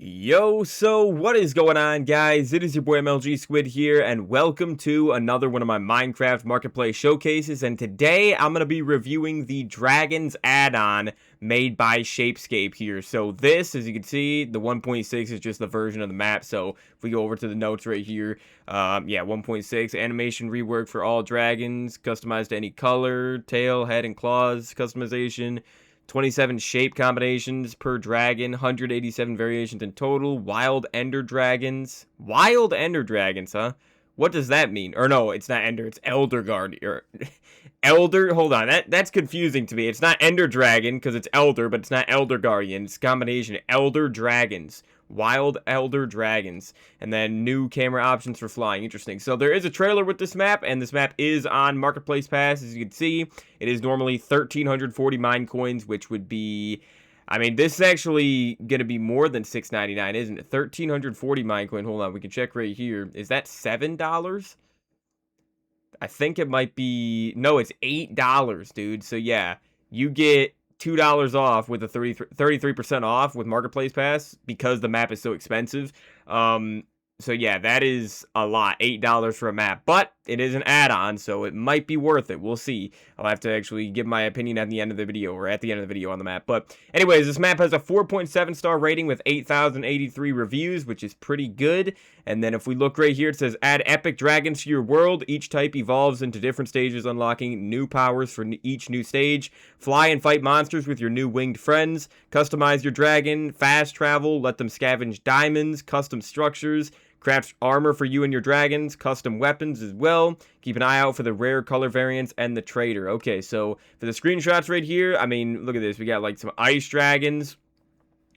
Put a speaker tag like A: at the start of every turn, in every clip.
A: Yo, so what is going on, guys? It is your boy MLG Squid here, and welcome to another one of my Minecraft Marketplace showcases. And today I'm going to be reviewing the Dragons add-on made by Shapescape here. So this, as you can see, the 1.6 is just the version of the map. So if we go over to the notes right here, yeah, 1.6, animation rework for all dragons, customized to any color, tail, head, and claws, customization. 27 shape combinations per dragon, 187 variations in total, wild ender dragons. Wild ender dragons, huh? What does that mean? Or no, it's not ender, it's elder guardian. Elder, hold on, that's confusing to me. It's not ender dragon because it's elder, but it's not elder guardian. It's a combination elder dragons. Wild elder dragons. And then new camera options for flying. Interesting. So there is a trailer with this map, and this map is on Marketplace Pass, as you can see. It is normally 1,340 mine coins, which would be... I mean, this is actually going to be more than $6.99, isn't it? 1,340 mine coin. Hold on, we can check right here. Is that $7? I think it might be... No, it's $8, dude. So yeah, you get $2 off with a 33% off with Marketplace Pass because the map is so expensive. So yeah, that is a lot. $8 for a map, but it is an add-on, so it might be worth it. We'll see. I'll have to actually give my opinion at the end of the video, or at the end of the video on the map. But anyways, this map has a 4.7 star rating with 8,083 reviews, which is pretty good. And then if we look right here, it says add epic dragons to your world. Each type evolves into different stages, unlocking new powers for each new stage. Fly and fight monsters with your new winged friends. Customize your dragon. Fast travel. Let them scavenge diamonds. Custom structures. Craft armor for you and your dragons, custom weapons as well. Keep an eye out for the rare color variants and the trader. Okay, so for the screenshots right here, I mean, look at this. We got like some ice dragons,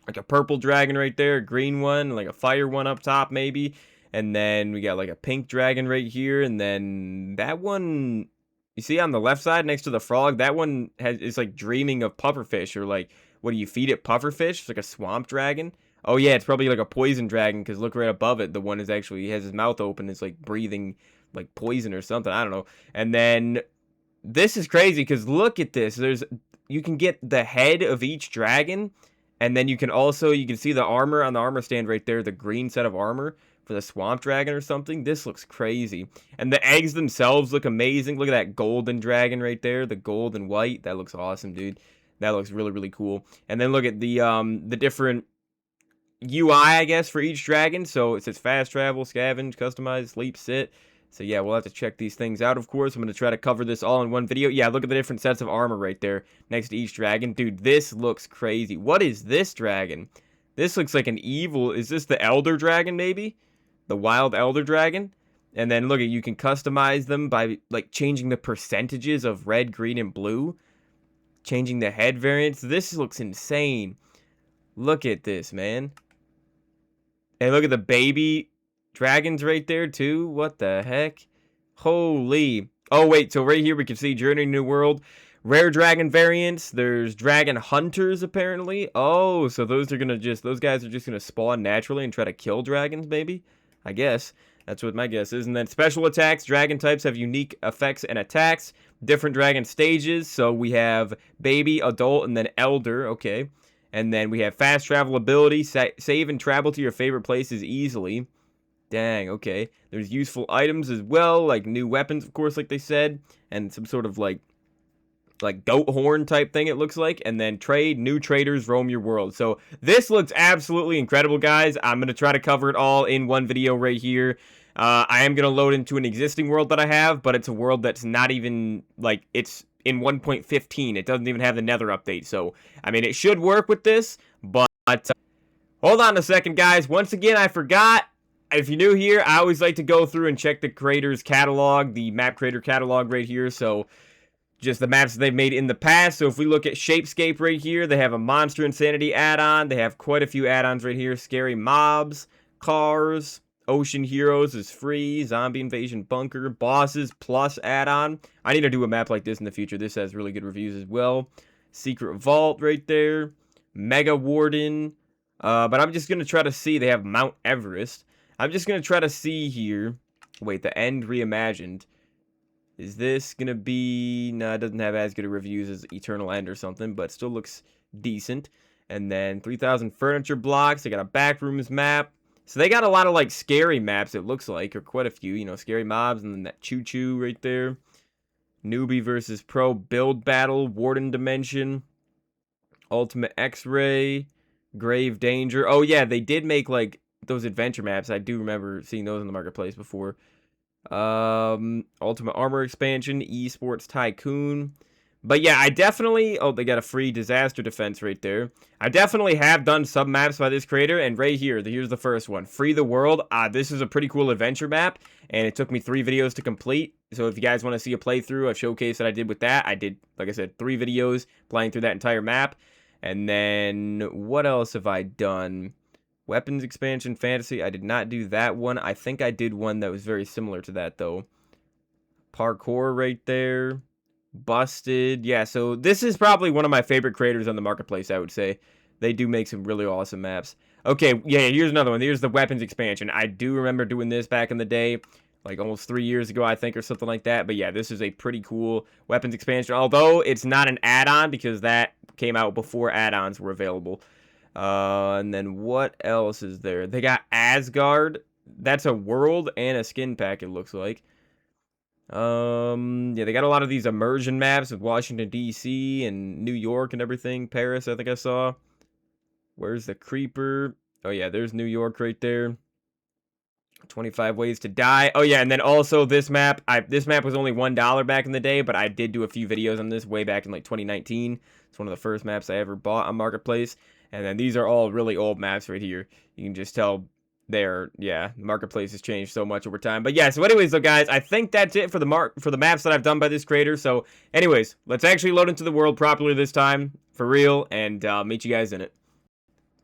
A: like a purple dragon right there, a green one, like a fire one up top maybe. And then we got like a pink dragon right here. And then that one, you see on the left side next to the frog, that one is like dreaming of pufferfish, or like, what do you feed it, pufferfish? It's like a swamp dragon. Oh yeah, it's probably like a poison dragon, because look right above it. The one is actually, he has his mouth open. It's like breathing like poison or something. I don't know. And then this is crazy because look at this. You can get the head of each dragon, and then you can see the armor on the armor stand right there, the green set of armor for the swamp dragon or something. This looks crazy. And the eggs themselves look amazing. Look at that golden dragon right there, the gold and white. That looks awesome, dude. That looks really, really cool. And then look at the different UI, I guess, for each dragon. So it says fast travel, scavenge, customize, sleep, sit. So yeah, we'll have to check these things out, of course. I'm going to try to cover this all in one video. Yeah, look at the different sets of armor right there next to each dragon. Dude, this looks crazy. What is this dragon? This looks like an evil... Is this the elder dragon, maybe? The wild elder dragon? And then look at, you can customize them by like changing the percentages of red, green, and blue. Changing the head variants. This looks insane. Look at this, man. And look at the baby dragons right there, too. What the heck? Holy. Oh, wait. So right here we can see Journey to New World. Rare dragon variants. There's dragon hunters, apparently. Oh, so those guys are just going to spawn naturally and try to kill dragons, maybe? I guess. That's what my guess is. And then special attacks. Dragon types have unique effects and attacks. Different dragon stages. So we have baby, adult, and then elder. Okay. And then we have fast travel ability, save and travel to your favorite places easily. Dang, okay. There's useful items as well, like new weapons, of course, like they said. And some sort of like goat horn type thing, it looks like. And then trade, new traders roam your world. So this looks absolutely incredible, guys. I'm going to try to cover it all in one video right here. I am going to load into an existing world that I have, but it's a world that's not even, like, it's in 1.15. It doesn't even have the Nether update. So, I mean, it should work with this, but hold on a second, guys. Once again, I forgot. If you're new here, I always like to go through and check the creator's catalog, the map creator catalog right here. So, just the maps that they've made in the past. So, if we look at Shapescape right here, they have a Monster Insanity add-on. They have quite a few add-ons right here. Scary Mobs, Cars, Ocean Heroes is free. Zombie Invasion Bunker. Bosses Plus add-on. I need to do a map like this in the future. This has really good reviews as well. Secret Vault right there. Mega Warden. But I'm just going to try to see. They have Mount Everest. I'm just going to try to see here. Wait, the End Reimagined. Is this going to be... No, it doesn't have as good of reviews as Eternal End or something, but still looks decent. And then 3,000 furniture blocks. They got a backrooms map. So they got a lot of like scary maps, it looks like, or quite a few, you know, scary mobs, and then that choo-choo right there. Newbie versus pro build battle, Warden Dimension, Ultimate X-Ray, Grave Danger. Oh yeah, they did make like those adventure maps. I do remember seeing those in the marketplace before. Ultimate Armor Expansion, Esports Tycoon. But yeah, I definitely... Oh, they got a free disaster defense right there. I definitely have done some maps by this creator, and right here, here's the first one. Free the World. This is a pretty cool adventure map, and it took me 3 videos to complete. So if you guys want to see a playthrough, a showcase that I did with that, I did, like I said, 3 videos playing through that entire map. And then, what else have I done? Weapons Expansion Fantasy. I did not do that one. I think I did one that was very similar to that, though. Parkour right there. Busted. Yeah, so this is probably one of my favorite creators on the marketplace, I would say. They do make some really awesome maps. Okay, yeah, here's another one. Here's the Weapons Expansion. I do remember doing this back in the day, like almost 3 years ago, I think, or something like that. But yeah, this is a pretty cool Weapons Expansion, although it's not an add-on because that came out before add-ons were available. And then what else is there? They got Asgard. That's a world and a skin pack, it looks like. Yeah, they got a lot of these immersion maps with Washington, D.C. and New York and everything. Paris, I think I saw. Where's the creeper? Oh, yeah, there's New York right there. 25 ways to die. Oh, yeah, and then also this map. This map was only $1 back in the day, but I did do a few videos on this way back in, like, 2019. It's one of the first maps I ever bought on Marketplace. And then these are all really old maps right here. You can just tell... yeah, marketplace has changed so much over time. But yeah, so anyways though, guys, I think that's it for the maps that I've done by this creator. So anyways, let's actually load into the world properly this time, for real, and meet you guys in it.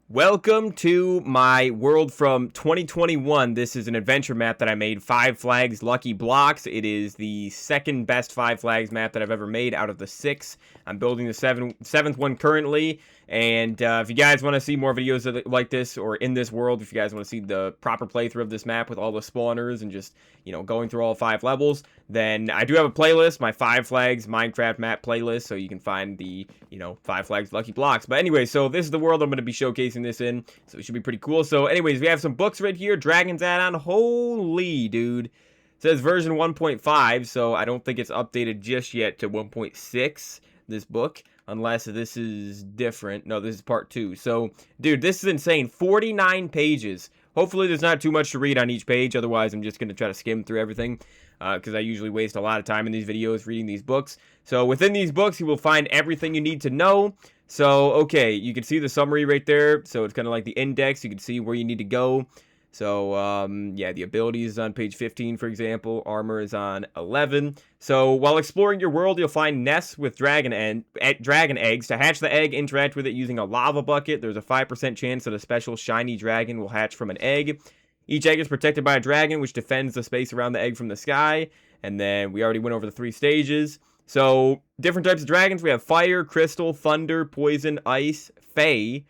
A: Welcome to my world from 2021. This is an adventure map that I made, 5 Flags Lucky Blocks. It is the second best 5 Flags map that I've ever made out of the 6. I'm building the 7th one currently. And if you guys want to see more videos like this, or in this world, if you guys want to see the proper playthrough of this map with all the spawners and just, you know, going through all 5 levels, then I do have a playlist, my 5 Flags Minecraft map playlist, so you can find the, you know, 5 Flags Lucky Blocks. But anyway, so this is the world I'm going to be showcasing this in, so it should be pretty cool. So anyways, we have some books right here, Dragons add-on. Holy dude. It says version 1.5, so I don't think it's updated just yet to 1.6, this book. Unless this is different. No, this is part 2. So, dude, this is insane. 49 pages. Hopefully there's not too much to read on each page. Otherwise, I'm just going to try to skim through everything. Because I usually waste a lot of time in these videos reading these books. So, within these books, you will find everything you need to know. So, okay, you can see the summary right there. So, it's kind of like the index. You can see where you need to go. So, yeah, the abilities is on page 15, for example. Armor is on 11. So, while exploring your world, you'll find nests with dragon eggs. To hatch the egg, interact with it using a lava bucket. There's a 5% chance that a special shiny dragon will hatch from an egg. Each egg is protected by a dragon, which defends the space around the egg from the sky. And then we already went over the 3 stages. So, different types of dragons. We have fire, crystal, thunder, poison, ice, fey.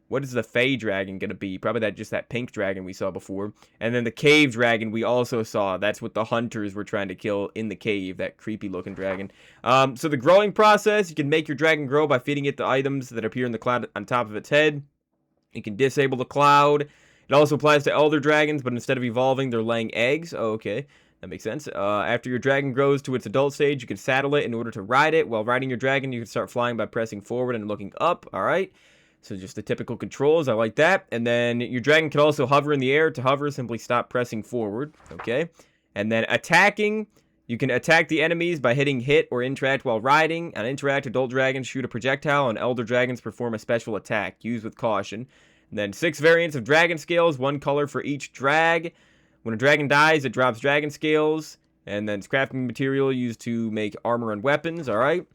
A: What is the Fey dragon going to be? Probably just that pink dragon we saw before. And then the cave dragon we also saw. That's what the hunters were trying to kill in the cave. That creepy looking dragon. So the growing process. You can make your dragon grow by feeding it the items that appear in the cloud on top of its head. You can disable the cloud. It also applies to elder dragons. But instead of evolving, they're laying eggs. Oh, okay. That makes sense. After your dragon grows to its adult stage, you can saddle it in order to ride it. While riding your dragon, you can start flying by pressing forward and looking up. Alright. So just the typical controls, I like that. And then your dragon can also hover in the air. To hover, simply stop pressing forward, okay? And then attacking, you can attack the enemies by hitting hit or interact while riding. On interact, adult dragons shoot a projectile, and elder dragons perform a special attack. Use with caution. And then 6 variants of dragon scales, 1 color for each drag. When a dragon dies, it drops dragon scales. And then it's crafting material used to make armor and weapons, alright?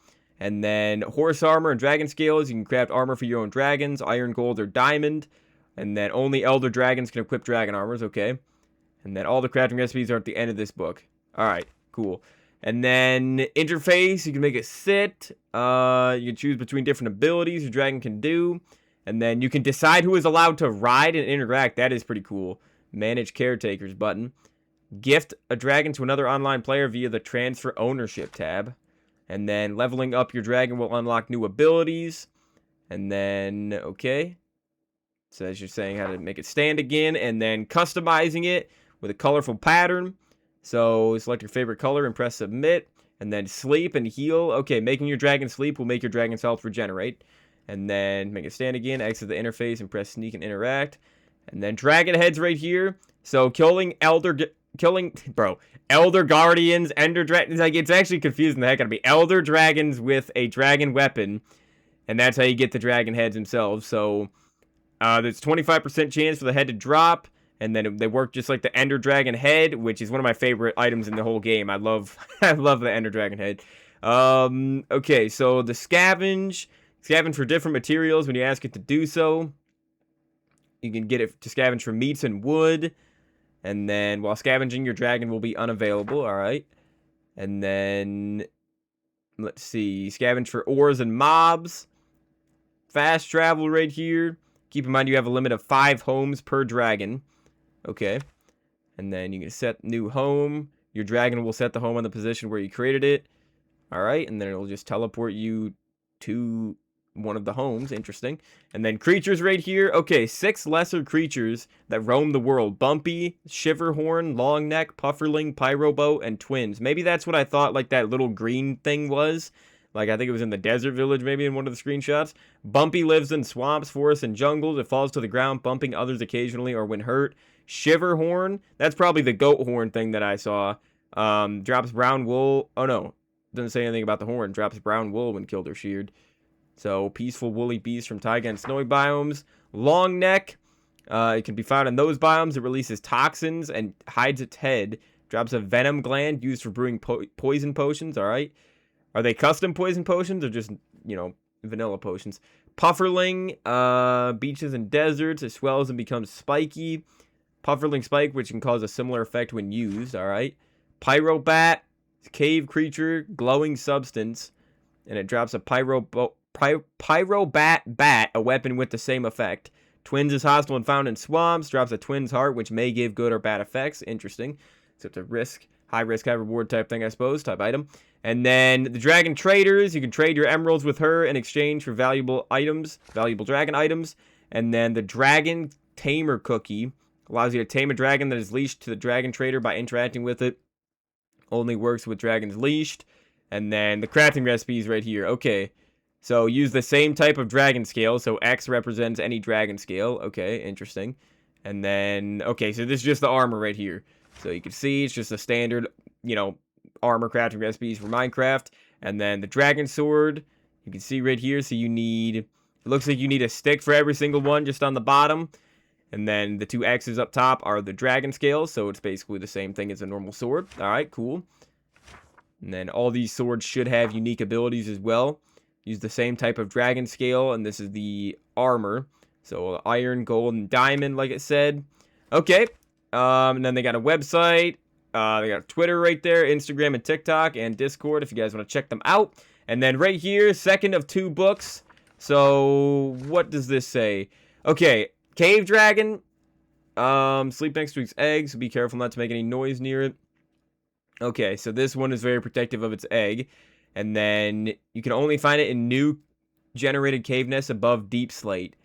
A: And then horse armor and dragon scales. You can craft armor for your own dragons, iron, gold, or diamond. And then only elder dragons can equip dragon armors, okay. And then all the crafting recipes are at the end of this book. Alright, cool. And then interface, you can make it sit. You can choose between different abilities your dragon can do. And then you can decide who is allowed to ride and interact. That is pretty cool. Manage caretakers button. Gift a dragon to another online player via the transfer ownership tab. And then leveling up your dragon will unlock new abilities. And then, okay. So as you're saying how to make it stand again, and then customizing it with a colorful pattern. So select your favorite color and press submit. And then sleep and heal. Okay, making your dragon sleep will make your dragon's health regenerate. And then make it stand again, exit the interface and press sneak and interact. And then dragon heads right here. So killing elder guardians, ender dragons, like it's actually confusing the heck out of me. Elder dragons with a dragon weapon. And that's how you get the dragon heads themselves. So there's 25% chance for the head to drop, and then they work just like the Ender Dragon head, which is one of my favorite items in the whole game. I love the Ender Dragon head. Okay, so the scavenge for different materials when you ask it to do so. You can get it to scavenge for meats and wood, and then while scavenging, your dragon will be unavailable. All right, and then let's see, scavenge for ores and mobs. Fast travel right here. Keep in mind you have a limit of 5 homes per dragon. Okay. And then you can set new home. Your dragon will set the home on the position where you created it. Alright, and then it'll just teleport you to one of the homes. Interesting. And then creatures right here. Okay, 6 lesser creatures that roam the world. Bumpy, Shiverhorn, Longneck, Pufferling, Pyroboat, and Twins. Maybe that's what I thought like that little green thing was. Like, I think it was in the desert village, maybe, in one of the screenshots. Bumpy lives in swamps, forests, and jungles. It falls to the ground, bumping others occasionally or when hurt. Shiverhorn, that's probably the goat horn thing that I saw. Drops brown wool. Oh, no. Doesn't say anything about the horn. Drops brown wool when killed or sheared. So, peaceful woolly beast from taiga and snowy biomes. Long neck. It can be found in those biomes. It releases toxins and hides its head. Drops a venom gland used for brewing poison potions. All right. Are they custom poison potions or just, you know, vanilla potions? Pufferling, beaches and deserts. It swells and becomes spiky. Pufferling spike, which can cause a similar effect when used. All right. Pyrobat, cave creature, glowing substance. And it drops a pyrobat bat, a weapon with the same effect. Twins is hostile and found in swamps. Drops a twin's heart, which may give good or bad effects. Interesting. So it's a high risk, high reward type thing, I suppose, type item. And then the dragon traders, you can trade your emeralds with her in exchange for valuable dragon items. And then the dragon tamer cookie allows you to tame a dragon that is leashed to the dragon trader by interacting with it. Only works with dragons leashed. And then the crafting recipes right here. Okay, so use the same type of dragon scale. So X represents any dragon scale. Okay, interesting. And then, okay, so this is just the armor right here. So you can see it's just a standard, you know, armor crafting recipes for Minecraft. And then the dragon sword, you can see right here. So you need, it looks like you need a stick for every single one just on the bottom. And then the 2 X's up top are the dragon scales. So it's basically the same thing as a normal sword. All right, cool. And then all these swords should have unique abilities as well. Use the same type of dragon scale. And this is the armor. So iron, gold, and diamond, like it said. Okay. And then they got a website. They got Twitter right there, Instagram and TikTok, and Discord if you guys want to check them out. And then right here, second of 2 books. So what does this say? Okay, cave dragon. Sleep next to its eggs. So be careful not to make any noise near it. Okay, so this one is very protective of its egg. And then you can only find it in new generated cave nests above deep slate.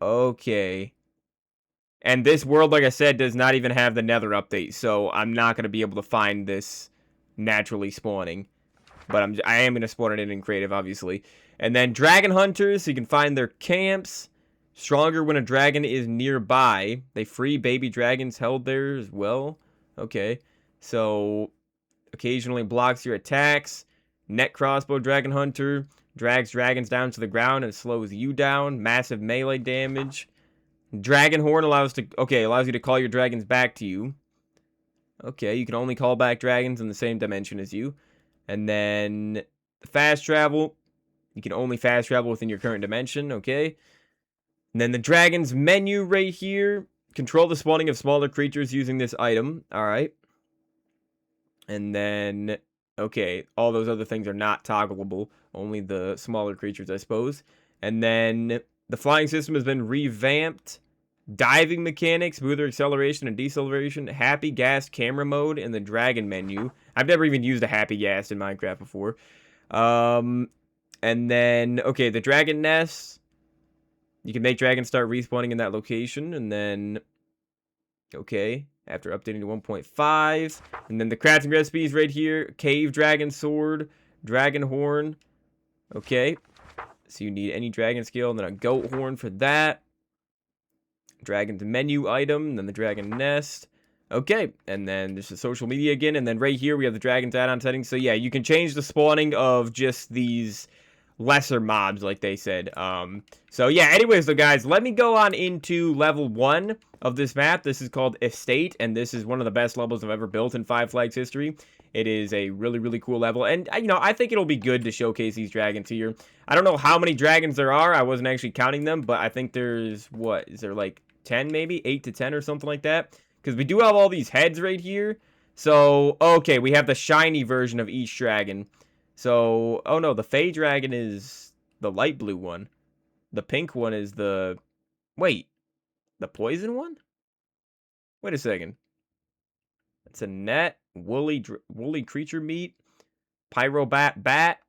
A: Okay. And this world, like I said, does not even have the nether update, so I'm not going to be able to find this naturally spawning. But I am going to spawn it in creative, obviously. And then dragon hunters, so you can find their camps. Stronger when a dragon is nearby. They free baby dragons held there as well. Okay, so occasionally blocks your attacks. Net crossbow dragon hunter. Drags dragons down to the ground and slows you down. Massive melee damage. Dragon horn allows you to call your dragons back to you. Okay, you can only call back dragons in the same dimension as you. And then fast travel. You can only fast travel within your current dimension. Okay. And then the dragon's menu right here. Control the spawning of smaller creatures using this item. All right. And then, okay, all those other things are not toggleable. Only the smaller creatures, I suppose. And then the flying system has been revamped. Diving mechanics, smoother acceleration and deceleration, happy gas camera mode in the dragon menu. I've never even used a happy gas in Minecraft before. And then, okay, the dragon nest. You can make dragons start respawning in that location. And then, okay, after updating to 1.5. And then the crafting recipes right here. Cave dragon sword, dragon horn. Okay. So you need any dragon skill, and then a goat horn for that. Dragon's menu item, and then the dragon nest. Okay, and then there's the social media again, and then right here we have the dragon's add-on settings. So yeah, you can change the spawning of just these lesser mobs, like they said. So yeah, anyways, though, guys, let me go on into level 1 of this map. This is called Estate, and this is one of the best levels I've ever built in Five Flags history. It is a really, really cool level, and, you know, I think it'll be good to showcase these dragons here. I don't know how many dragons there are. I wasn't actually counting them, but I think there's, what, is there like 10 maybe? 8 to 10 or something like that? Because we do have all these heads right here. So, okay, we have the shiny version of each dragon. So, oh no, the Fey dragon is the light blue one. The pink one is the... Wait, the poison one? Wait a second. It's a net, woolly creature meat, pyrobat bat.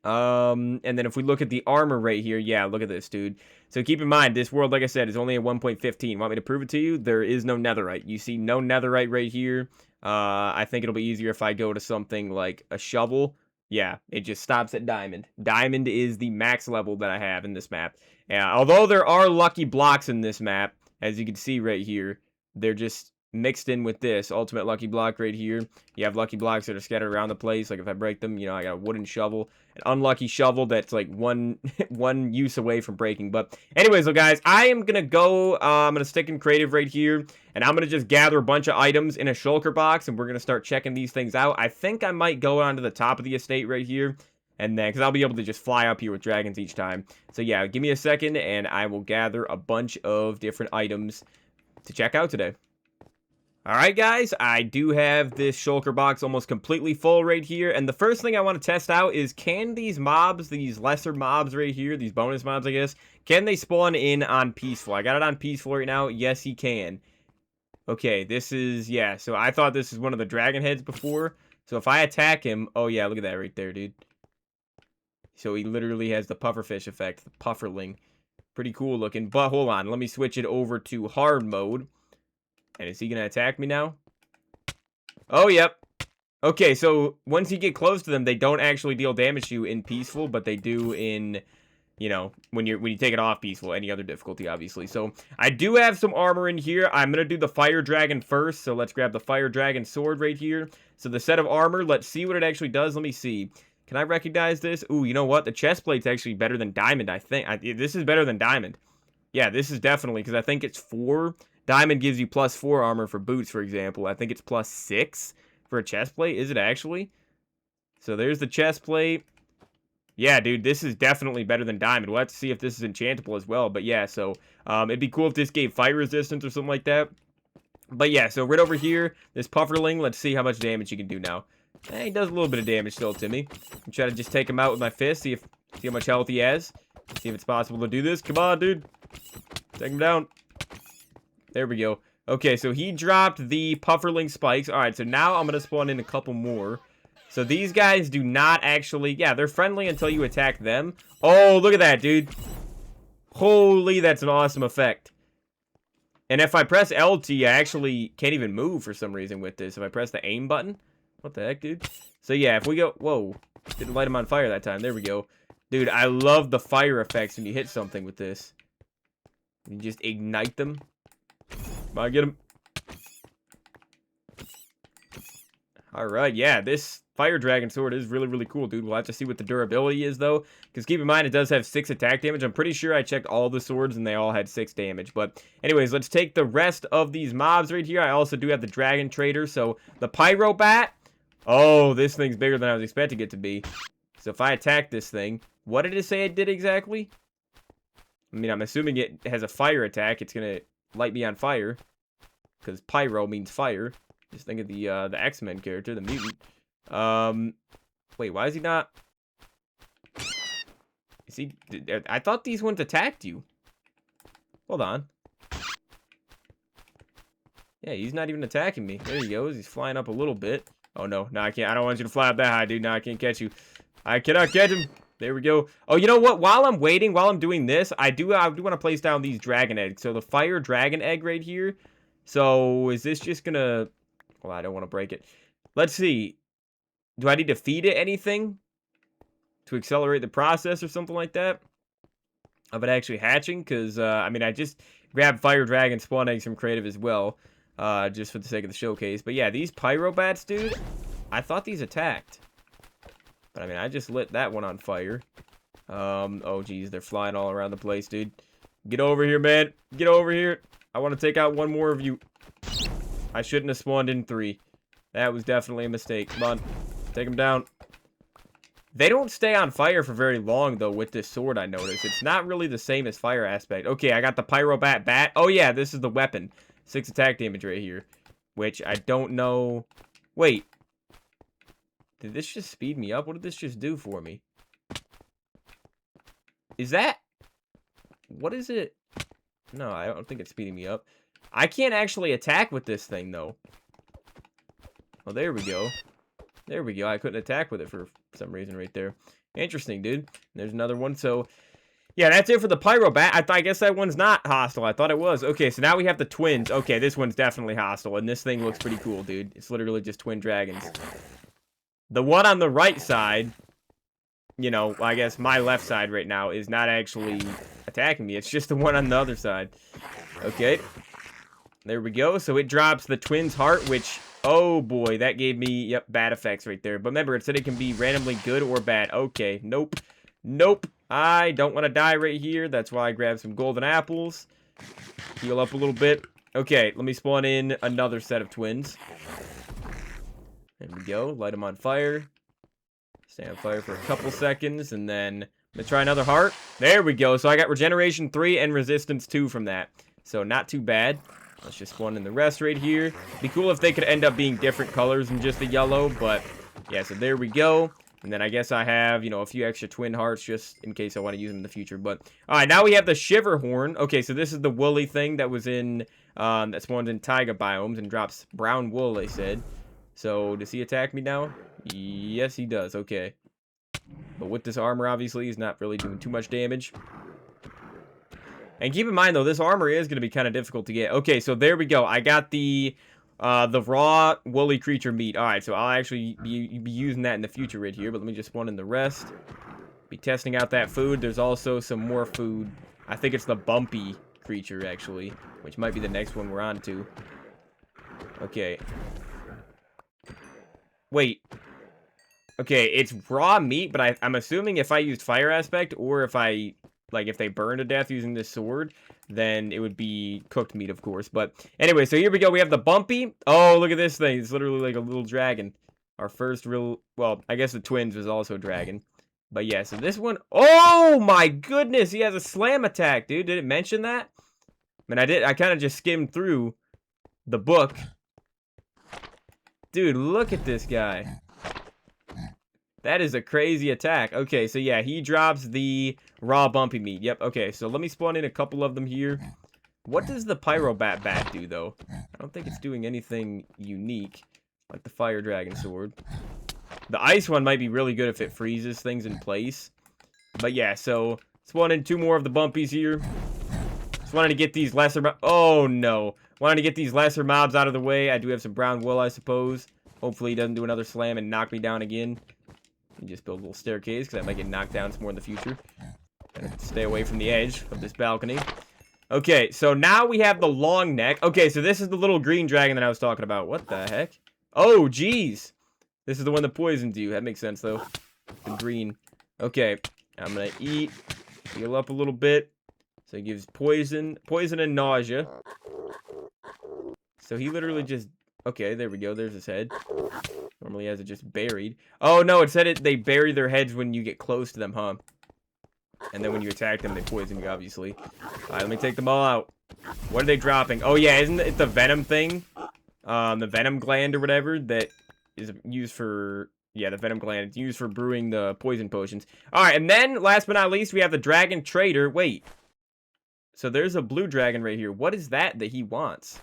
A: And then if we look at the armor right here, yeah, look at this, dude. So keep in mind, this world, like I said, is only at 1.15. Want me to prove it to you? There is no netherite. You see no netherite right here. I think it'll be easier if I go to something like a shovel. Yeah, it just stops at diamond. Diamond is the max level that I have in this map. Although there are lucky blocks in this map, as you can see right here, they're just mixed in with this ultimate lucky block right here. You have lucky blocks that are scattered around the place. Like if I break them, you know, I got a wooden shovel, an unlucky shovel that's like one use away from breaking. But anyways, so guys, I am gonna go. I'm gonna stick in creative right here, and I'm gonna just gather a bunch of items in a shulker box, and we're gonna start checking these things out. I think I might go onto the top of the estate right here, and then because I'll be able to just fly up here with dragons each time. So yeah, give me a second, and I will gather a bunch of different items to check out today. Alright guys, I do have this shulker box almost completely full right here, and the first thing I want to test out is, can these mobs, these lesser mobs right here, these bonus mobs I guess, can they spawn in on peaceful? I got it on peaceful right now. Yes, he can. Okay, this is, yeah, so I thought this is one of the dragon heads before, so if I attack him, oh yeah, look at that right there, dude. So he literally has the pufferfish effect, the pufferling. Pretty cool looking, but hold on, let me switch it over to hard mode. And is he going to attack me now? Oh, yep. Okay, so once you get close to them, they don't actually deal damage to you in peaceful, but they do in, you know, when you take it off peaceful, any other difficulty, obviously. So I do have some armor in here. I'm going to do the fire dragon first, so let's grab the fire dragon sword right here. So the set of armor, let's see what it actually does. Let me see. Can I recognize this? Ooh, you know what? The chest plate's actually better than diamond, I think. This is better than diamond. Yeah, this is definitely, because I think it's 4... Diamond gives you +4 armor for boots, for example. I think it's +6 for a chest plate. Is it actually? So there's the chest plate. Yeah, dude, this is definitely better than diamond. We'll have to see if this is enchantable as well. But yeah, so it'd be cool if this gave fire resistance or something like that. But yeah, so right over here, this pufferling. Let's see how much damage he can do now. He does a little bit of damage still to me. I'm trying to just take him out with my fist. See how much health he has. See if it's possible to do this. Come on, dude. Take him down. There we go. Okay, so he dropped the pufferling spikes. All right, so now I'm going to spawn in a couple more. So these guys do not actually... Yeah, they're friendly until you attack them. Oh, look at that, dude. Holy, that's an awesome effect. And if I press LT, I actually can't even move for some reason with this. If I press the aim button. What the heck, dude? So yeah, if we go... Whoa. Didn't light him on fire that time. There we go. Dude, I love the fire effects when you hit something with this. You just ignite them. Come on, get him. Alright, yeah, this fire dragon sword is really, really cool, dude. We'll have to see what the durability is, though. Because keep in mind, it does have 6 attack damage. I'm pretty sure I checked all the swords, and they all had 6 damage. But anyways, let's take the rest of these mobs right here. I also do have the dragon trader. So the pyro bat. Oh, this thing's bigger than I was expecting it to be. So if I attack this thing, what did it say it did exactly? I mean, I'm assuming it has a fire attack. It's going to light me on fire, because pyro means fire. Just think of the X-Men character, the mutant. Wait, why is he not? Is he? I thought these ones attacked you. Hold on. Yeah, he's not even attacking me. There he goes. He's flying up a little bit. Oh no, no, I can't. I don't want you to fly up that high, dude. No, I can't catch you. I cannot catch him. There we go. Oh, you know what? While I'm waiting, while I'm doing this, I do want to place down these dragon eggs. So the fire dragon egg right here. So is this just gonna... Well, I don't want to break it. Let's see. Do I need to feed it anything to accelerate the process or something like that of it actually hatching? Because, I mean, I just grabbed fire dragon spawn eggs from creative as well, just for the sake of the showcase. But yeah, these pyrobats, dude, I thought these attacked. But, I mean, I just lit that one on fire. Oh, geez, they're flying all around the place, dude. Get over here, man. Get over here. I want to take out one more of you. I shouldn't have spawned in 3. That was definitely a mistake. Come on. Take them down. They don't stay on fire for very long, though, with this sword, I noticed. It's not really the same as fire aspect. Okay, I got the pyrobat bat. Oh, yeah, this is the weapon. 6 attack damage right here. Which I don't know... Wait. Did this just speed me up? What did this just do for me? Is that... What is it? No, I don't think it's speeding me up. I can't actually attack with this thing, though. Oh, there we go. There we go. I couldn't attack with it for some reason right there. Interesting, dude. There's another one. So, yeah, that's it for the pyrobat. I guess that one's not hostile. I thought it was. Okay, so now we have the twins. Okay, this one's definitely hostile, and this thing looks pretty cool, dude. It's literally just twin dragons. The one on the right side, you know, I guess my left side right now is not actually attacking me. It's just the one on the other side. Okay. There we go. So it drops the twins' heart, which, oh boy, that gave me, yep, bad effects right there. But remember, it said it can be randomly good or bad. Okay, nope. Nope. I don't want to die right here. That's why I grabbed some golden apples. Heal up a little bit. Okay, let me spawn in another set of twins. There we go. Light them on fire. Stay on fire for a couple seconds, and then I'm gonna try another heart. There we go. So I got regeneration 3 and resistance 2 from that. So not too bad. Let's just spawn in the rest right here. Be cool if they could end up being different colors than just the yellow, but yeah, so there we go. And then I guess I have, you know, a few extra twin hearts just in case I want to use them in the future. But, all right, now we have the Shiver Horn. Okay, so this is the woolly thing that was in, that spawned in taiga biomes and drops brown wool, they said. So, does he attack me now? Yes, he does. Okay. But with this armor, obviously, he's not really doing too much damage. And keep in mind, though, this armor is going to be kind of difficult to get. Okay, so there we go. I got the raw woolly creature meat. All right, so I'll actually be using that in the future right here. But let me just spawn in the rest. Be testing out that food. There's also some more food. I think it's the bumpy creature, actually, which might be the next one we're on to. Okay. Wait. Okay, it's raw meat, but I'm assuming if I used fire aspect or if I... like, if they burn to death using this sword, then it would be cooked meat, of course. But anyway, so here we go. We have the bumpy. Oh, look at this thing. It's literally like a little dragon. Our first real... well, I guess the twins was also dragon. But yeah, so this one... oh, my goodness. He has a slam attack, dude. Did it mention that? I mean, I did. I kind of just skimmed through the book. Dude, look at this guy. That is a crazy attack. Okay, so yeah, he drops the raw bumpy meat. Yep, okay, so let me spawn in a couple of them here. What does the pyrobat bat do, though? I don't think it's doing anything unique, like the fire dragon sword. The ice one might be really good if it freezes things in place. But yeah, so spawn in 2 more of the bumpies here. Just wanted to get these lesser... oh, no. Wanted to get these lesser mobs out of the way. I do have some brown wool, I suppose. Hopefully he doesn't do another slam and knock me down again. You just build a little staircase, because I might get knocked down some more in the future. Stay away from the edge of this balcony. Okay, so now we have the long neck. Okay, so this is the little green dragon that I was talking about. What the heck? Oh, geez. This is the one that poisons you. That makes sense, though. The green. Okay, I'm going to eat. Heal up a little bit. So he gives poison and nausea. So he literally just... okay, there we go. There's his head. Normally he has it just buried. Oh, no, it said they bury their heads when you get close to them, huh? And then when you attack them, they poison you, obviously. All right, let me take them all out. What are they dropping? Oh, yeah, isn't it the venom thing? The venom gland or whatever that is used for... yeah, the venom gland. It's used for brewing the poison potions. All right, and then, last but not least, we have the dragon trader. Wait. So there's a blue dragon right here. What is that he wants?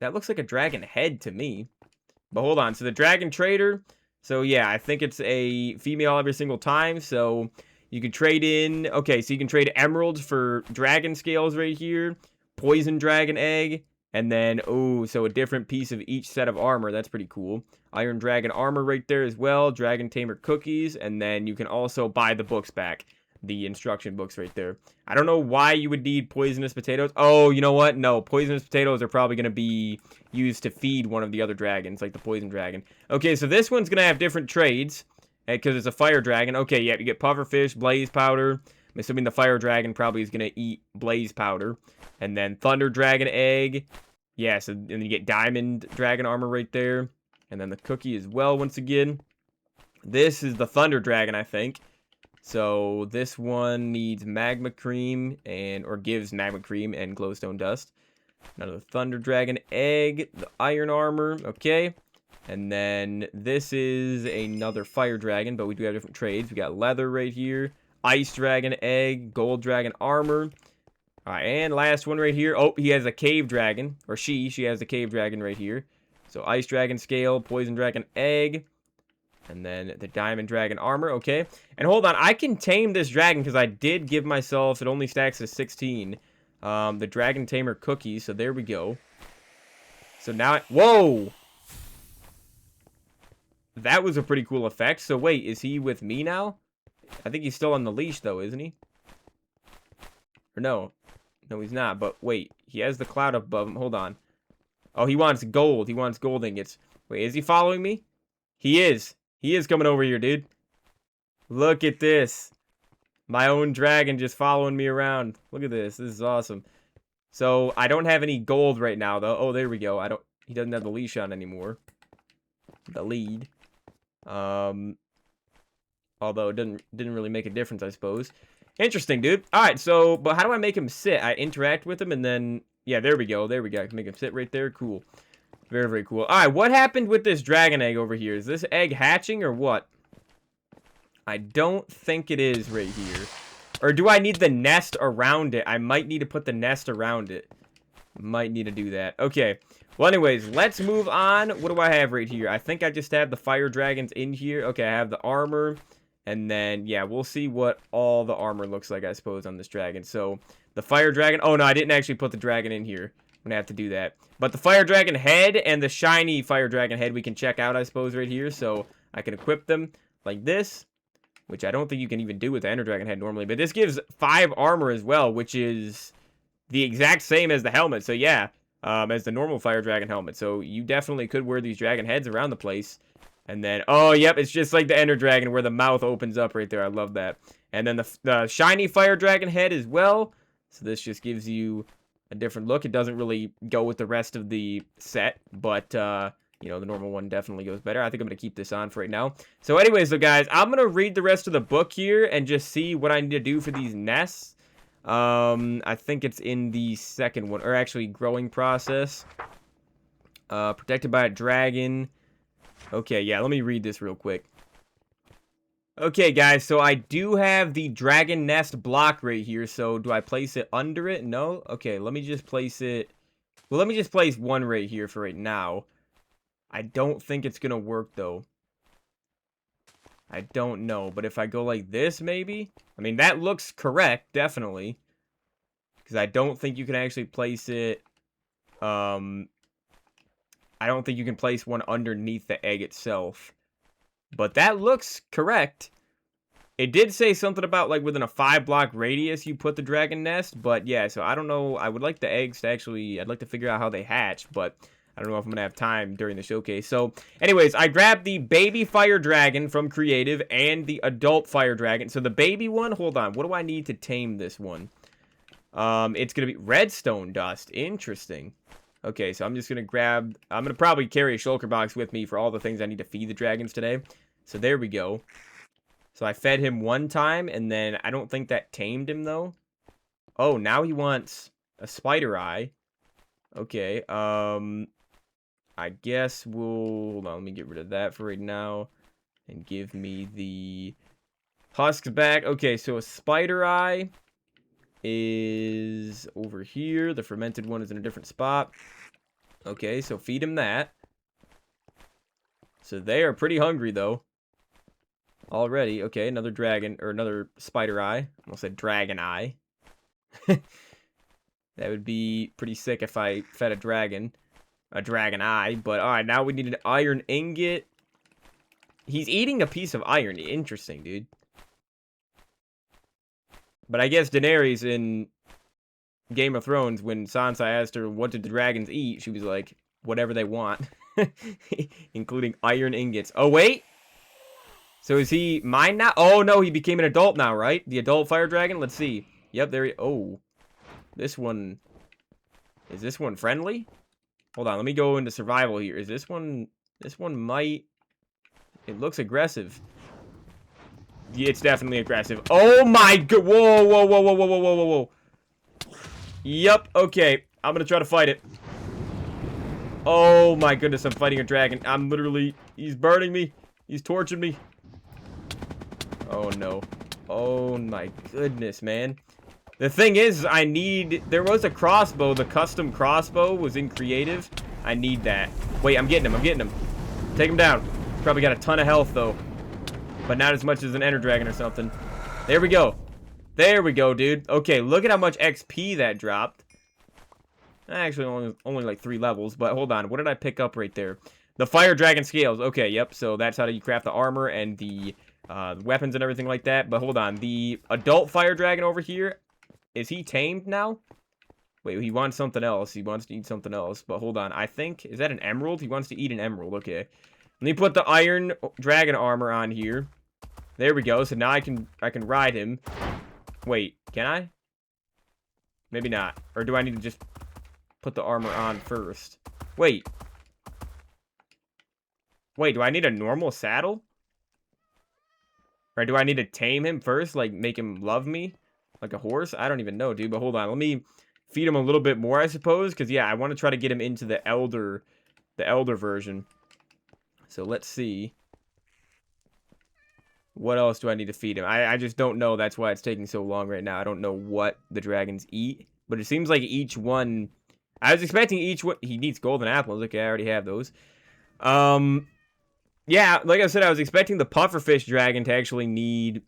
A: That looks like a dragon head to me. But hold on. So the dragon trader, So yeah, I think it's a female every single time. So you can trade in. Okay, so you can trade emeralds for dragon scales right here, poison dragon egg, and then oh, so a different piece of each set of armor. That's pretty cool. Iron dragon armor right there as well. Dragon tamer cookies, and then you can also buy the books back, the instruction books right there. I don't know why you would need poisonous potatoes. Oh, you know what? No, poisonous potatoes are probably going to be used to feed one of the other dragons, like the poison dragon. Okay, so this one's going to have different trades, because it's a fire dragon. Okay, yeah, you get pufferfish, blaze powder. I'm assuming the fire dragon probably is going to eat blaze powder. And then thunder dragon egg. Yeah, so and then you get diamond dragon armor right there. And then the cookie as well, once again. This is the thunder dragon, I think. So this one needs magma cream or gives magma cream and glowstone dust. Another thunder dragon egg, the iron armor, okay. And then this is another fire dragon, but we do have different trades. We got leather right here, ice dragon egg, gold dragon armor. All right, and last one right here. Oh, he has a cave dragon, or she has a cave dragon right here. So ice dragon scale, poison dragon egg. And then the diamond dragon armor, okay. And hold on, I can tame this dragon because I did give myself, it only stacks to 16. The dragon tamer cookies, so there we go. So now, whoa! That was a pretty cool effect. So wait, is he with me now? I think he's still on the leash though, isn't he? Or no. No, he's not, but wait. He has the cloud above him. Hold on. Oh, he wants gold. He wants gold ingots. Wait, is he following me? He is. He is coming over here, dude. Look at this. My own dragon just following me around. Look at this. This is awesome. So, I don't have any gold right now, though. Oh, there we go. He doesn't have the leash on anymore. The lead. Although it didn't really make a difference, I suppose. Interesting, dude. Alright, so, but how do I make him sit? I interact with him and then, yeah, there we go. There we go. I can make him sit right there. Cool. Very, very cool. Alright, what happened with this dragon egg over here? Is this egg hatching or what? I don't think it is right here. Or do I need the nest around it? I might need to put the nest around it. Might need to do that. Okay. Well, anyways, let's move on. What do I have right here? I think I just have the fire dragons in here. Okay, I have the armor. And then, yeah, we'll see what all the armor looks like, I suppose, on this dragon. So, the fire dragon. Oh, no, I didn't actually put the dragon in here. I'm gonna have to do that. But the fire dragon head and the shiny fire dragon head we can check out, I suppose, right here. So, I can equip them like this. Which I don't think you can even do with the Ender Dragon head normally. But this gives 5 armor as well, which is the exact same as the helmet. So yeah, as the normal Fire Dragon helmet. So you definitely could wear these dragon heads around the place. And then, oh, yep, it's just like the Ender Dragon where the mouth opens up right there. I love that. And then the shiny Fire Dragon head as well. So this just gives you a different look. It doesn't really go with the rest of the set, but you know, the normal one definitely goes better. I think I'm going to keep this on for right now. So anyways, so guys, I'm going to read the rest of the book here and just see what I need to do for these nests. I think it's in the second one, or actually growing process. Protected by a dragon. Okay, yeah, let me read this real quick. Okay, guys, so I do have the dragon nest block right here. So do I place it under it? No? Okay, let me just place it. Well, let me just place one right here for right now. I don't think it's gonna work, though. I don't know, but if I go like this, maybe? I mean, that looks correct, definitely. Because I don't think you can actually place it, I don't think you can place one underneath the egg itself. But that looks correct. It did say something about, like, within a 5-block radius you put the dragon nest, but yeah, so I don't know. I would like the eggs to actually, I'd like to figure out how they hatch, but I don't know if I'm going to have time during the showcase. So, anyways, I grabbed the baby fire dragon from Creative and the adult fire dragon. So, the baby one, hold on. What do I need to tame this one? It's going to be redstone dust. Interesting. Okay, so I'm just going to grab... I'm going to probably carry a shulker box with me for all the things I need to feed the dragons today. So, there we go. So, I fed him one time, and then I don't think that tamed him, though. Oh, now he wants a spider eye. Okay, I guess we'll... Hold on, let me get rid of that for right now. And give me the husks back. Okay, so a spider eye is over here. The fermented one is in a different spot. Okay, so feed him that. So they are pretty hungry, though. Already. Okay, another dragon, or another spider eye. Almost said dragon eye. That would be pretty sick if I fed a dragon eye. But alright, now we need an iron ingot. He's eating a piece of iron. Interesting, dude. But I guess Daenerys in Game of Thrones, when Sansa asked her what did the dragons eat, she was like, whatever they want. Including iron ingots. Oh, wait! So is he mine now? Oh, no, he became an adult now, right? The adult fire dragon? Let's see. Yep, there he... Oh. This one... Is this one friendly? Hold on, let me go into survival here. Is this one... This one might... It looks aggressive. Yeah, it's definitely aggressive. Oh my god! Whoa, whoa, whoa, whoa, whoa, whoa, whoa, whoa. Yep, okay. I'm gonna try to fight it. Oh my goodness, I'm fighting a dragon. I'm literally... He's burning me. He's torching me. Oh no. Oh my goodness, man. The thing is, I need... There was a crossbow. The custom crossbow was in creative. I need that. Wait, I'm getting him. I'm getting him. Take him down. He's probably got a ton of health, though. But not as much as an Ender Dragon or something. There we go. There we go, dude. Okay, look at how much XP that dropped. Actually, only like 3 levels. But hold on. What did I pick up right there? The Fire Dragon Scales. Okay, yep. So that's how you craft the armor and the weapons and everything like that. But hold on. The adult Fire Dragon over here... Is he tamed now? Wait, he wants something else. He wants to eat something else. But hold on. I think... Is that an emerald? He wants to eat an emerald. Okay. Let me put the iron dragon armor on here. There we go. So now I can ride him. Wait, can I? Maybe not. Or do I need to just put the armor on first? Wait. Wait, do I need a normal saddle? Or do I need to tame him first? Like, make him love me? Like a horse? I don't even know, dude. But hold on. Let me feed him a little bit more, I suppose. Because, yeah, I want to try to get him into the elder version. So, let's see. What else do I need to feed him? I just don't know. That's why it's taking so long right now. I don't know what the dragons eat. But it seems like each one... I was expecting each one... He needs golden apples. Okay, I already have those. Yeah, like I said, I was expecting the pufferfish dragon to actually need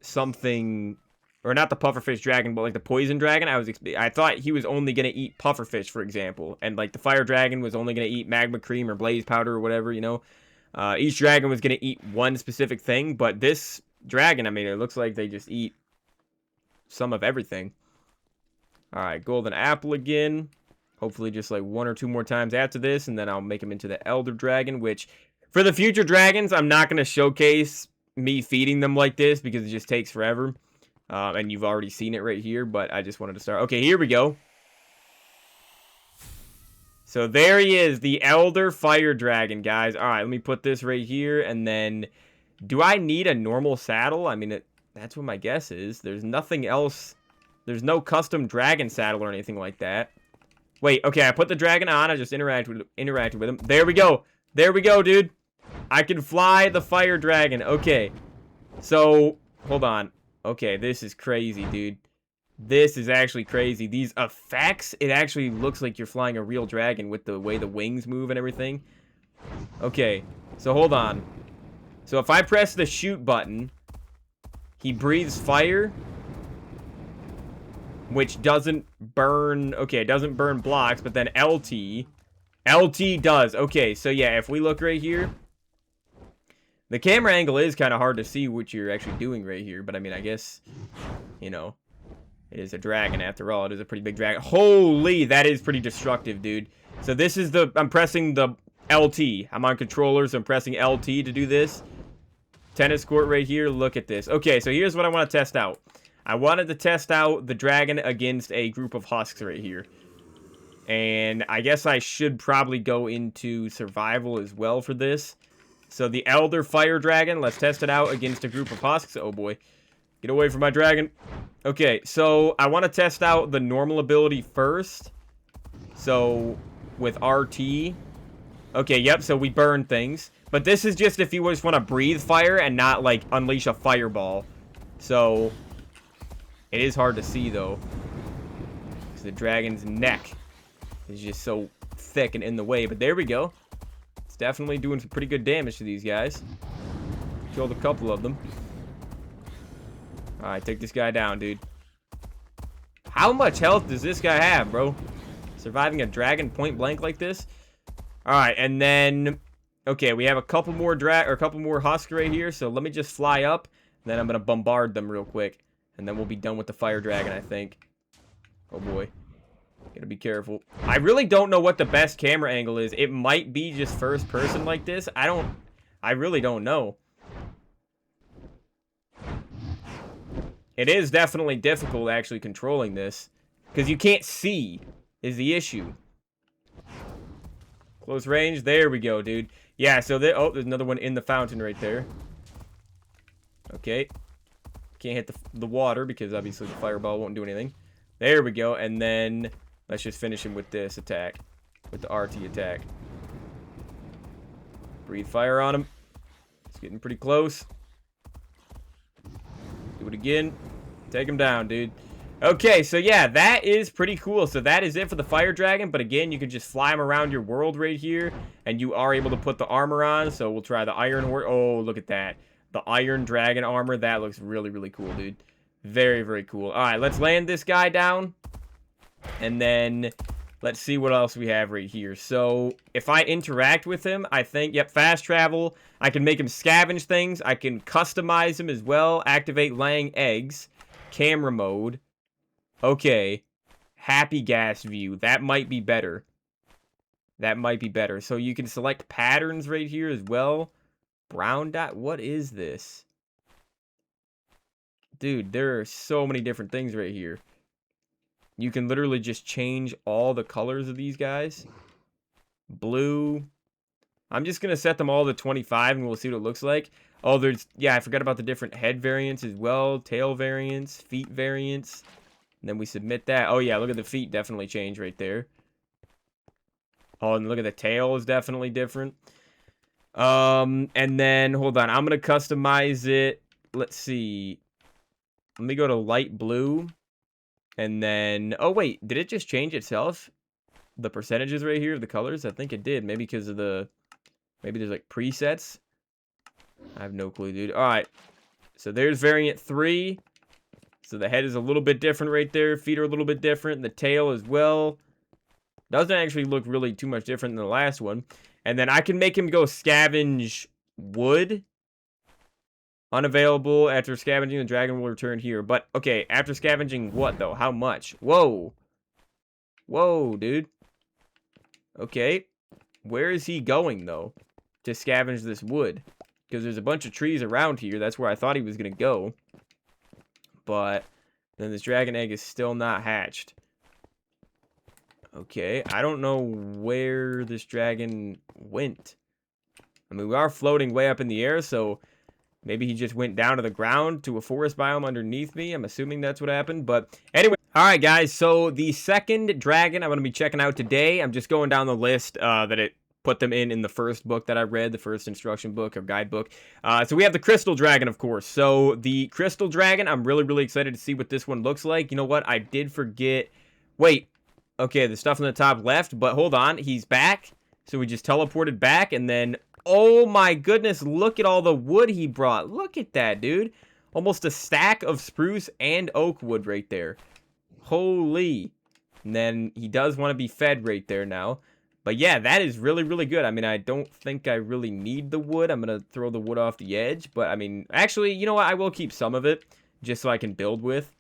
A: something... Or not the pufferfish dragon, but like the poison dragon. I thought he was only going to eat pufferfish, for example. And like the fire dragon was only going to eat magma cream or blaze powder or whatever, you know. Each dragon was going to eat one specific thing. But this dragon, I mean, it looks like they just eat some of everything. Alright, golden apple again. Hopefully just like 1 or 2 more times after this. And then I'll make him into the elder dragon, which for the future dragons, I'm not going to showcase me feeding them like this because it just takes forever. And you've already seen it right here, but I just wanted to start. Okay, here we go. So there he is, the Elder Fire Dragon, guys. All right, let me put this right here, and then... Do I need a normal saddle? I mean, that's what my guess is. There's nothing else. There's no custom dragon saddle or anything like that. Wait, okay, I put the dragon on. I just interacted with him. There we go. There we go, dude. I can fly the Fire Dragon. Okay. So, hold on. Okay, this is crazy, dude. This is actually crazy. These effects, it actually looks like you're flying a real dragon with the way the wings move and everything. Okay, so hold on. So if I press the shoot button, he breathes fire, which doesn't burn... Okay, it doesn't burn blocks, but then LT does. Okay, so yeah, if we look right here... The camera angle is kind of hard to see what you're actually doing right here. But, I mean, I guess, you know, it is a dragon after all. It is a pretty big dragon. Holy, that is pretty destructive, dude. So, this is the... I'm pressing the LT. I'm on controller, so I'm pressing LT to do this. Tennis court right here. Look at this. Okay, so here's what I want to test out. I wanted to test out the dragon against a group of husks right here. And I guess I should probably go into survival as well for this. So the Elder Fire Dragon, let's test it out against a group of husks. Oh boy. Get away from my dragon. Okay, so I want to test out the normal ability first. So with RT. Okay, yep, so we burn things. But this is just if you just want to breathe fire and not like unleash a fireball. So it is hard to see though. Because the dragon's neck is just so thick and in the way. But there we go. Let's definitely doing some pretty good damage to these guys. Killed a couple of them. Alright, take this guy down, dude. How much health does this guy have, bro? Surviving a dragon point blank like this? Alright, and then... Okay, we have a couple more husks right here, so let me just fly up. Then I'm gonna bombard them real quick. And then we'll be done with the fire dragon, I think. Oh boy. Gotta be careful. I really don't know what the best camera angle is. It might be just first person like this. I really don't know. It is definitely difficult actually controlling this. Because you can't see is the issue. Close range. There we go, dude. Yeah, so there's another one in the fountain right there. Okay. Can't hit the water because obviously the fireball won't do anything. There we go. And then let's just finish him with this attack. With the RT attack. Breathe fire on him. It's getting pretty close. Do it again. Take him down, dude. Okay, so yeah, that is pretty cool. So that is it for the fire dragon. But again, you can just fly him around your world right here. And you are able to put the armor on. So we'll try the iron horse. Oh, look at that. The iron dragon armor. That looks really, really cool, dude. Very, very cool. All right, let's land this guy down. And then let's see what else we have right here. So if I interact with him, I think, yep, fast travel. I can make him scavenge things. I can customize him as well. Activate laying eggs. Camera mode. Okay. Happy gas view. That might be better. That might be better. So you can select patterns right here as well. Brown dot. What is this? Dude, there are so many different things right here. You can literally just change all the colors of these guys. Blue. I'm just going to set them all to 25 and we'll see what it looks like. Oh, yeah, I forgot about the different head variants as well. Tail variants, feet variants. And then we submit that. Oh, yeah, look at the feet definitely change right there. Oh, and look at the tail is definitely different. And then, hold on. I'm going to customize it. Let's see. Let me go to light blue. And then, oh, wait. Did it just change itself? The percentages right here of the colors? I think it did. Maybe because of the, maybe there's like presets. I have no clue, dude. All right. So there's variant 3. So the head is a little bit different right there. Feet are a little bit different. The tail as well. Doesn't actually look really too much different than the last one. And then I can make him go scavenge wood. Unavailable. After scavenging, the dragon will return here. But, okay, after scavenging what, though? How much? Whoa. Whoa, dude. Okay. Where is he going, though? To scavenge this wood? Because there's a bunch of trees around here. That's where I thought he was going to go. But then this dragon egg is still not hatched. Okay, I don't know where this dragon went. I mean, we are floating way up in the air, so maybe he just went down to the ground to a forest biome underneath me. I'm assuming that's what happened, but anyway. All right, guys, so the second dragon I'm going to be checking out today, I'm just going down the list that it put them in the first book that I read, the first instruction book or guidebook. So we have the crystal dragon, of course. So the crystal dragon, I'm really, really excited to see what this one looks like. You know what? I did forget. Wait. Okay, the stuff on the top left, but hold on. He's back. So we just teleported back, and then, oh my goodness, look at all the wood he brought. Look at that, dude. Almost a stack of spruce and oak wood right there. Holy. And then he does want to be fed right there now. But yeah, that is really, really good. I mean, I don't think I really need the wood. I'm going to throw the wood off the edge. But, I mean, actually, you know what? I will keep some of it just so I can build with.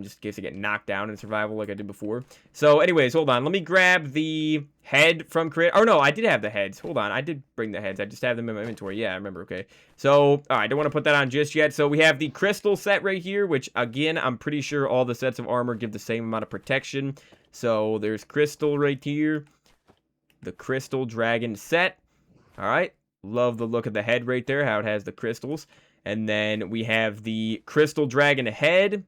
A: Just in case I get knocked down in survival like I did before. So, anyways, hold on. Let me grab the head from create. Oh, no, I did have the heads. Hold on. I did bring the heads. I just have them in my inventory. Yeah, I remember. Okay. So, I don't want to put that on just yet. So, we have the crystal set right here, which, again, I'm pretty sure all the sets of armor give the same amount of protection. So, there's crystal right here. The crystal dragon set. All right. Love the look of the head right there, how it has the crystals. And then we have the crystal dragon head.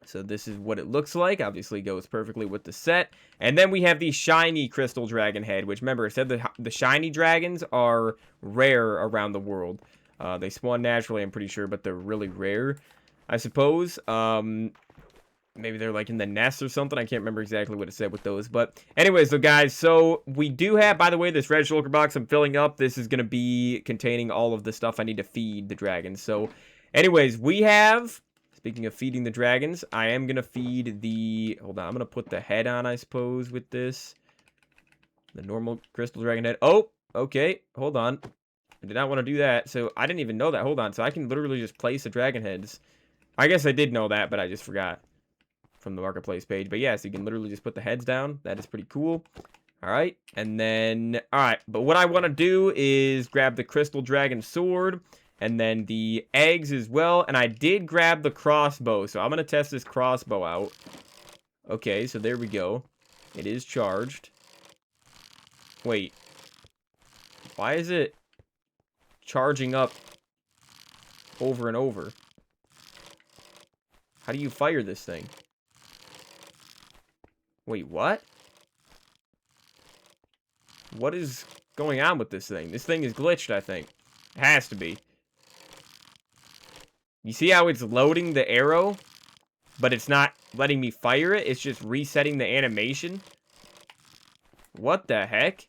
A: So this is what it looks like. Obviously goes perfectly with the set. And then we have the shiny crystal dragon head, which remember, I said the shiny dragons are rare around the world. They spawn naturally, I'm pretty sure, but they're really rare, I suppose. maybe they're like in the nest or something. I can't remember exactly what it said with those. But anyways, so guys, so we do have, by the way, this red shulker box I'm filling up. This is going to be containing all of the stuff I need to feed the dragons. So anyways, we have, speaking of feeding the dragons, I am going to feed the, hold on, I'm going to put the head on, I suppose, with this. The normal crystal dragon head. Oh, okay, hold on. I did not want to do that. So I didn't even know that. Hold on. So I can literally just place the dragon heads. I guess I did know that, but I just forgot from the marketplace page. But yeah, so you can literally just put the heads down. That is pretty cool. All right. And then, all right. But what I want to do is grab the crystal dragon sword and then the eggs as well. And I did grab the crossbow. So I'm going to test this crossbow out. Okay, so there we go. It is charged. Wait. Why is it charging up over and over? How do you fire this thing? Wait, what? What is going on with this thing? This thing is glitched, I think. It has to be. You see how it's loading the arrow, but it's not letting me fire it? It's just resetting the animation? What the heck?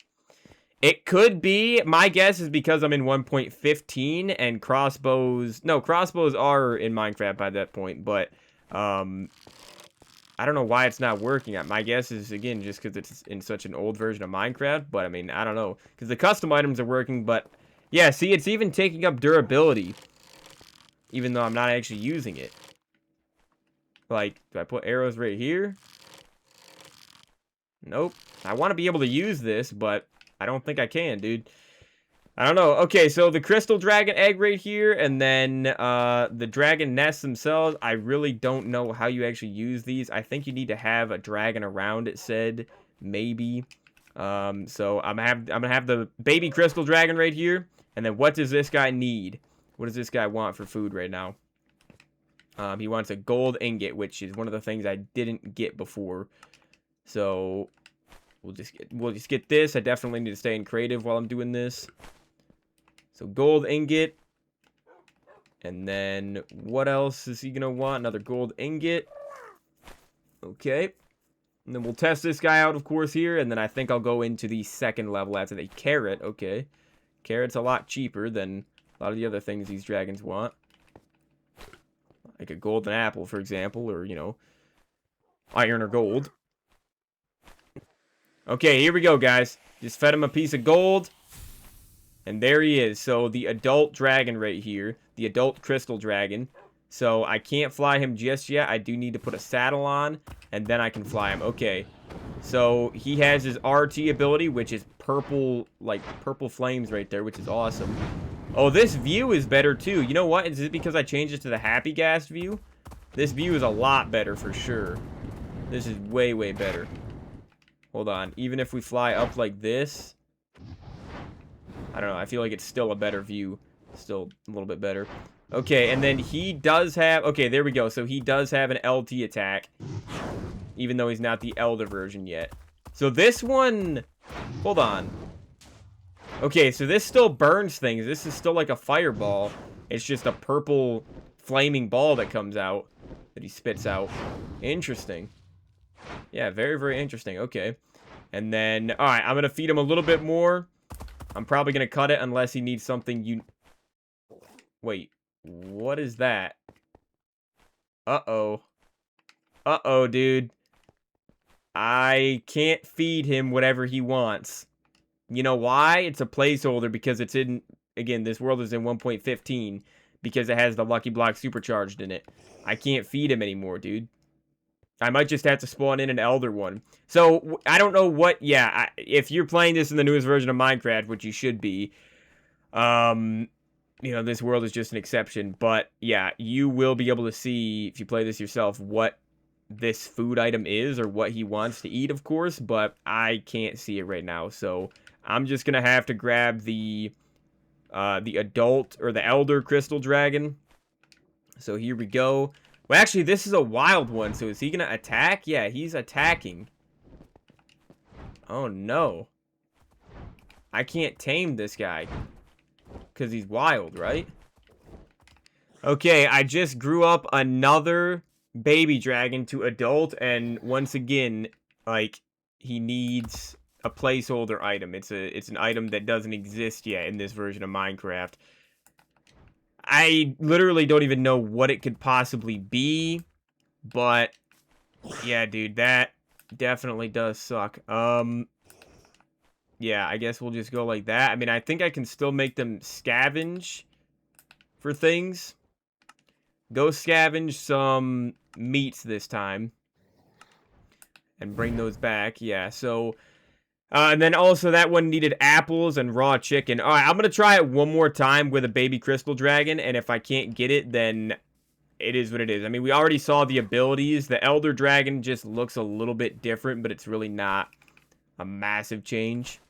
A: It could be, my guess is because I'm in 1.15 and crossbows, no, crossbows are in Minecraft by that point, but, I don't know why it's not working. My guess is, again, just because it's in such an old version of Minecraft, but, I mean, I don't know, because the custom items are working, but, yeah, see, it's even taking up durability, even though I'm not actually using it. Like, do I put arrows right here? Nope. I want to be able to use this, but I don't think I can, dude. I don't know. Okay, so the crystal dragon egg right here, and then the dragon nests themselves. I really don't know how you actually use these. I think you need to have a dragon around, it said. Maybe. So I'm gonna have the baby crystal dragon right here. And then what does this guy need? What does this guy want for food right now? He wants a gold ingot, which is one of the things I didn't get before. So we'll just get this. I definitely need to stay in creative while I'm doing this. So gold ingot. And then what else is he gonna want? Another gold ingot. Okay. And then we'll test this guy out, of course, here. And then I think I'll go into the second level after the carrot. Okay. Carrot's a lot cheaper than a lot of the other things these dragons want. Like a golden apple, for example. Or, you know, iron or gold. Okay, here we go, guys. Just fed him a piece of gold. And there he is. So, the adult dragon right here. The adult crystal dragon. So, I can't fly him just yet. I do need to put a saddle on. And then I can fly him. Okay. So, he has his RT ability, which is purple, like, purple flames right there, which is awesome. Oh, this view is better, too. You know what? Is it because I changed it to the Happy Gas view? This view is a lot better, for sure. This is way, way better. Hold on. Even if we fly up like this... I don't know. I feel like it's still a better view. Still a little bit better. Okay, and then he does have... Okay, there we go. So he does have an LT attack. Even though he's not the Elder version yet. So this one... Hold on. Okay, so this still burns things. This is still like a fireball. It's just a purple flaming ball that comes out. That he spits out. Interesting. Yeah, very, very interesting. Okay. And then... Alright, I'm going to feed him a little bit more. I'm probably going to cut it unless he needs something Wait, what is that? Uh-oh. Uh-oh, dude. I can't feed him whatever he wants. You know why? It's a placeholder because it's in... Again, this world is in 1.15 because it has the Lucky Block supercharged in it. I can't feed him anymore, dude. I might just have to spawn in an Elder one. So, I don't know what... Yeah, if you're playing this in the newest version of Minecraft, which you should be, you know, this world is just an exception. But, yeah, you will be able to see, if you play this yourself, what this food item is, or what he wants to eat, of course. But I can't see it right now. So, I'm just going to have to grab the adult, or the Elder Crystal Dragon. So, here we go. Well, actually, this is a wild one, so is he gonna attack? Yeah, he's attacking. Oh, no. I can't tame this guy. Because he's wild, right? Okay, I just grew up another baby dragon to adult, and once again, like, he needs a placeholder item. It's an item that doesn't exist yet in this version of Minecraft. I literally don't even know what it could possibly be, but yeah, dude, that definitely does suck. Yeah, I guess we'll just go like that. I mean, I think I can still make them scavenge for things. Go scavenge some meats this time. And bring those back. Yeah, so... and then also that one needed apples and raw chicken. Alright, I'm going to try it one more time with a baby crystal dragon. And if I can't get it, then it is what it is. I mean, we already saw the abilities. The elder dragon just looks a little bit different, but it's really not a massive change.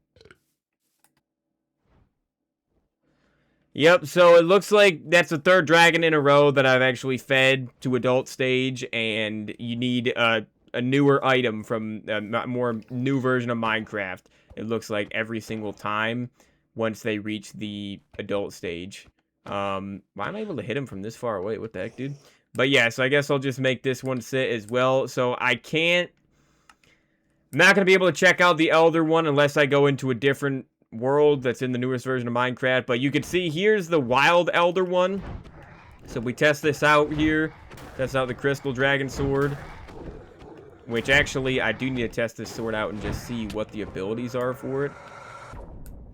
A: Yep, so it looks like that's the third dragon in a row that I've actually fed to adult stage, and you need a newer item from a more new version of Minecraft. It looks like every single time once they reach the adult stage. Why am I able to hit him from this far away? What the heck, dude? But yeah, so I guess I'll just make this one sit as well. So I'm not going to be able to check out the elder one unless I go into a different world that's in the newest version of Minecraft. But you can see here's the wild elder one. So we test this out here. Test out the crystal dragon sword. Which actually, I do need to test this sword out and just see what the abilities are for it.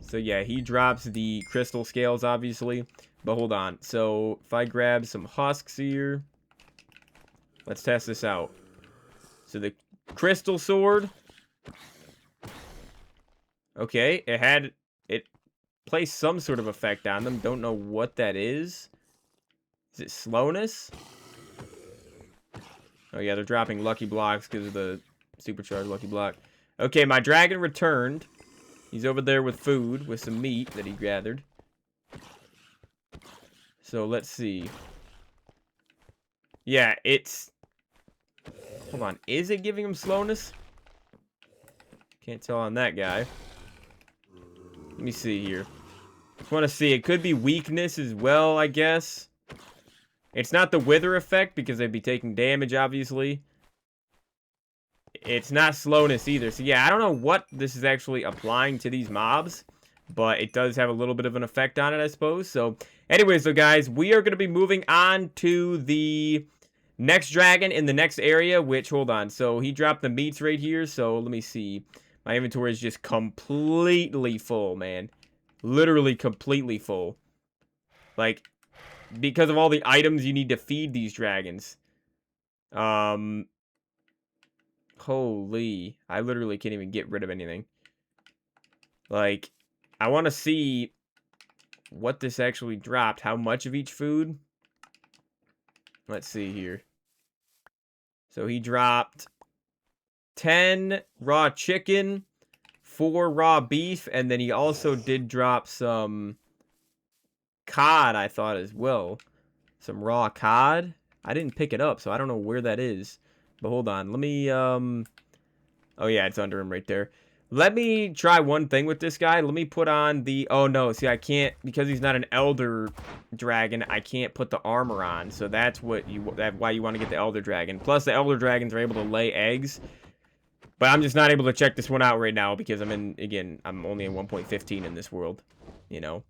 A: So yeah, he drops the crystal scales, obviously. But hold on. So if I grab some husks here. Let's test this out. So the crystal sword. Okay, it placed some sort of effect on them. Don't know what that is. Is it slowness? Oh yeah, they're dropping lucky blocks because of the supercharged lucky block. Okay, my dragon returned. He's over there with food, with some meat that he gathered. So let's see. Yeah, it's... Hold on, is it giving him slowness? Can't tell on that guy. Let me see here. Just want to see. It could be weakness as well, I guess. It's not the wither effect because they'd be taking damage, obviously. It's not slowness either. So yeah, I don't know what this is actually applying to these mobs, but it does have a little bit of an effect on it, I suppose. So anyways, so guys, we are going to be moving on to the next dragon in the next area, which, hold on. So he dropped the meats right here. So let me see. My inventory is just completely full, man. Literally completely full. Like, because of all the items you need to feed these dragons. Holy. I literally can't even get rid of anything. Like, I want to see what this actually dropped. How much of each food? Let's see here. So he dropped 10 raw chicken, 4 raw beef, and then he also did drop some cod, I thought, as well. Some raw cod. I didn't pick it up, so I don't know where that is. But hold on. Let me, oh yeah, it's under him right there. Let me try one thing with this guy. Let me put on the... Oh, no. See, I can't... Because he's not an elder dragon, I can't put the armor on. So that's why you want to get the elder dragon. Plus, the elder dragons are able to lay eggs. But I'm just not able to check this one out right now because I'm only in 1.15 in this world. You know.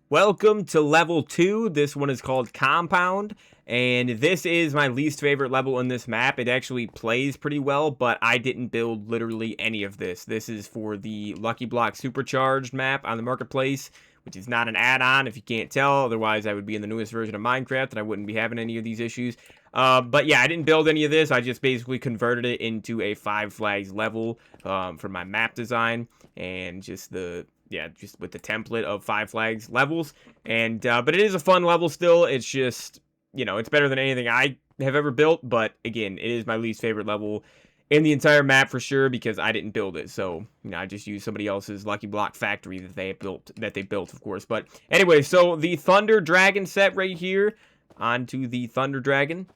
A: Welcome to level 2. This one is called Compound. And this is my least favorite level in this map. It actually plays pretty well, but I didn't build literally any of this. This is for the Lucky Block Supercharged map on the Marketplace, which is not an add-on if you can't tell. Otherwise, I would be in the newest version of Minecraft and I wouldn't be having any of these issues. But yeah, I didn't build any of this. I just basically converted it into a 5 flags level for my map design and just with the template of 5 flags levels. And but it is a fun level still. It's just, you know, it's better than anything I have ever built. But again, it is my least favorite level in the entire map for sure because I didn't build it. So, you know, I just used somebody else's Lucky Block factory that they built, of course. But anyway, so the Thunder Dragon set right here, onto the Thunder Dragon.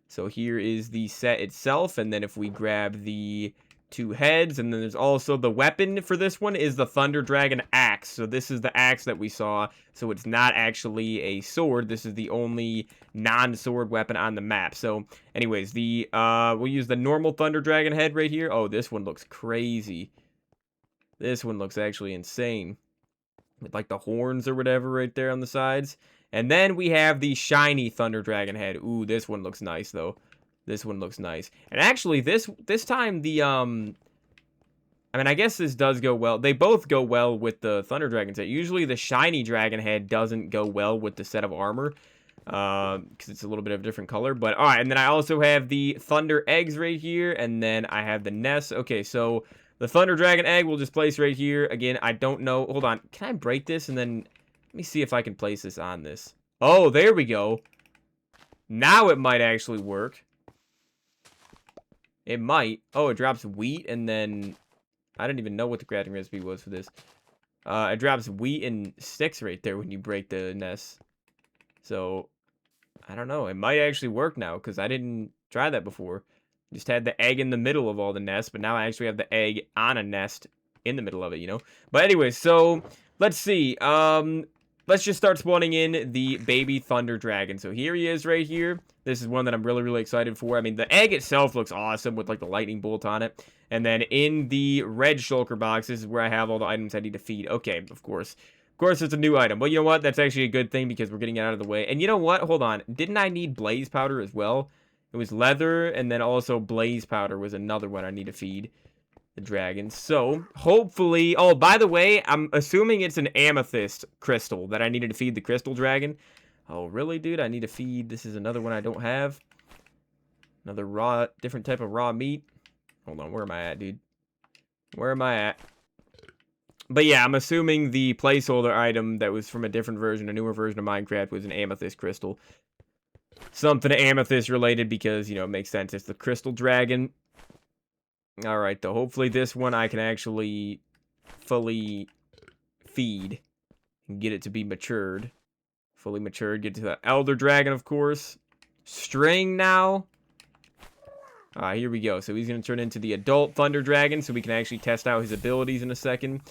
A: So here is the set itself, and then if we grab the 2 heads, and then there's also the weapon for this one is the Thunder Dragon axe. So this is the axe that we saw. So it's not actually a sword. This is the only non-sword weapon on the map. So anyways, we'll use the normal Thunder Dragon head right here. Oh, this one looks crazy. This one looks actually insane. With like the horns or whatever right there on the sides. And then we have the shiny Thunder Dragon head. Ooh, this one looks nice though. This one looks nice. And actually, this time, I mean, I guess this does go well. They both go well with the Thunder Dragon set. Usually, the shiny dragon head doesn't go well with the set of armor. Because it's a little bit of a different color. But, alright, and then I also have the Thunder Eggs right here. And then I have the nest. Okay, so the Thunder Dragon Egg we'll just place right here. Again, I don't know. Hold on. Can I break this? And then, let me see if I can place this on this. Oh, there we go. Now it might actually work. It might. Oh, it drops wheat and then... I didn't even know what the crafting recipe was for this. It drops wheat and sticks right there when you break the nest. So, I don't know. It might actually work now because I didn't try that before. Just had the egg in the middle of all the nests, but now I actually have the egg on a nest in the middle of it, you know? But anyway, so let's see. Let's just start spawning in the baby Thunder Dragon. So here he is right here. This is one that I'm really, really excited for. I mean, the egg itself looks awesome with, like, the lightning bolt on it. And then in the red shulker box, this is where I have all the items I need to feed. Okay, of course. Of course, it's a new item. But you know what? That's actually a good thing because we're getting it out of the way. And you know what? Hold on. Didn't I need blaze powder as well? It was leather, and then also blaze powder was another one I need to feed the dragon. So, hopefully... Oh, by the way, I'm assuming it's an amethyst crystal that I needed to feed the crystal dragon. Oh, really, dude? I need to feed... This is another one I don't have. Another raw... Different type of raw meat. Hold on, where am I at, dude? Where am I at? But yeah, I'm assuming the placeholder item that was from a different version, a newer version of Minecraft, was an amethyst crystal. Something amethyst related because, you know, it makes sense. It's the crystal dragon. Alright, though. Hopefully this one I can actually fully feed and get it to be matured. Fully matured. Get to the elder dragon, of course. String now. Alright, here we go. So he's going to turn into the adult thunder dragon so we can actually test out his abilities in a second.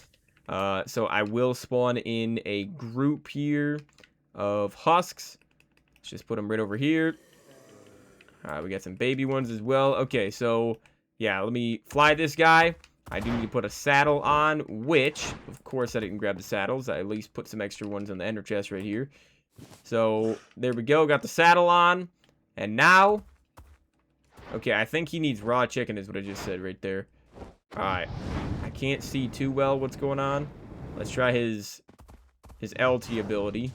A: So I will spawn in a group here of husks. Let's just put them right over here. Alright, we got some baby ones as well. Okay, so... yeah, let me fly this guy. I do need to put a saddle on, which, of course, I didn't grab the saddles. I at least put some extra ones on the ender chest right here. So, there we go. Got the saddle on. And now... okay, I think he needs raw chicken is what I just said right there. Alright. I can't see too well what's going on. Let's try his LT ability.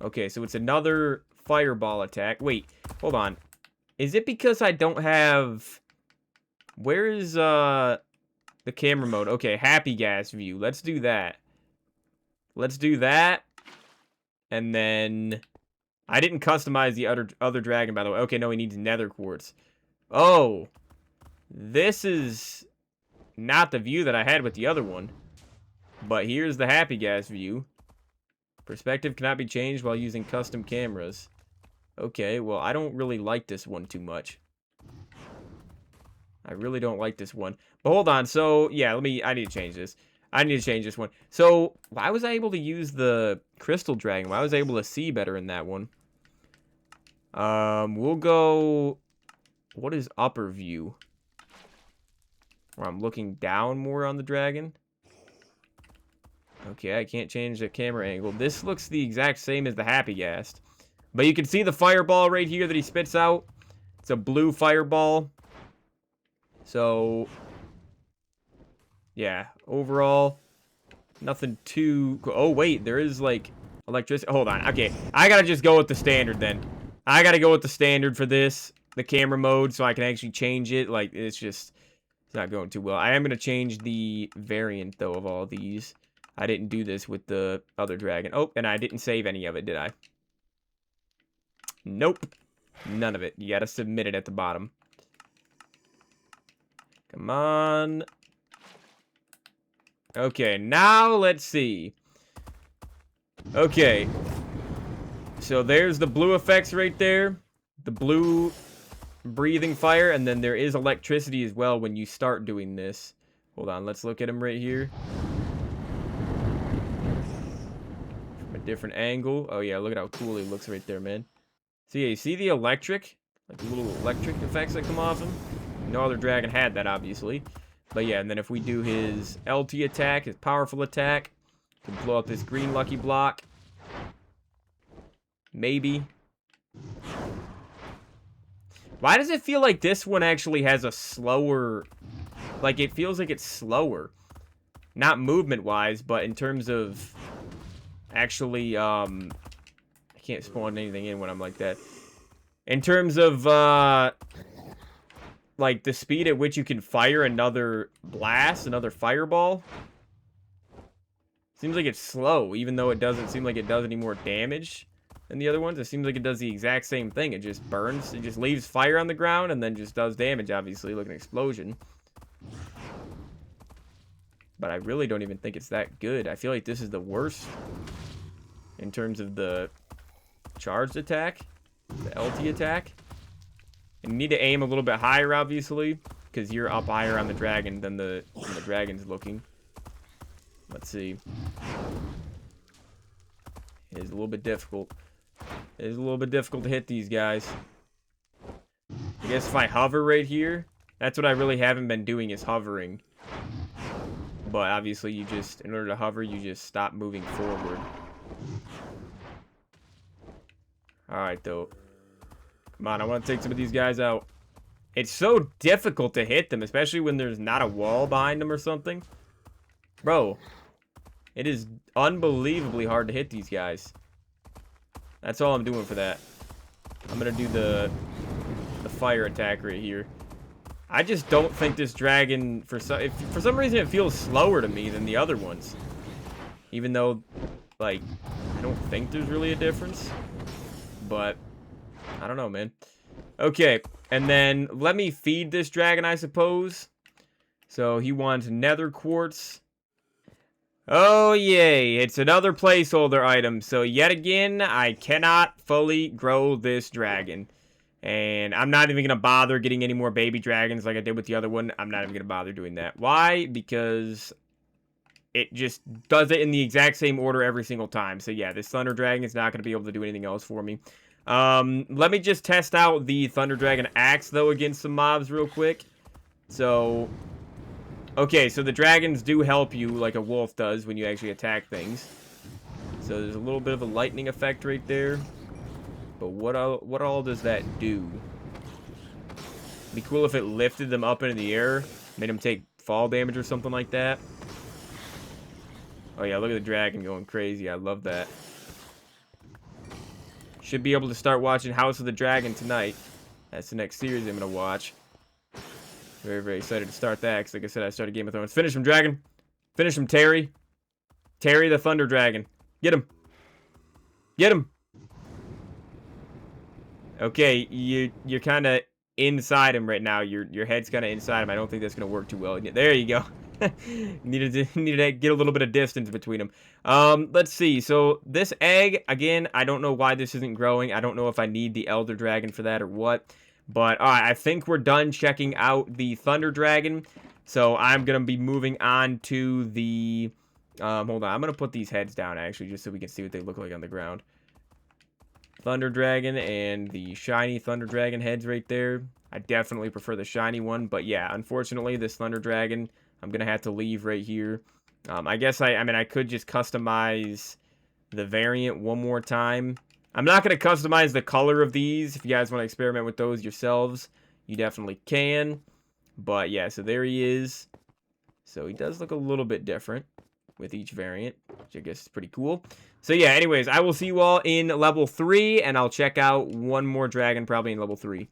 A: Okay, so it's another fireball attack. Wait, hold on. Is it because I don't have... where is the camera mode? Okay, happy gas view. Let's do that. Let's do that. And then... I didn't customize the other dragon, by the way. Okay, no, he needs nether quartz. Oh. This is not the view that I had with the other one. But here's the happy gas view. Perspective cannot be changed while using custom cameras. Okay, well, I don't really like this one too much. I really don't like this one. But hold on, so, yeah, I need to change this. I need to change this one. So, why was I able to use the crystal dragon? Why was I able to see better in that one? We'll go... what is upper view? Where I'm looking down more on the dragon. Okay, I can't change the camera angle. This looks the exact same as the happy gas. But you can see the fireball right here that he spits out. It's a blue fireball. So, yeah, overall, nothing too... oh, wait, there is, like, electricity. Hold on, okay, I gotta just go with the standard, then. I gotta go with the standard for this, the camera mode, so I can actually change it. Like, it's not going too well. I am gonna change the variant, though, of all these. I didn't do this with the other dragon. Oh, and I didn't save any of it, did I? Nope. None of it. You gotta submit it at the bottom. Come on. Okay, now let's see. Okay. So there's the blue effects right there. The blue breathing fire, and then there is electricity as well when you start doing this. Hold on, let's look at him right here. From a different angle. Oh yeah, look at how cool he looks right there, man. So yeah, you see the electric? Like the little electric effects that come off him? No other dragon had that, obviously. But yeah, and then if we do his LT attack, his powerful attack, can blow up this green lucky block. Maybe. Why does it feel like this one actually has a slower... Like, it feels like it's slower. Not movement-wise, but in terms of... Actually, I can't spawn anything in when I'm like that. In terms of, like, the speed at which you can fire another blast, another fireball. Seems like it's slow, even though it doesn't seem like it does any more damage than the other ones. It seems like it does the exact same thing. It just burns. It just leaves fire on the ground and then just does damage, obviously, like an explosion. But I really don't even think it's that good. I feel like this is the worst in terms of the charged attack, the LT attack. And you need to aim a little bit higher, obviously, because you're up higher on the dragon than the dragon's looking. Let's see. It is a little bit difficult. It is a little bit difficult to hit these guys. I guess if I hover right here, that's what I really haven't been doing, is hovering. But obviously you just, in order to hover, you just stop moving forward. Alright, though. Come on, I want to take some of these guys out. It's so difficult to hit them, especially when there's not a wall behind them or something. Bro, it is unbelievably hard to hit these guys. That's all I'm doing for that. I'm going to do the fire attack right here. I just don't think this dragon, for some reason, it feels slower to me than the other ones. Even though, like, I don't think there's really a difference. But, I don't know, man. Okay, and then let me feed this dragon, I suppose. So, he wants nether quartz. Oh, yay. It's another placeholder item. So, yet again, I cannot fully grow this dragon. And I'm not even going to bother getting any more baby dragons like I did with the other one. I'm not even going to bother doing that. Why? Because it just does it in the exact same order every single time. So yeah, this Thunder Dragon is not going to be able to do anything else for me. Let me just test out the Thunder Dragon Axe, though, against some mobs real quick. So, okay, so the dragons do help you like a wolf does when you actually attack things. So there's a little bit of a lightning effect right there. But what all does that do? It'd be cool if it lifted them up into the air, made them take fall damage or something like that. Oh yeah, look at the dragon going crazy. I love that. Should be able to start watching House of the Dragon tonight. That's the next series I'm going to watch. Very, very excited to start that, because like I said, I started Game of Thrones. Finish him, dragon. Finish him, Terry. Terry the Thunder Dragon. Get him. Get him. Okay, you're kind of inside him right now. Your head's kind of inside him. I don't think that's going to work too well. There you go. needed to get a little bit of distance between them. Let's see. So this egg, again, I don't know why this isn't growing. I don't know if I need the Elder Dragon for that or what. But all right, I think we're done checking out the Thunder Dragon. So I'm going to be moving on to the... hold on. I'm going to put these heads down, actually, just so we can see what they look like on the ground. Thunder Dragon and the shiny Thunder Dragon heads right there. I definitely prefer the shiny one, but yeah, unfortunately, this Thunder Dragon, I'm gonna have to leave right here. I guess I mean, I could just customize the variant one more time. I'm not gonna customize the color of these. If you guys want to experiment with those yourselves, you definitely can. But yeah, so there he is. So he does look a little bit different with each variant, which I guess is pretty cool. So yeah, anyways, I will see you all in level 3, and I'll check out one more dragon probably in level 3.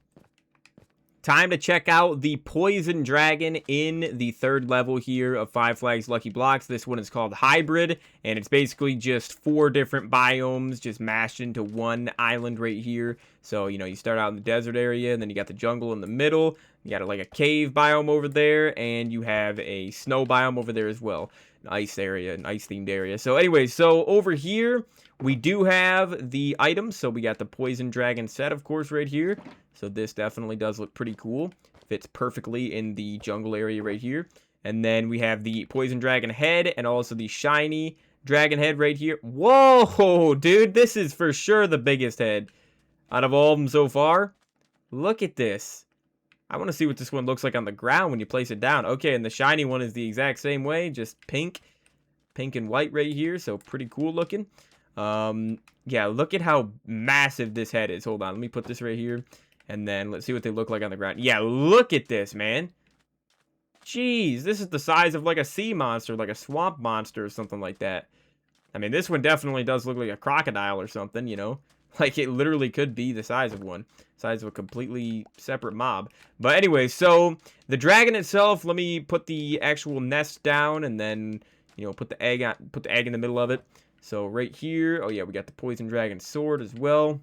A: Time to check out the Poison Dragon in the 3rd level here of Five Flags Lucky Blocks. This one is called Hybrid, and it's basically just 4 different biomes just mashed into one island right here. So, you know, you start out in the desert area, and then you got the jungle in the middle. You got like a cave biome over there, and you have a snow biome over there as well. An ice area, an ice-themed area. So anyway, so over here, we do have the items. So we got the Poison Dragon set, of course, right here. So this definitely does look pretty cool. Fits perfectly in the jungle area right here. And then we have the Poison Dragon head, and also the shiny dragon head right here. Whoa, dude, this is for sure the biggest head out of all of them so far. Look at this. I want to see what this one looks like on the ground when you place it down. Okay, and the shiny one is the exact same way, just pink and white right here, so pretty cool looking. Yeah, look at how massive this head is. Hold on, let me put this right here, and then let's see what they look like on the ground. Yeah, look at this, man. Jeez, this is the size of like a sea monster, like a swamp monster or something like that. I mean, this one definitely does look like a crocodile or something, you know? Like, it literally could be the size of one. Size of a completely separate mob. But anyway, so the dragon itself, let me put the actual nest down and then, you know, put the egg in the middle of it. So right here, oh yeah, we got the poison dragon sword as well.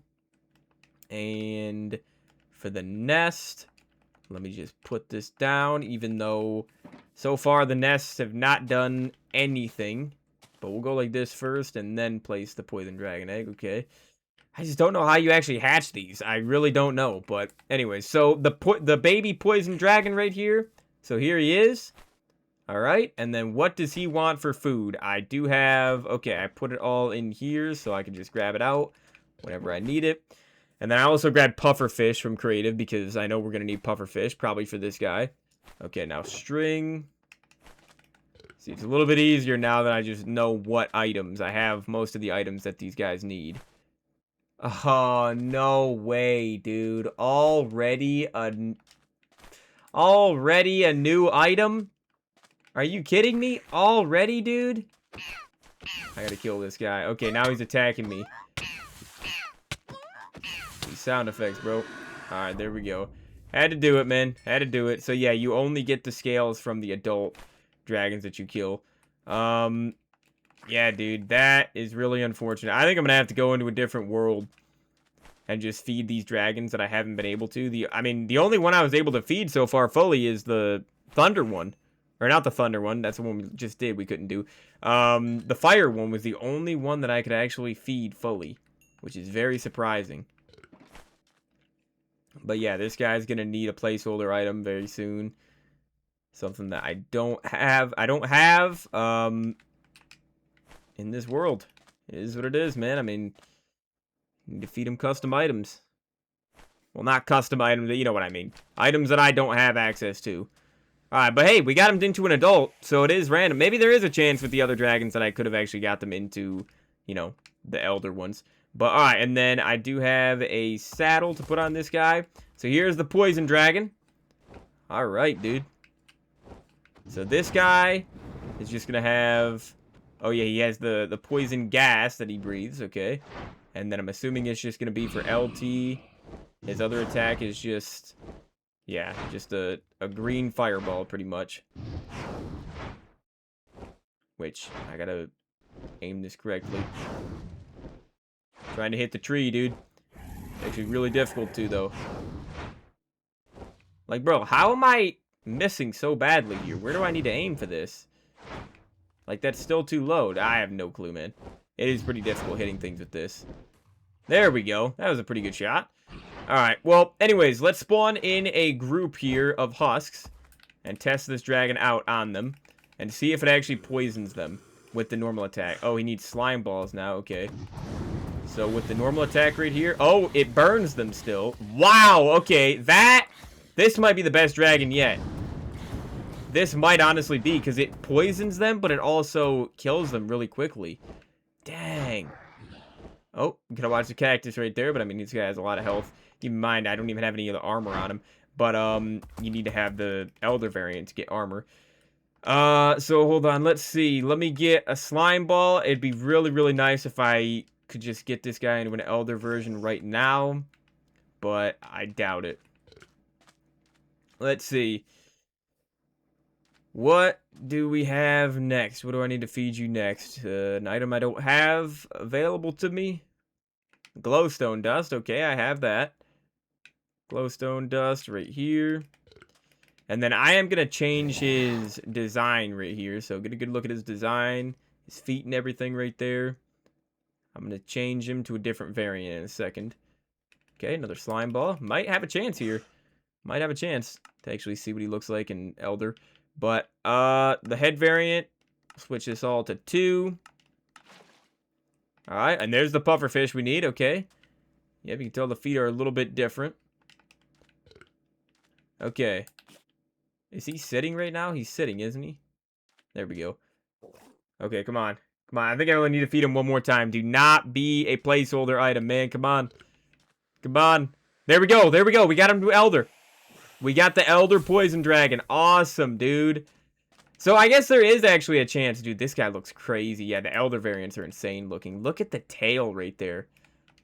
A: And for the nest, let me just put this down, even though so far the nests have not done anything. But we'll go like this first and then place the poison dragon egg, okay? I just don't know how you actually hatch these. I really don't know. But anyway, so the baby poison dragon right here. So here he is. All right. And then what does he want for food? I do have... Okay, I put it all in here so I can just grab it out whenever I need it. And then I also grabbed pufferfish from creative because I know we're going to need pufferfish probably for this guy. Okay, now string. See, it's a little bit easier now that I just know what items. I have most of the items that these guys need. Oh, no way, dude. Already a new item? Are you kidding me? Already, dude? I gotta kill this guy. Okay, now he's attacking me. These sound effects, bro. Alright, there we go. Had to do it, man. Had to do it. So, yeah, you only get the scales from the adult dragons that you kill. Yeah, dude, that is really unfortunate. I think I'm gonna have to go into a different world and just feed these dragons that I haven't been able to. I mean, the only one I was able to feed so far fully is the thunder one. Or not the thunder one, that's the one we just did, we couldn't do. The fire one was the only one that I could actually feed fully, which is very surprising. But yeah, this guy's gonna need a placeholder item very soon. Something that I don't have. In this world. It is what it is, man. I mean, you need to feed him custom items. Well, not custom items, you know what I mean. Items that I don't have access to. Alright, but hey, we got him into an adult, so it is random. Maybe there is a chance with the other dragons that I could have actually got them into, you know, the elder ones. But alright, and then I do have a saddle to put on this guy. So here's the poison dragon. Alright, dude. So this guy is just gonna have... Oh yeah, he has the poison gas that he breathes, okay. And then I'm assuming it's just gonna be for LT. His other attack is just... Yeah, just a green fireball, pretty much. Which, I gotta aim this correctly. Trying to hit the tree, dude. It's actually really difficult to, though. Like, bro, how am I missing so badly here? Where do I need to aim for this? Like, that's still too low. I have no clue, man. It is pretty difficult hitting things with this. There we go. That was a pretty good shot. Alright, well, anyways, let's spawn in a group here of husks and test this dragon out on them and see if it actually poisons them with the normal attack. Oh, he needs slime balls now. Okay. So with the normal attack right here. Oh, it burns them still. Wow, okay. This might be the best dragon yet. This might honestly be, because it poisons them, but it also kills them really quickly. Dang. Oh, you could have watched the cactus right there, but I mean, this guy has a lot of health. Keep in mind, I don't even have any of the armor on him. But, you need to have the Elder variant to get armor. So hold on, let's see. Let me get a slime ball. It'd be really, really nice if I could just get this guy into an Elder version right now. But I doubt it. Let's see. What do we have next? What do I need to feed you next? An item I don't have available to me? Glowstone dust. Okay, I have that. Glowstone dust right here. And then I am going to change his design right here. So get a good look at his design. His feet and everything right there. I'm going to change him to a different variant in a second. Okay, another slime ball. Might have a chance here. Might have a chance to actually see what he looks like in Elder. But, the head variant. Switch this all to 2. Alright, and there's the pufferfish we need. Okay. Yep, you can tell the feet are a little bit different. Okay. Is he sitting right now? He's sitting, isn't he? There we go. Okay, come on. Come on, I think I only need to feed him one more time. Do not be a placeholder item, man. Come on. Come on. There we go. There we go. We got him to Elder. We got the Elder Poison Dragon. Awesome, dude. So I guess there is actually a chance. Dude, this guy looks crazy. Yeah, the Elder variants are insane looking. Look at the tail right there.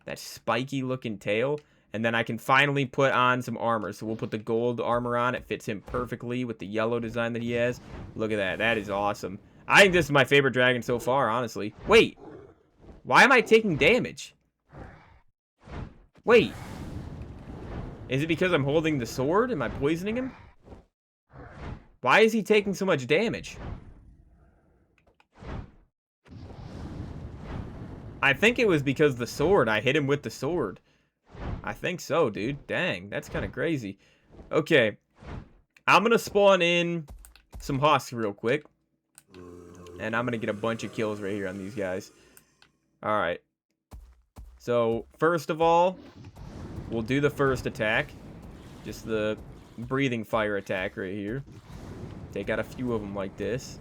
A: That spiky looking tail. And then I can finally put on some armor. So we'll put the gold armor on. It fits him perfectly with the yellow design that he has. Look at that. That is awesome. I think this is my favorite dragon so far, honestly. Wait. Why am I taking damage? Wait. Is it because I'm holding the sword? Am I poisoning him? Why is he taking so much damage? I think it was because the sword. I hit him with the sword. I think so, dude. Dang, that's kind of crazy. Okay. I'm going to spawn in some husks real quick. And I'm going to get a bunch of kills right here on these guys. Alright. So, first of all, we'll do the first attack. Just the breathing fire attack right here. Take out a few of them like this.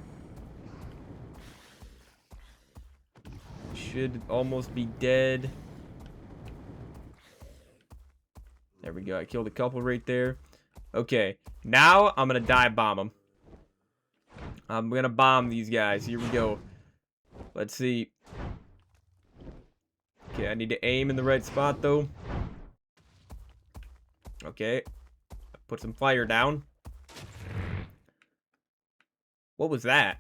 A: Should almost be dead. There we go. I killed a couple right there. Okay. Now, I'm going to dive bomb them. I'm going to bomb these guys. Here we go. Let's see. Okay, I need to aim in the right spot, though. Okay. Put some fire down. What was that?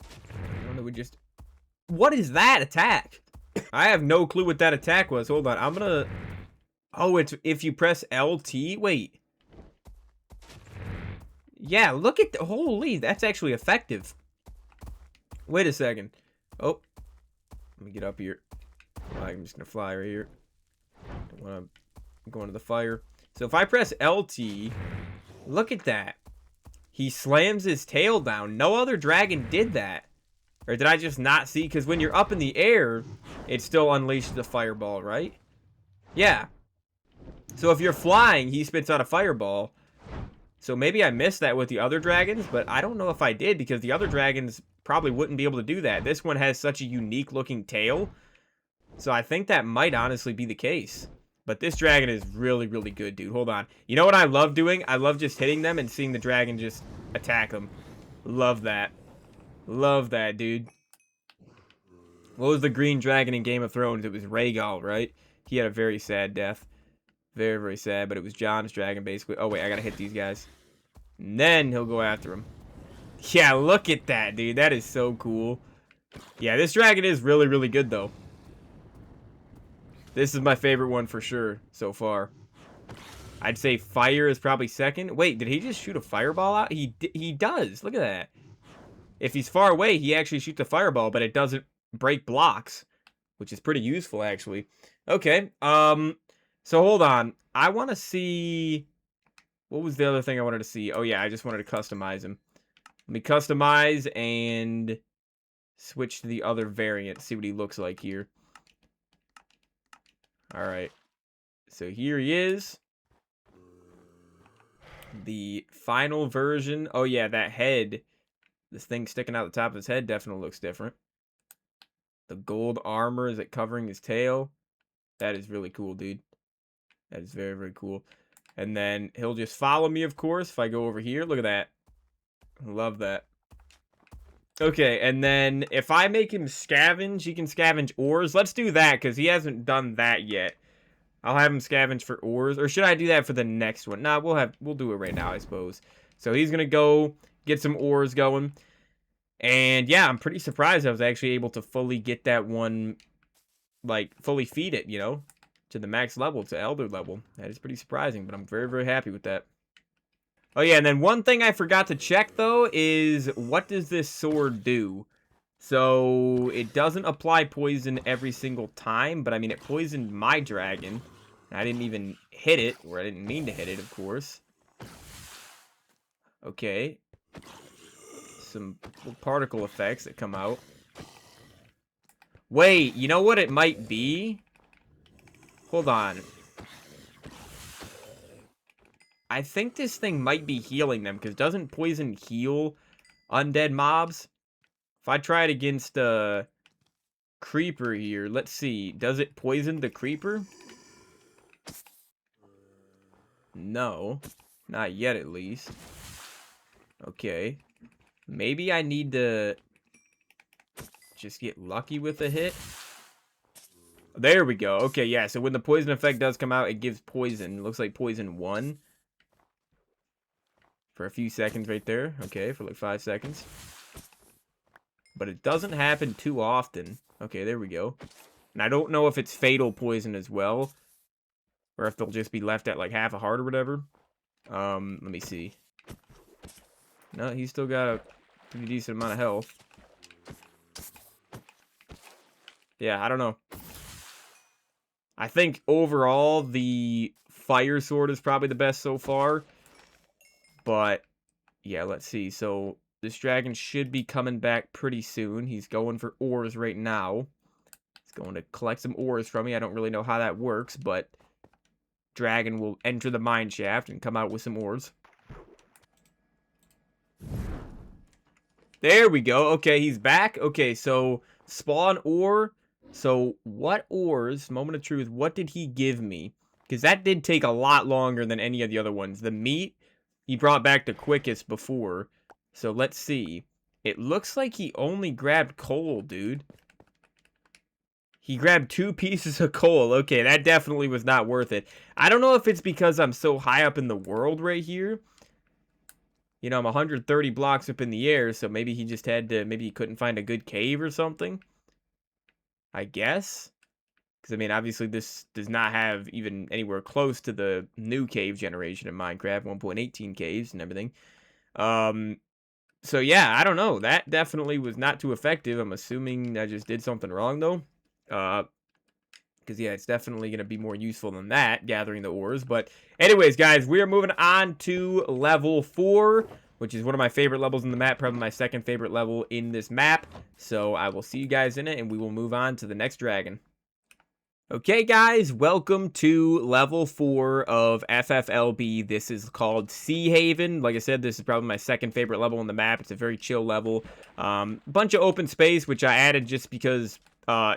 A: I don't know, we just... What is that attack? I have no clue what that attack was. Hold on. I'm going to... Oh, it's if you press LT. Wait. Yeah, look at the... Holy, that's actually effective. Wait a second. Oh. Let me get up here. I'm just going to fly right here. Don't want to go into the fire. So if I press LT, look at that. He slams his tail down. No other dragon did that. Or did I just not see? Because when you're up in the air, it still unleashes the fireball, right? Yeah. So if you're flying, he spits out a fireball. So maybe I missed that with the other dragons, but I don't know if I did because the other dragons probably wouldn't be able to do that. This one has such a unique looking tail. So I think that might honestly be the case. But this dragon is really, really good, dude. Hold on. You know what I love doing? I love just hitting them and seeing the dragon just attack them. Love that. Love that, dude. What was the green dragon in Game of Thrones? It was Rhaegal, right? He had a very sad death. Very, very sad, but it was Jon's dragon, basically. Oh, wait, I gotta hit these guys. And then he'll go after him. Yeah, look at that, dude. That is so cool. Yeah, this dragon is really, really good, though. This is my favorite one for sure so far. I'd say fire is probably second. Wait, did he just shoot a fireball out? He does. Look at that. If he's far away, he actually shoots a fireball, but it doesn't break blocks, which is pretty useful, actually. Okay, so hold on. I want to see... What was the other thing I wanted to see? Oh, yeah, I just wanted to customize him. Let me customize and switch to the other variant. See what he looks like here. Alright. So here he is. The final version. Oh, yeah, that head. This thing sticking out the top of his head definitely looks different. The gold armor, is it covering his tail? That is really cool, dude. That is very, very cool. And then he'll just follow me, of course, if I go over here. Look at that. Love that. Okay, and then if I make him scavenge, he can scavenge ores. Let's do that, because he hasn't done that yet. I'll have him scavenge for ores. Or should I do that for the next one? Nah, we'll do it right now, I suppose. So he's going to go get some ores going. And yeah, I'm pretty surprised I was actually able to fully get that one like, fully feed it, you know, to the max level, to elder level. That is pretty surprising, but I'm very, very happy with that. Oh, yeah, and then one thing I forgot to check, though, is what does this sword do? So, it doesn't apply poison every single time, but, I mean, it poisoned my dragon. I didn't even hit it, or I didn't mean to hit it, of course. Okay. Some particle effects that come out. Wait, you know what it might be? Hold on. I think this thing might be healing them, because doesn't poison heal undead mobs? If I try it against creeper here, let's see. Does it poison the creeper? No. Not yet, at least. Okay. Maybe I need to just get lucky with a hit. There we go. Okay, yeah, so when the poison effect does come out, it gives poison. It looks like poison 1. For a few seconds right there. Okay, for like 5 seconds. But it doesn't happen too often. Okay, there we go. And I don't know if it's fatal poison as well. Or if they'll just be left at like half a heart or whatever. Let me see. No, he's still got a pretty decent amount of health. Yeah, I don't know. I think overall the fire sword is probably the best so far. But yeah, let's see. So this dragon should be coming back pretty soon. He's going for ores right now. He's going to collect some ores from me. I don't really know how that works, but dragon will enter the mine shaft and come out with some ores. There we go. Okay, he's back. Okay, so spawn ore. So what ores, moment of truth, what did he give me? Because that did take a lot longer than any of the other ones. The meat, he brought back the quickest before. So let's see. It looks like he only grabbed coal, dude. He grabbed 2 pieces of coal. Okay, that definitely was not worth it. I don't know if it's because I'm so high up in the world right here. You know, I'm 130 blocks up in the air, so maybe he just had to, maybe he couldn't find a good cave or something. I guess. Because, I mean, obviously this does not have even anywhere close to the new cave generation in Minecraft, 1.18 caves and everything. So yeah, I don't know. That definitely was not too effective. I'm assuming I just did something wrong, though. Because, yeah, it's definitely going to be more useful than that, gathering the ores. But anyways, guys, we are moving on to level 4, which is one of my favorite levels in the map, probably my second favorite level in this map. So I will see you guys in it, and we will move on to the next dragon. Okay, guys, welcome to level 4 of FFLB. This is called Sea Haven. Like I said, this is probably my second favorite level on the map. It's a very chill level. Bunch of open space, which I added just because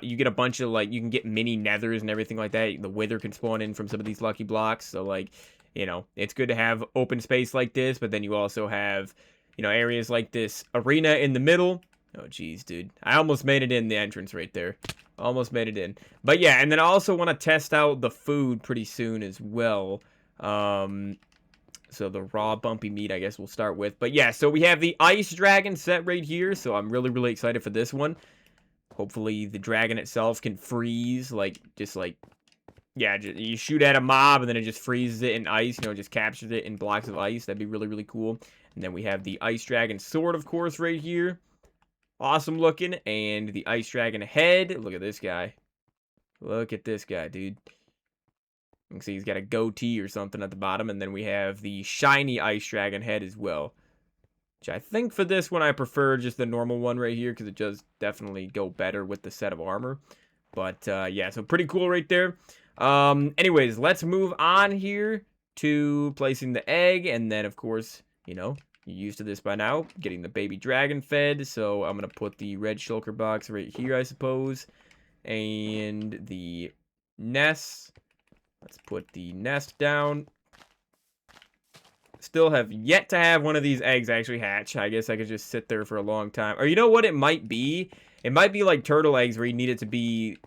A: you get a bunch of, like, you can get mini nethers and everything like that. The wither can spawn in from some of these lucky blocks. So, like, you know, it's good to have open space like this, but then you also have, you know, areas like this arena in the middle. Oh, jeez, dude. I almost made it in the entrance right there. Almost made it in. But yeah, and then I also want to test out the food pretty soon as well. So the raw bumpy meat, I guess we'll start with. But yeah, so we have the ice dragon set right here. So I'm really, really excited for this one. Hopefully the dragon itself can freeze, like, just like, yeah, you shoot at a mob and then it just freezes it in ice, you know, just captures it in blocks of ice. That'd be really, really cool. And then we have the ice dragon sword, of course, right here. Awesome looking. And the ice dragon head. Look at this guy. Look at this guy, dude. You can see he's got a goatee or something at the bottom. And then we have the shiny ice dragon head as well. Which I think for this one I prefer just the normal one right here, because it does definitely go better with the set of armor. But yeah, so pretty cool right there. Anyways, let's move on here to placing the egg. And then, of course, you know, you're used to this by now, getting the baby dragon fed. So I'm going to put the red shulker box right here, I suppose. And the nest. Let's put the nest down. Still have yet to have one of these eggs actually hatch. I guess I could just sit there for a long time. Or you know what it might be? It might be like turtle eggs where you need it to be,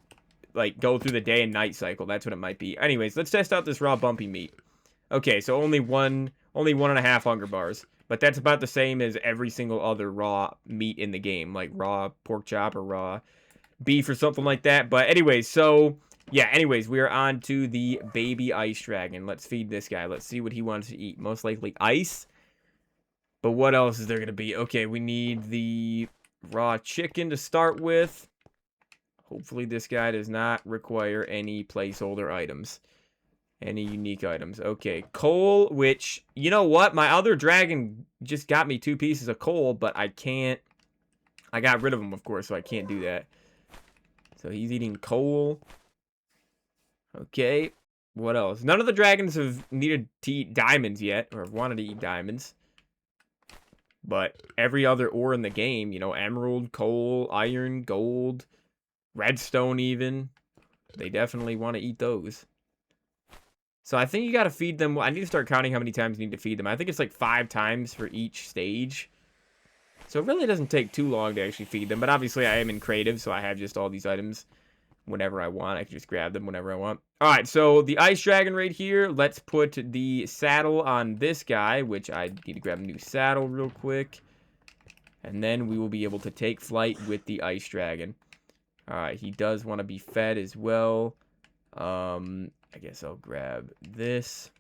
A: like, go through the day and night cycle. That's what it might be. Anyways, let's test out this raw bumpy meat. Okay, so only 1.5 hunger bars. But that's about the same as every single other raw meat in the game. Like raw pork chop or raw beef or something like that. But anyways, so yeah, anyways, we are on to the baby ice dragon. Let's feed this guy. Let's see what he wants to eat. Most likely ice. But what else is there going to be? Okay, we need the raw chicken to start with. Hopefully this guy does not require any placeholder items. Any unique items. Okay, coal, which, you know what? My other dragon just got me 2 pieces of coal, but I can't. I got rid of him, of course, so I can't do that. So he's eating coal. Okay, what else? None of the dragons have needed to eat diamonds yet, or have wanted to eat diamonds. But every other ore in the game, you know, emerald, coal, iron, gold, redstone even, they definitely want to eat those. So I think you got to feed them. I need to start counting how many times you need to feed them. I think it's like 5 times for each stage. So it really doesn't take too long to actually feed them. But obviously I am in creative, so I have just all these items whenever I want. I can just grab them whenever I want. All right, so the ice dragon right here. Let's put the saddle on this guy, which I need to grab a new saddle real quick. And then we will be able to take flight with the ice dragon. All right, he does want to be fed as well. I guess I'll grab this.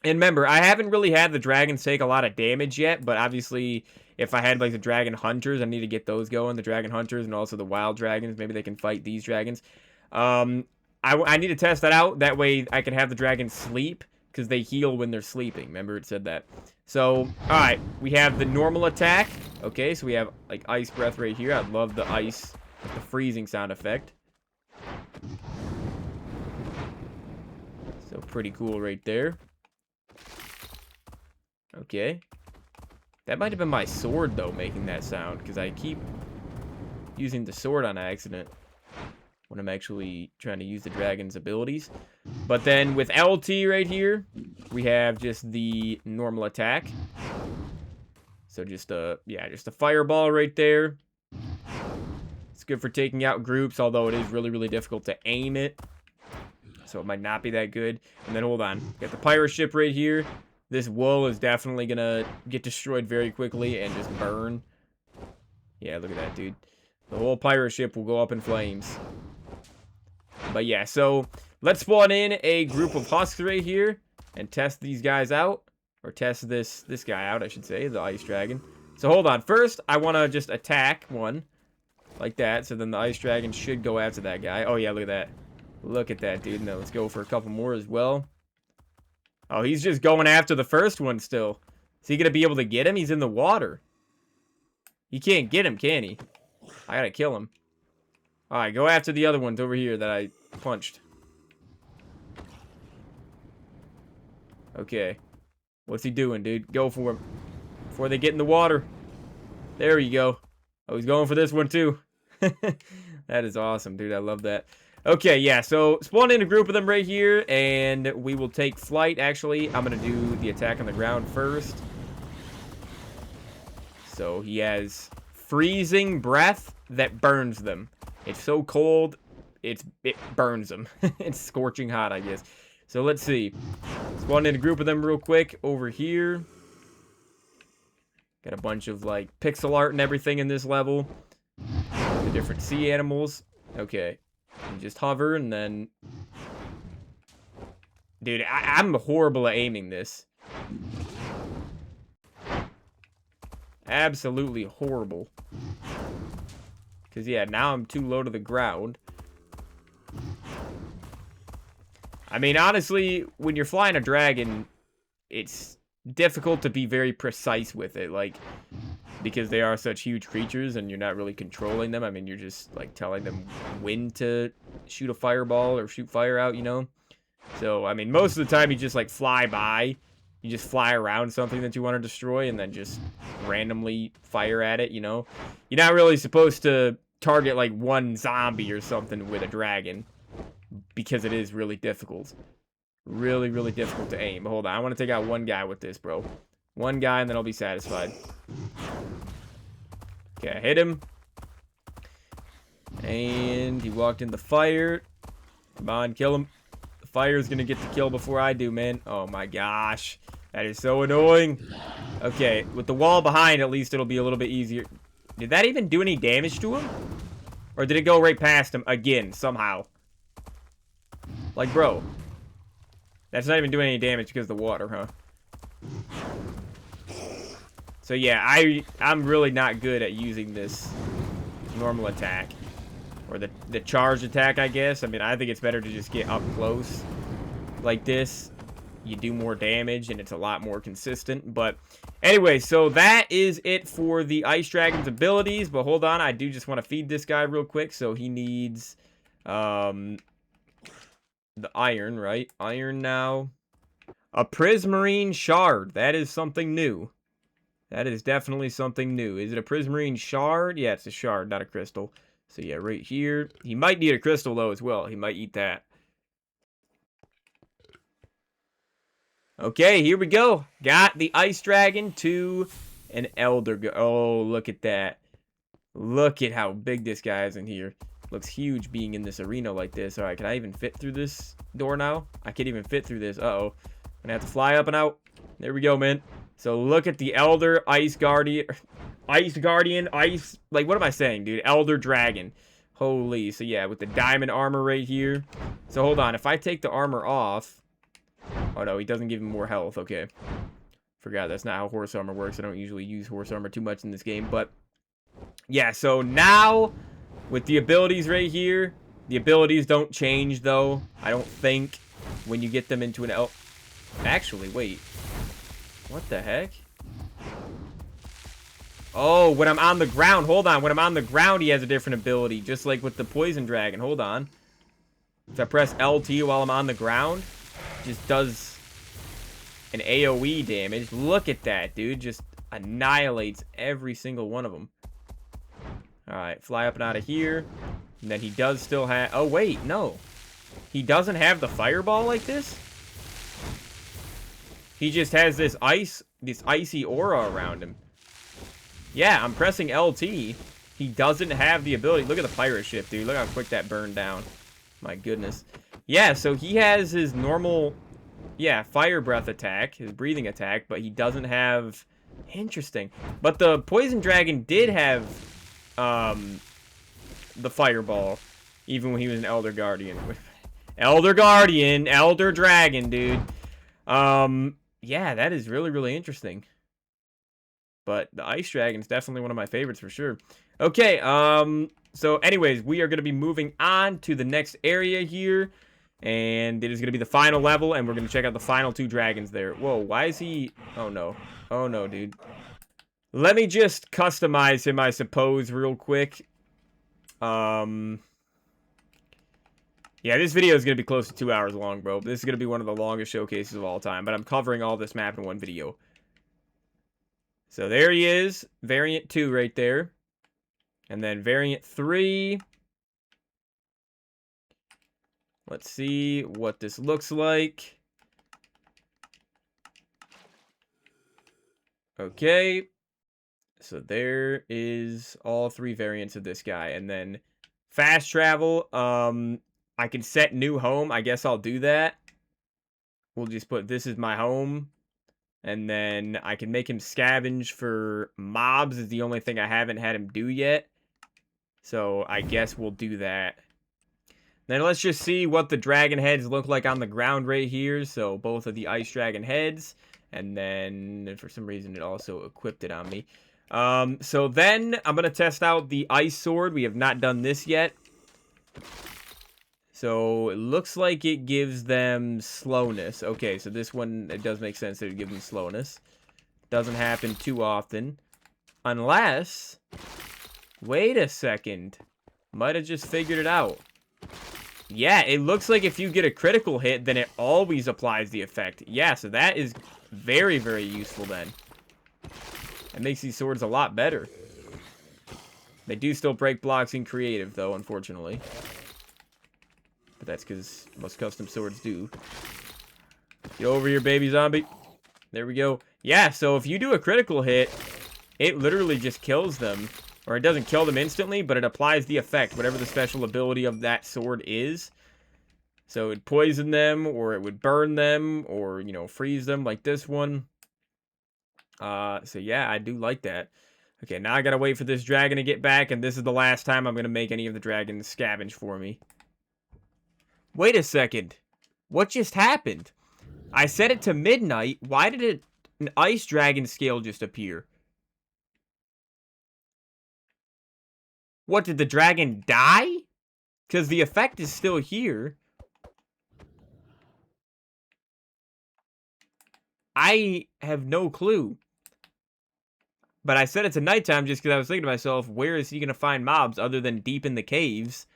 A: And remember, I haven't really had the dragons take a lot of damage yet, but obviously, if I had like the dragon hunters, I need to get those going. The dragon hunters and also the wild dragons. Maybe they can fight these dragons. I need to test that out. That way I can have the dragons sleep, because they heal when they're sleeping. Remember, it said that. So, alright, we have the normal attack. Okay, so we have like ice breath right here. I love the ice, the freezing sound effect. So pretty cool right there. Okay. That might have been my sword, though, making that sound, because I keep using the sword on accident when I'm actually trying to use the dragon's abilities. But then with LT right here, we have just the normal attack. So just a fireball right there. It's good for taking out groups, although it is really, really difficult to aim it. So it might not be that good. And then hold on. Got the pirate ship right here. This wool is definitely gonna get destroyed very quickly and just burn. Yeah, look at that, dude. The whole pirate ship will go up in flames. But yeah, so let's spawn in a group of husks right here and test these guys out. Or test this guy out, I should say, the ice dragon. So hold on. First, I want to just attack one. Like that. So then the ice dragon should go after that guy. Oh yeah, look at that. Look at that, dude. Now let's go for a couple more as well. Oh, he's just going after the first one still. Is he going to be able to get him? He's in the water. He can't get him, can he? I got to kill him. Alright, go after the other ones over here that I punched. Okay. What's he doing, dude? Go for him. Before they get in the water. There you go. Oh, he's going for this one too. That is awesome, dude. I love that. Okay, yeah, so spawn in a group of them right here, and we will take flight. Actually, I'm going to do the attack on the ground first. So he has freezing breath that burns them. It's so cold, it burns them. It's scorching hot, I guess. So let's see. Spawn in a group of them real quick over here. Got a bunch of, like, pixel art and everything in this level. The different sea animals. Okay. You just hover and then... Dude, I'm horrible at aiming this. Absolutely horrible. Because, yeah, now I'm too low to the ground. I mean, honestly, when you're flying a dragon, it's difficult to be very precise with it. Like, because they are such huge creatures and you're not really controlling them. I mean, you're just, like, telling them when to shoot a fireball or shoot fire out, you know? So, I mean, most of the time you just, like, fly by. You just fly around something that you want to destroy and then just randomly fire at it, you know? You're not really supposed to target, like, one zombie or something with a dragon. Because it is really difficult. Really, really difficult to aim. But hold on, I want to take out one guy with this, bro. One guy and then I'll be satisfied. Okay, I hit him. And he walked in the fire. Come on, kill him. The fire's gonna get the kill before I do, man. Oh my gosh. That is so annoying. Okay, with the wall behind, at least it'll be a little bit easier. Did that even do any damage to him? Or did it go right past him again, somehow? Like, bro. That's not even doing any damage because of the water, huh? So yeah, I'm really not good at using this normal attack. Or the charged attack, I guess. I mean, I think it's better to just get up close like this. You do more damage, and it's a lot more consistent. But anyway, so that is it for the Ice Dragon's abilities. But hold on, I do just want to feed this guy real quick. So he needs the iron, right? Iron now. A prismarine shard. That is something new. That is definitely something new. Is it a prismarine shard? Yeah, it's a shard, not a crystal. So yeah, right here. He might need a crystal, though, as well. He might eat that. Okay, here we go. Got the Ice Dragon to an Elder. Oh, look at that. Look at how big this guy is in here. Looks huge being in this arena like this. All right, can I even fit through this door now? I can't even fit through this. Uh-oh. Gonna have to fly up and out. There we go, man. So look at the Elder Ice Guardian. Ice Guardian. Ice. Like, what am I saying, dude? Elder Dragon. Holy. So yeah, with the diamond armor right here. So hold on. If I take the armor off. Oh, no. He doesn't give him more health. Okay. Forgot that's not how horse armor works. I don't usually use horse armor too much in this game. But yeah, so now with the abilities right here. The abilities don't change, though. I don't think when you get them into an Actually, wait. What the heck? Oh, when I'm on the ground. Hold on. When I'm on the ground, he has a different ability. Just like with the Poison Dragon. Hold on. If I press LT while I'm on the ground, it just does an AoE damage. Look at that, dude. Just annihilates every single one of them. Alright, fly up and out of here. And then he does still have... Oh, wait. No. He doesn't have the fireball like this? He just has this icy aura around him. Yeah, I'm pressing LT. He doesn't have the ability. Look at the pirate ship, dude. Look how quick that burned down. My goodness. Yeah, so he has his normal, fire breath attack, his breathing attack, but he doesn't have... Interesting. But the Poison Dragon did have the fireball, even when he was an Elder Guardian. Elder Guardian, Elder Dragon, dude. Yeah, that is really, really interesting. But the Ice Dragon is definitely one of my favorites for sure. Okay, so anyways, we are going to be moving on to the next area here. And it is going to be the final level, and we're going to check out the final two dragons there. Whoa, why is he... Oh, no. Oh, no, dude. Let me just customize him, I suppose, real quick. Yeah, this video is going to be close to 2 hours long, bro. This is going to be one of the longest showcases of all time. But I'm covering all this map in one video. So there he is. Variant 2 right there. And then variant 3. Let's see what this looks like. Okay. So there is all three variants of this guy. And then fast travel. I can set new home. I guess I'll do that. We'll just put this is my home. And then I can make him scavenge for mobs is the only thing I haven't had him do yet. So I guess we'll do that. Then let's just see what the dragon heads look like on the ground right here. So both of the ice dragon heads. And then for some reason it also equipped it on me. So then I'm going to test out the ice sword. We have not done this yet. So, it looks like it gives them slowness. Okay, so this one, it does make sense that it would give them slowness. Doesn't happen too often. Unless... Wait a second. Might have just figured it out. Yeah, it looks like if you get a critical hit, then it always applies the effect. Yeah, so that is very, very useful then. It makes these swords a lot better. They do still break blocks in creative, though, unfortunately. But that's because most custom swords do. Get over here, baby zombie. There we go. Yeah, so if you do a critical hit, it literally just kills them. Or it doesn't kill them instantly, but it applies the effect, whatever the special ability of that sword is. So it would poison them, or it would burn them, or, you know, freeze them like this one. So yeah, I do like that. Okay, now I gotta wait for this dragon to get back, and this is the last time I'm gonna make any of the dragons scavenge for me. Wait a second. What just happened? I set it to midnight. Why did an ice dragon scale just appear? What, did the dragon die? Because the effect is still here. I have no clue. But I set it to nighttime just because I was thinking to myself, where is he going to find mobs other than deep in the caves?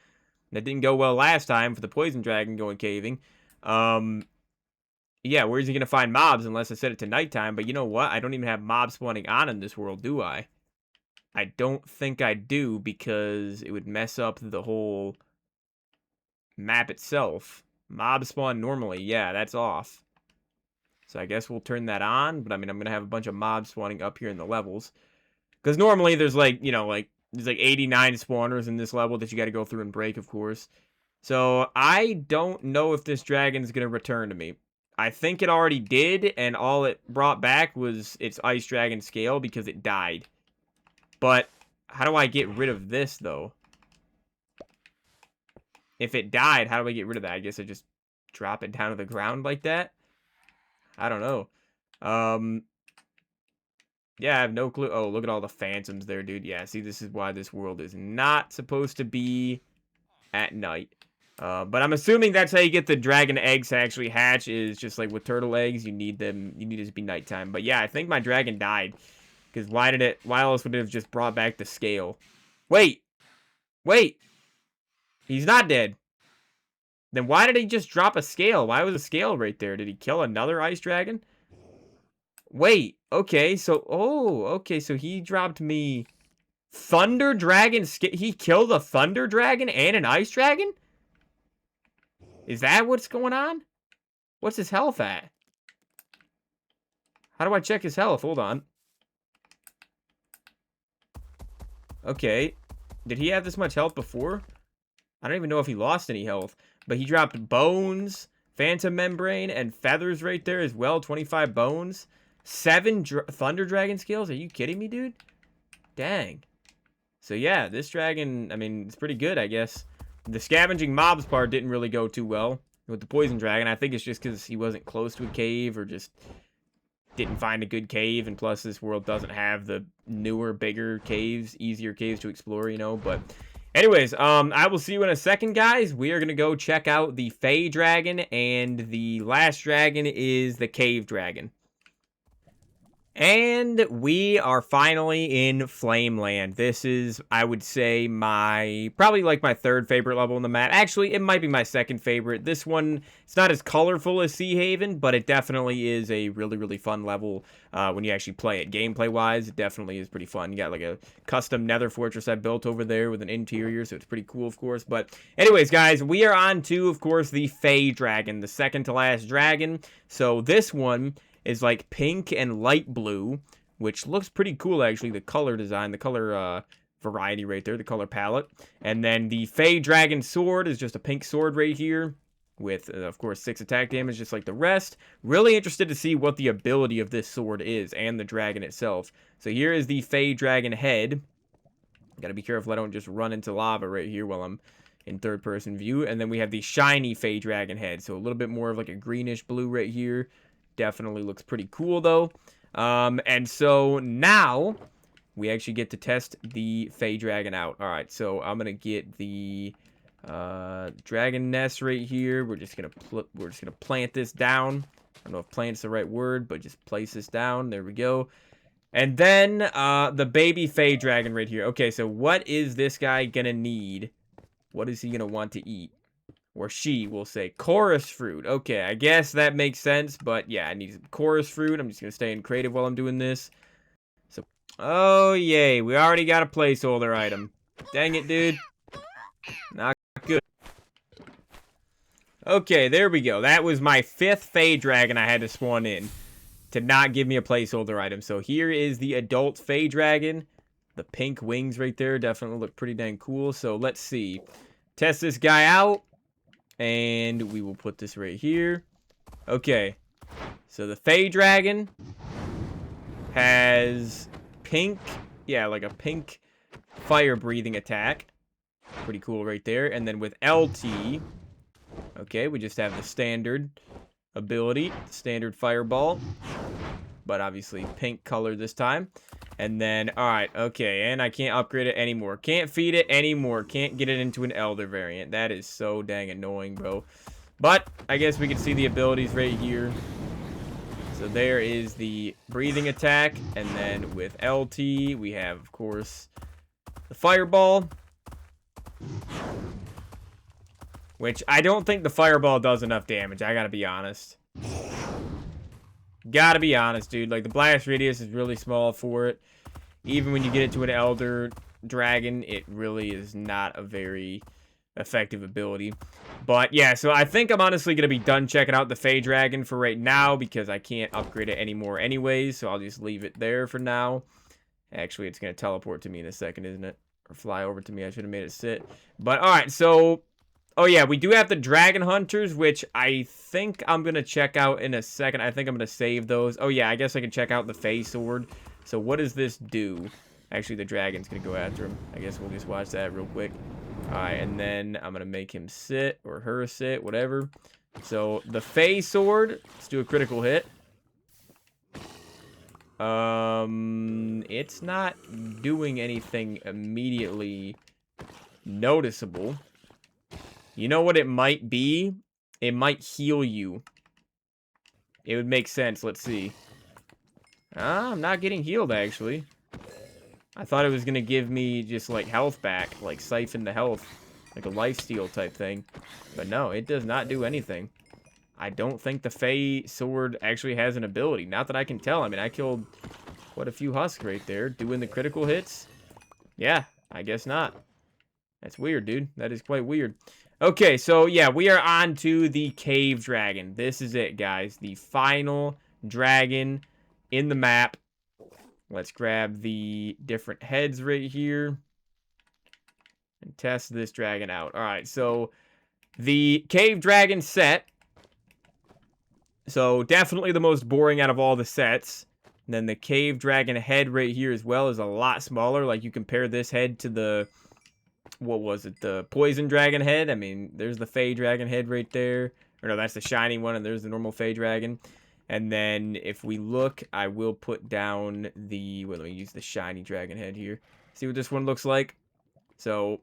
A: That didn't go well last time for the poison dragon going caving. Yeah, where is he going to find mobs unless I set it to nighttime? But you know what? I don't even have mobs spawning on in this world, do I? I don't think I do because it would mess up the whole map itself. Mob spawn normally. Yeah, that's off. So I guess we'll turn that on. But I mean, I'm going to have a bunch of mobs spawning up here in the levels. Because normally there's like, you know, like there's like 89 spawners in this level that you got to go through and break, of course. So I don't know if this dragon's going to return to me. I think it already did, and all it brought back was its ice dragon scale because it died. But how do I get rid of this, though? If it died, how do I get rid of that? I guess I just drop it down to the ground like that? I don't know. Yeah, I have no clue. Oh, look at all the phantoms there, dude. Yeah, see, this is why this world is not supposed to be at night. But I'm assuming that's how you get the dragon eggs to actually hatch, is just like with turtle eggs, you need them, you need it to be nighttime. But yeah, I think my dragon died. Because why else would it have just brought back the scale? Wait! He's not dead. Then why did he just drop a scale? Why was a scale right there? Did he kill another ice dragon? Wait, okay, so, okay, so he dropped me Thunder Dragon, he killed a Thunder Dragon and an Ice Dragon? Is that what's going on? What's his health at? How do I check his health? Hold on. Okay, did he have this much health before? I don't even know if he lost any health, but he dropped bones, phantom membrane, and feathers right there as well, 25 bones. 7 Thunder Dragon skills? Are you kidding me, dude? Dang. So yeah, this dragon, I mean, it's pretty good, I guess. The scavenging mobs part didn't really go too well with the poison dragon. I think it's just because he wasn't close to a cave or just didn't find a good cave. And plus, this world doesn't have the newer, bigger caves, easier caves to explore, you know. But anyways, I will see you in a second, guys. We are going to go check out the Fey dragon, and the last dragon is the cave dragon. And we are finally in Flameland. This is, I would say, probably like my third favorite level in the map. Actually, it might be my second favorite. This one, it's not as colorful as Sea Haven, but it definitely is a really, really fun level when you actually play it. Gameplay-wise, it definitely is pretty fun. You got like a custom nether fortress I built over there with an interior, so it's pretty cool, of course. But anyways, guys, we are on to, of course, the Fey dragon, the second to last dragon. So this one is like pink and light blue, which looks pretty cool, actually. The color design, the color variety right there, the color palette. And then the Fey Dragon Sword is just a pink sword right here with, of course, 6 attack damage, just like the rest. Really interested to see what the ability of this sword is and the dragon itself. So here is the Fey Dragon head. Gotta be careful I don't just run into lava right here while I'm in third-person view. And then we have the shiny Fey Dragon head, so a little bit more of like a greenish blue right here. Definitely looks pretty cool, though. And so now we actually get to test the Fey Dragon out. All right, so I'm gonna get the dragon nest right here. We're just gonna plant this down. I don't know if plant's the right word, but just place this down. There we go. And then the baby Fey Dragon right here. Okay, so what is this guy gonna need? What is he gonna want to eat? Or she will say chorus fruit. Okay, I guess that makes sense. But yeah, I need some chorus fruit. I'm just going to stay in creative while I'm doing this. So, oh, yay. We already got a placeholder item. Dang it, dude. Not good. Okay, there we go. That was my 5th Fey Dragon I had to spawn in to not give me a placeholder item. So here is the adult Fey Dragon. The pink wings right there definitely look pretty dang cool. So let's see. Test this guy out. And we will put this right here. Okay. So the Fey Dragon has pink. yeah, like a pink fire breathing attack. Pretty cool right there. And then with LT, okay, we just have the standard ability, standard fireball, but obviously pink color this time. And then, all right, okay, and I can't upgrade it anymore. Can't feed it anymore. Can't get it into an Elder variant. That is so dang annoying, bro. But I guess we can see the abilities right here. So there is the breathing attack, and then with LT, we have, of course, the fireball. Which I don't think the fireball does enough damage, I gotta be honest. Gotta be honest, dude. Like, the blast radius is really small for it. Even when you get it to an Elder Dragon, it really is not a very effective ability. But, yeah, so I think I'm honestly gonna be done checking out the Fey Dragon for right now, because I can't upgrade it anymore anyways, so I'll just leave it there for now. Actually, it's gonna teleport to me in a second, isn't it? Or fly over to me. I should have made it sit. But, alright, so... Oh, yeah, we do have the Dragon Hunters, which I think I'm going to check out in a second. I think I'm going to save those. Oh, yeah, I guess I can check out the Fey Sword. So what does this do? Actually, the dragon's going to go after him. I guess we'll just watch that real quick. All right, and then I'm going to make him sit, or her sit, whatever. So the Fey Sword, let's do a critical hit. It's not doing anything immediately noticeable. You know what it might be? It might heal you. It would make sense. Let's see. I'm not getting healed, actually. I thought it was going to give me just, like, health back. Like, siphon the health. Like a lifesteal type thing. But no, it does not do anything. I don't think the Fey Sword actually has an ability. Not that I can tell. I mean, I killed quite a few husks right there. Doing the critical hits? Yeah, I guess not. That's weird, dude. That is quite weird. Okay, so yeah, we are on to the Cave Dragon. This is it, guys. The final dragon in the map. Let's grab the different heads right here and test this dragon out. All right, so the Cave Dragon set. So definitely the most boring out of all the sets. And then the Cave Dragon head right here as well is a lot smaller. Like, you compare this head to the... What was it? The Poison Dragon head? I mean, there's the Fey Dragon head right there. Or no, that's the shiny one, and there's the normal Fey Dragon. And then, if we look, I will put down the... Well, let me use the shiny dragon head here. See what this one looks like? So,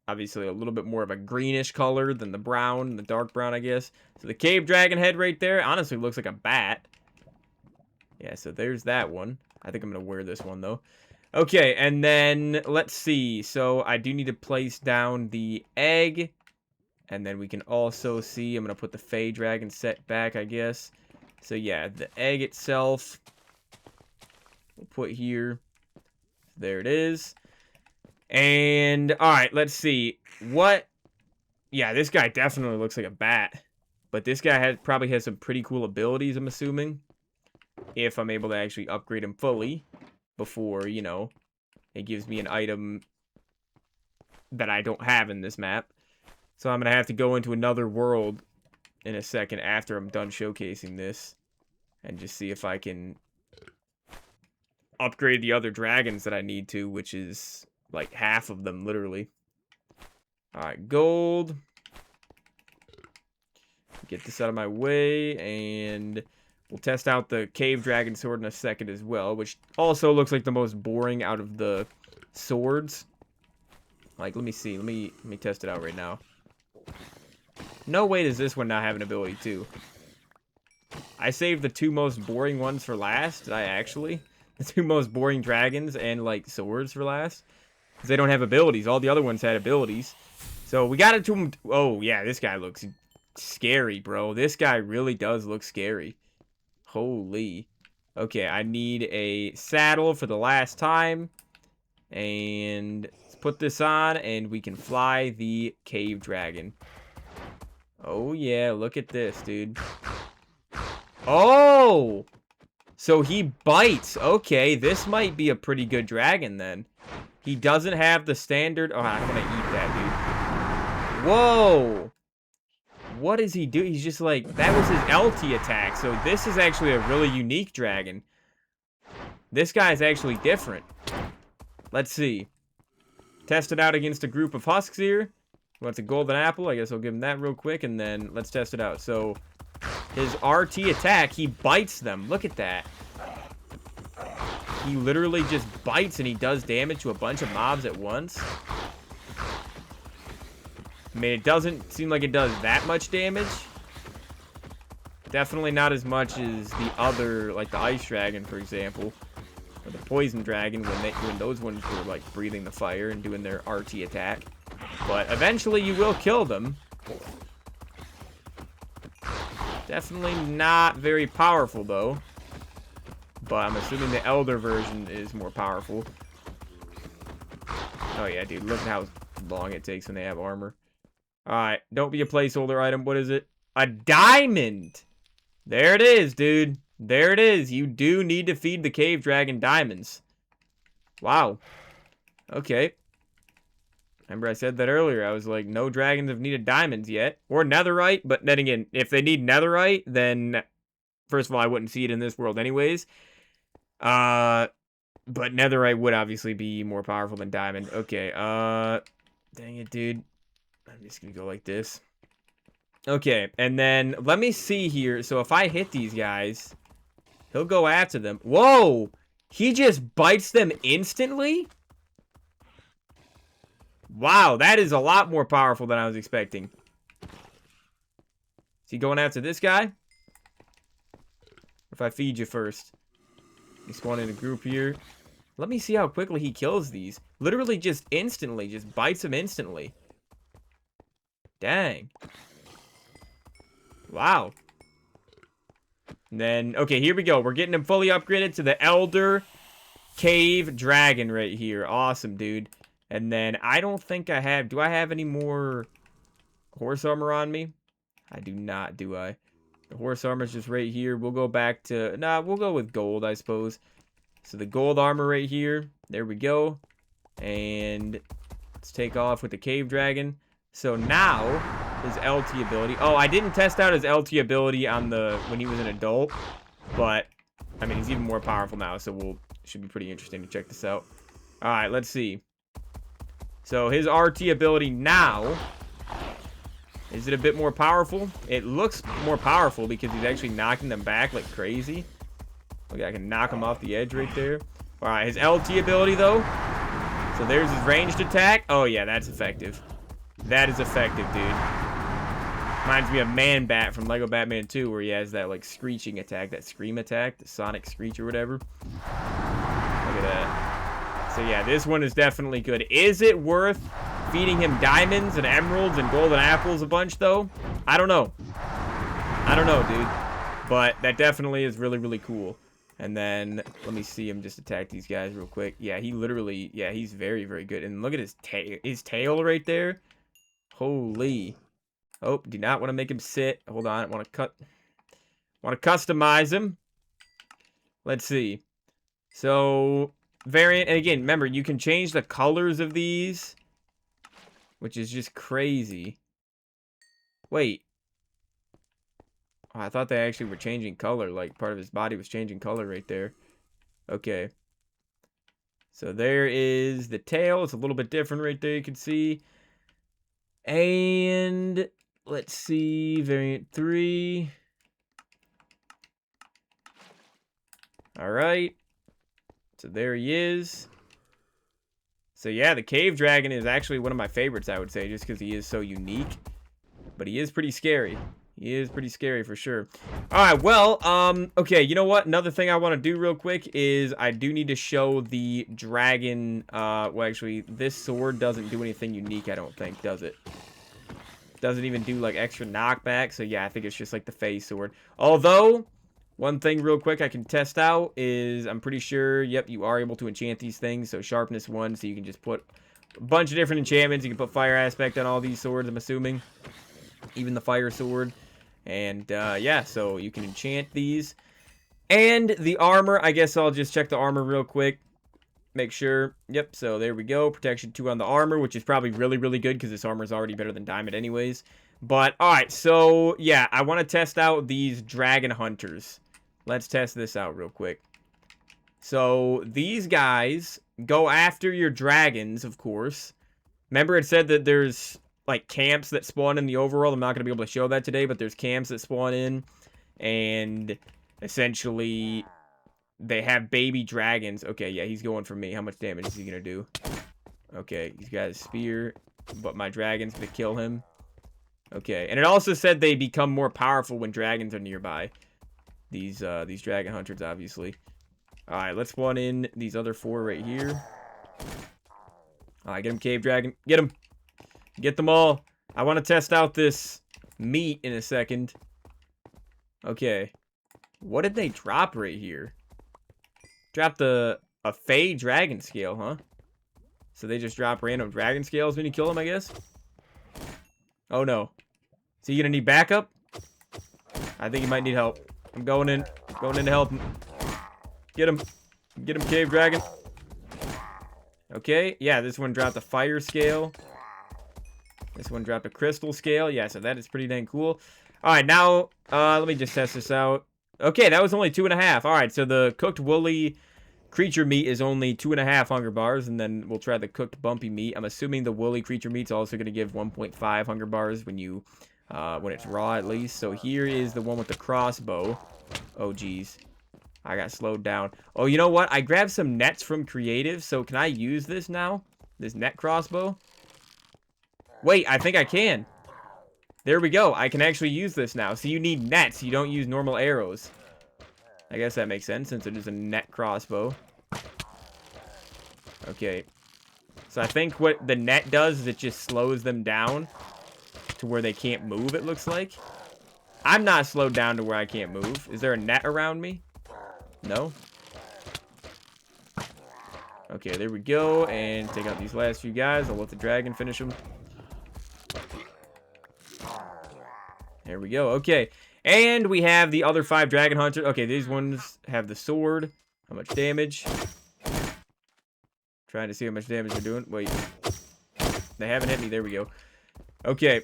A: obviously a little bit more of a greenish color than the brown, the dark brown, I guess. So, the Cave Dragon head right there honestly looks like a bat. Yeah, so there's that one. I think I'm going to wear this one, though. Okay, and then, let's see. So, I do need to place down the egg. And then we can also see, I'm going to put the Fey Dragon set back, I guess. So, yeah, the egg itself, we'll put here. There it is. And, alright, let's see. What? Yeah, this guy definitely looks like a bat. But this guy probably has some pretty cool abilities, I'm assuming. If I'm able to actually upgrade him fully. Before, you know, it gives me an item that I don't have in this map. So I'm going to have to go into another world in a second after I'm done showcasing this. And just see if I can upgrade the other dragons that I need to, which is like half of them, literally. Alright, gold. Get this out of my way, and... We'll test out the Cave Dragon Sword in a second as well, which also looks like the most boring out of the swords. Like, let me see. Let me test it out right now. No way does this one not have an ability, too. I saved the two most boring ones for last. Did I actually? The two most boring dragons and, like, swords for last. Because they don't have abilities. All the other ones had abilities. So, we got it to him. Oh, yeah, this guy looks scary, bro. This guy really does look scary. Holy. Okay, I need a saddle for the last time. And let's put this on, and we can fly the Cave Dragon. Oh, yeah, look at this, dude. Oh! So he bites. Okay, this might be a pretty good dragon, then. He doesn't have the standard... Oh, I'm gonna eat that, dude. Whoa! What does he do? He's just like, that was his LT attack. So this is actually a really unique dragon. This guy is actually different. let's see. Test it out against a group of husks here. Wants a golden apple. I guess I'll give him that real quick, and then let's test it out. So, his RT attack, he bites them. Look at that. He literally just bites, and he does damage to a bunch of mobs at once. I mean, it doesn't seem like it does that much damage. Definitely not as much as the other, like the ice dragon, for example. Or the poison dragon, when those ones were, like, breathing the fire and doing their RT attack. But eventually you will kill them. Definitely not very powerful, though. But I'm assuming the Elder version is more powerful. Oh, yeah, dude. Look at how long it takes when they have armor. Alright, don't be a placeholder item. What is it? A diamond! There it is, dude. There it is. You do need to feed the cave dragon diamonds. Wow. Okay. Remember I said that earlier. I was like, no dragons have needed diamonds yet. Or netherite. But then again, if they need netherite, then... First of all, I wouldn't see it in this world anyways. But netherite would obviously be more powerful than diamond. Okay, dang it, dude. I'm just gonna go like this. Okay, and then let me see here. So if I hit these guys, he'll go after them. Whoa! He just bites them instantly? Wow, that is a lot more powerful than I was expecting. Is he going after this guy? If I feed you first. You spawn in a group here. Let me see how quickly he kills these. Literally just instantly. Just bites them instantly. Dang. Wow. And then, okay, here we go. We're getting him fully upgraded to the Elder Cave Dragon right here. Awesome, dude. And then, I don't think I have... Do I have any more horse armor on me? I do not, do I? The horse armor is just right here. We'll go back to... Nah, we'll go with gold, I suppose. So the gold armor right here. There we go. And let's take off with the cave dragon. So now, his LT ability. Oh, I didn't test out his LT ability on the... when he was an adult. But, I mean, he's even more powerful now. So should be pretty interesting to check this out. Alright, let's see. So his RT ability now... Is it a bit more powerful? It looks more powerful because he's actually knocking them back like crazy. Look, I can knock him off the edge right there. Alright, his LT ability, though. So there's his ranged attack. Oh, yeah, that's effective. That is effective, dude. Reminds me of Man-Bat from Lego Batman 2, where he has that, like, screeching attack, that scream attack, the sonic screech or whatever. Look at that. So, yeah, this one is definitely good. Is it worth feeding him diamonds and emeralds and golden apples a bunch, though? I don't know. I don't know, dude. But that definitely is really, really cool. And then, let me see him just attack these guys real quick. Yeah, he literally, yeah, he's very, very good. And look at his tail right there. Holy. Oh, do not want to make him sit. Hold on, I want to customize him. Let's see. So, variant, and again, remember, you can change the colors of these, which is just crazy. Wait. Oh, I thought they actually were changing color. Like, part of his body was changing color right there. Okay. So, there is the tail. It's a little bit different right there, you can see. And, let's see, variant 3. Alright. So, there he is. So yeah, the cave dragon is actually one of my favorites, I would say, just because he is so unique. But he is pretty scary. He is pretty scary for sure. Alright, well, okay, you know what? Another thing I want to do real quick is I do need to show the dragon, well, actually, this sword doesn't do anything unique, I don't think, does it? Doesn't even do, like, extra knockback, so yeah, I think it's just, like, the phase sword. Although... One thing real quick I can test out is I'm pretty sure, yep, you are able to enchant these things. So sharpness 1, so you can just put a bunch of different enchantments. You can put fire aspect on all these swords, I'm assuming. Even the fire sword. And, yeah, so you can enchant these. And the armor, I guess I'll just check the armor real quick. Make sure, yep, so there we go. Protection 2 on the armor, which is probably really, really good because this armor is already better than diamond anyways. But, alright, so, yeah, I want to test out these dragon hunters. Let's test this out real quick. So, these guys go after your dragons, of course. Remember it said that there's, like, camps that spawn in the overworld. I'm not going to be able to show that today, but there's camps that spawn in. And essentially, they have baby dragons. Okay, yeah, he's going for me. How much damage is he going to do? Okay, he's got a spear, but my dragon's going to kill him. Okay, and it also said they become more powerful when dragons are nearby. These dragon hunters, obviously. Alright, let's spawn in these other 4 right here. Alright, get him, cave dragon. Get him. Get them all. I want to test out this meat in a second. Okay. What did they drop right here? Dropped a Fey dragon scale, huh? So they just drop random dragon scales when you kill them, I guess? Oh, no. Is he gonna need backup? I think he might need help. I'm going in. Going in to help him. Get him. Get him, cave dragon. Okay. Yeah, this one dropped a fire scale. This one dropped a crystal scale. Yeah, so that is pretty dang cool. Alright, now, let me just test this out. Okay, that was only 2.5. Alright, so the cooked woolly creature meat is only 2.5 hunger bars, and then we'll try the cooked bumpy meat. I'm assuming the woolly creature meat's also going to give 1.5 hunger bars when you, when it's raw at least. So here is the one with the crossbow. Oh, geez. I got slowed down. Oh, you know what? I grabbed some nets from creative, so can I use this now? This net crossbow? Wait, I think I can. There we go. I can actually use this now. So you need nets. You don't use normal arrows. I guess that makes sense since it is a net crossbow. Okay. So I think what the net does is it just slows them down to where they can't move, it looks like. I'm not slowed down to where I can't move. Is there a net around me? No? Okay, there we go. And take out these last few guys. I'll let the dragon finish them. There we go. Okay. And we have the other 5 dragon hunters. Okay, these ones have the sword. How much damage? Trying to see how much damage they're doing. Wait. They haven't hit me. There we go. Okay.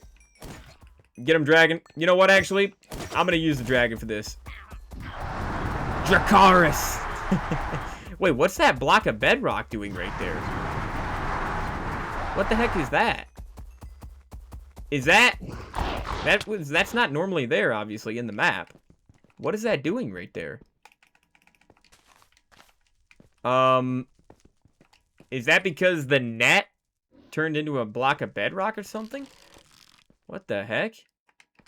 A: Get him, dragon. You know what, actually? I'm going to use the dragon for this. Dracaris! Wait, what's that block of bedrock doing right there? What the heck is that? Is that... That's not normally there, obviously, in the map. What is that doing right there? Is that because the net turned into a block of bedrock or something? What the heck?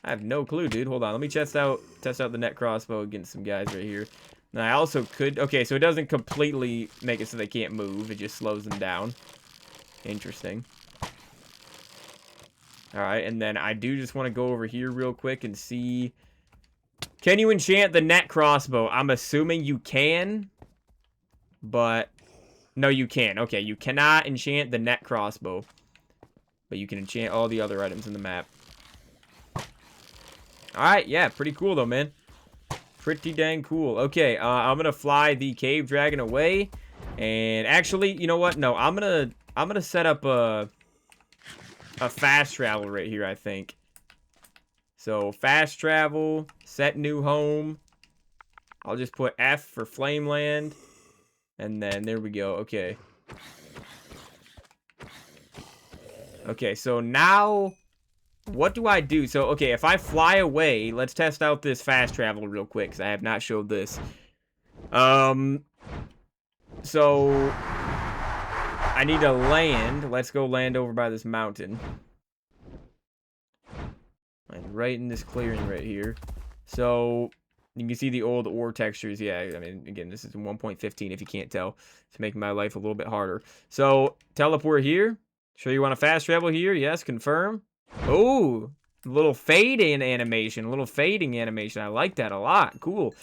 A: I have no clue, dude. Hold on, let me test out the net crossbow against some guys right here. And I also could... Okay, so it doesn't completely make it so they can't move. It just slows them down. Interesting. Alright, and then I do just want to go over here real quick and see... Can you enchant the net crossbow? I'm assuming you can. But... No, you can. Okay, you cannot enchant the net crossbow. But you can enchant all the other items in the map. Alright, yeah, pretty cool though, man. Pretty dang cool. Okay, I'm gonna fly the cave dragon away. And actually, you know what? No, I'm gonna set up a fast travel right here, I think. So, fast travel, set new home. I'll just put F for Flameland. And then, there we go. Okay. Okay, so now, what do I do? So, okay, if I fly away, let's test out this fast travel real quick, because I have not showed this. So, I need to land. Let's go land over by this mountain. And right in this clearing right here. So, you can see the old ore textures. Yeah, I mean, again, this is in 1.15 if you can't tell. It's making my life a little bit harder. So, teleport here. Sure you want to fast travel here? Yes, confirm. Oh, little fading animation. A little fading animation. I like that a lot. Cool.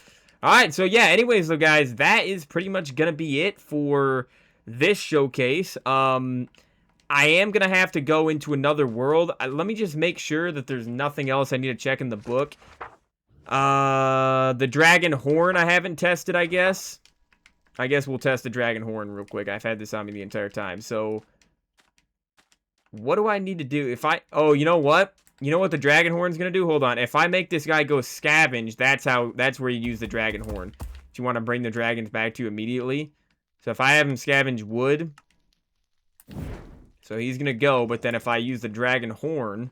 A: Alright, so yeah, anyways, though, guys, that is pretty much going to be it for this showcase. I am going to have to go into another world. Let me just make sure that there's nothing else I need to check in the book. The dragon horn I haven't tested, I guess. I guess we'll test the dragon horn real quick. I've had this on me the entire time. So, what do I need to do? If I... Oh, you know what? You know what the dragon horn's going to do? Hold on. If I make this guy go scavenge, that's where you use the dragon horn. If you want to bring the dragons back to you immediately. So if I have him scavenge wood, so he's gonna go, but then if I use the dragon horn,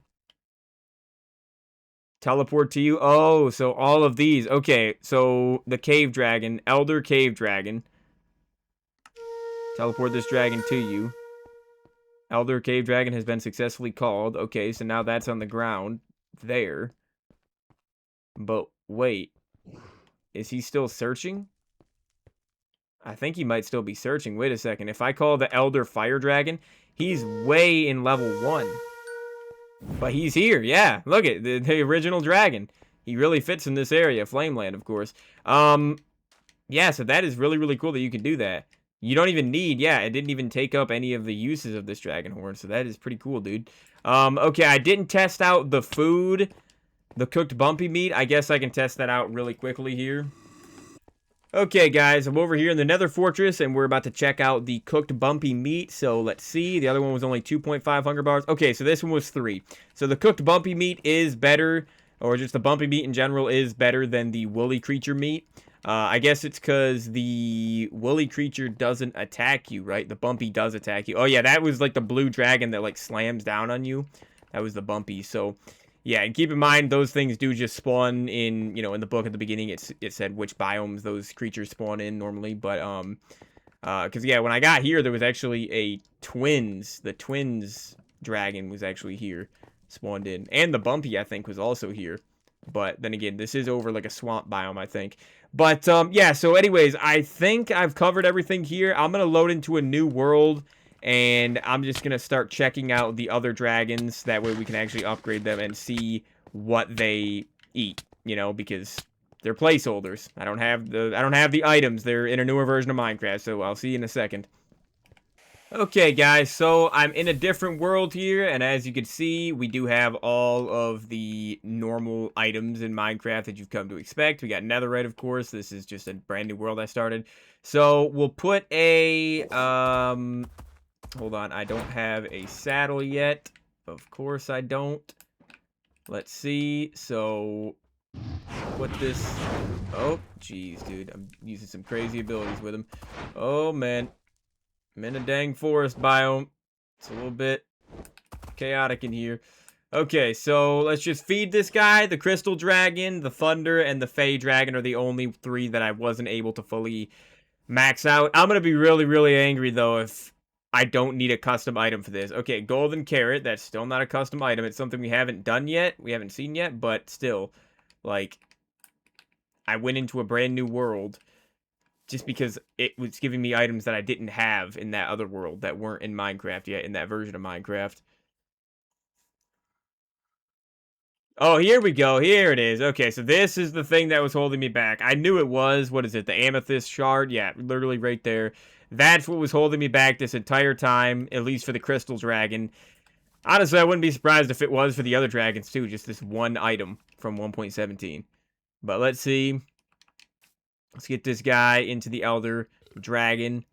A: teleport to you. Oh, so all of these. Okay, so the cave dragon, elder cave dragon. Teleport this dragon to you. Elder cave dragon has been successfully called. Okay, so now that's on the ground there. But wait, is he still searching? I think he might still be searching. Wait a second. If I call the elder fire dragon, he's way in level 1. But he's here, yeah. Look at the original dragon. He really fits in this area, Flameland, of course. Yeah, so that is really, really cool that you can do that. You don't even need, yeah, it didn't even take up any of the uses of this dragon horn, so that is pretty cool, dude. Okay, I didn't test out the food, the cooked bumpy meat. I guess I can test that out really quickly here. Okay, guys, I'm over here in the Nether Fortress, and we're about to check out the cooked bumpy meat. So let's see. The other one was only 2.5 hunger bars. Okay, so this one was 3. So the cooked bumpy meat is better, or just the bumpy meat in general is better than the woolly creature meat. I guess it's because the woolly creature doesn't attack you, right? The bumpy does attack you. Oh, yeah, that was like the blue dragon that like slams down on you. That was the bumpy. So yeah, and keep in mind, those things do just spawn in, you know, in the book at the beginning, it said which biomes those creatures spawn in normally, but, because, yeah, when I got here, there was actually the twins dragon was actually here, spawned in, and the bumpy, I think, was also here, but then again, this is over, like, a swamp biome, I think, but, yeah, so anyways, I think I've covered everything here. I'm gonna load into a new world, and I'm just going to start checking out the other dragons. That way we can actually upgrade them and see what they eat, you know, because they're placeholders. I don't have the items. They're in a newer version of Minecraft, so I'll see you in a second. Okay, guys, so I'm in a different world here, and as you can see, we do have all of the normal items in Minecraft that you've come to expect. We got netherite, of course. This is just a brand new world I started. So we'll put a, hold on, I don't have a saddle yet. Of course I don't. Let's see. So, put this... Oh, jeez, dude. I'm using some crazy abilities with him. Oh, man. I'm in a dang forest biome. It's a little bit chaotic in here. Okay, so let's just feed this guy. The crystal dragon, the thunder, and the fey dragon are the only 3 that I wasn't able to fully max out. I'm going to be really, really angry, though, if I don't need a custom item for this. Okay, golden carrot. That's still not a custom item. It's something we haven't done yet. We haven't seen yet, but still, like, I went into a brand new world just because it was giving me items that I didn't have in that other world that weren't in Minecraft yet, in that version of Minecraft. Oh, here we go. Here it is. Okay, so this is the thing that was holding me back. I knew it was. What is it? The amethyst shard? Yeah, literally right there. That's what was holding me back this entire time, at least for the crystal dragon. Honestly, I wouldn't be surprised if it was for the other dragons too, just this one item from 1.17. But let's see. Let's get this guy into the elder dragon.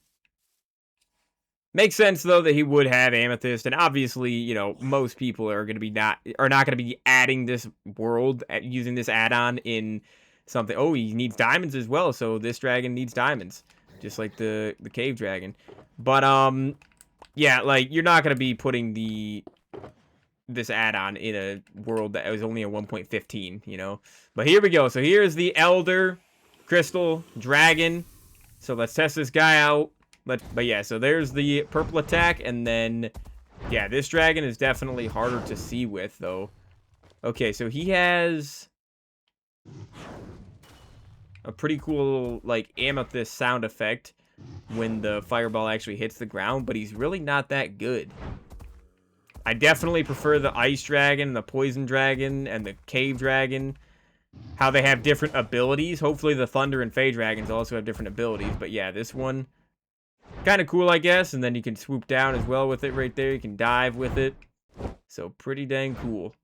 A: Makes sense though that he would have amethyst, and obviously, you know, most people are not going to be adding this world using this add-on in something. Oh, he needs diamonds as well, so this dragon needs diamonds, just like the cave dragon. But yeah, like you're not going to be putting this add-on in a world that was only a 1.15, you know. But here we go. So here's the elder crystal dragon. So let's test this guy out. But yeah, so there's the purple attack, and then, yeah, this dragon is definitely harder to see with, though. Okay, so he has a pretty cool little, like, amethyst sound effect when the fireball actually hits the ground, but he's really not that good. I definitely prefer the ice dragon, the poison dragon, and the cave dragon. How they have different abilities. Hopefully the thunder and fey dragons also have different abilities, but yeah, this one... kind of cool, I guess, and then you can swoop down as well with it right there. You can dive with it. So, pretty dang cool.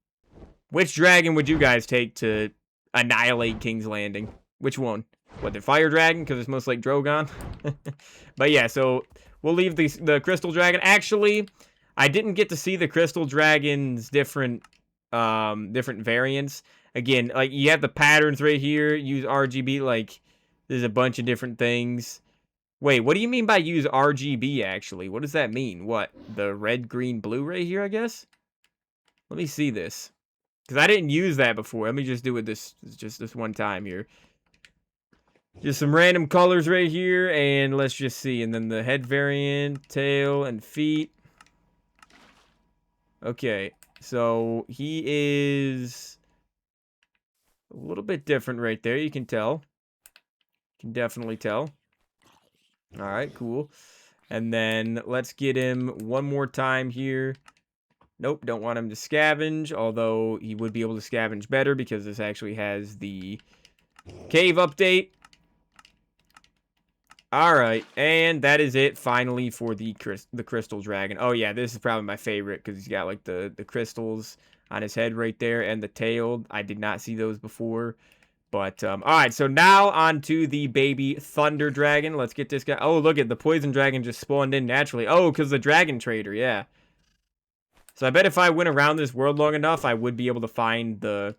A: Which dragon would you guys take to annihilate King's Landing? Which one? What, the fire dragon? Because it's most like Drogon? But yeah, so we'll leave the crystal dragon. Actually, I didn't get to see the crystal dragon's different variants. Again, like, you have the patterns right here. Use RGB, like, there's a bunch of different things. Wait, what do you mean by use RGB, actually? What does that mean? What? The red, green, blue right here, I guess? Let me see this. Because I didn't use that before. Let me just do it just this one time here. Just some random colors right here, and let's just see. And then the head variant, tail, and feet. Okay, so he is a little bit different right there. You can tell. You can definitely tell. All right, cool. And then let's get him one more time here. Nope, don't want him to scavenge, although he would be able to scavenge better because this actually has the cave update. Alright, and that is it, finally, for the crystal dragon. Oh, yeah, this is probably my favorite, because he's got, like, the crystals on his head right there, and the tail. I did not see those before. But, alright, so now on to the baby thunder dragon. Let's get this guy. Oh, look at the poison dragon just spawned in naturally. Oh, because the dragon trader, yeah. So I bet if I went around this world long enough, I would be able to find the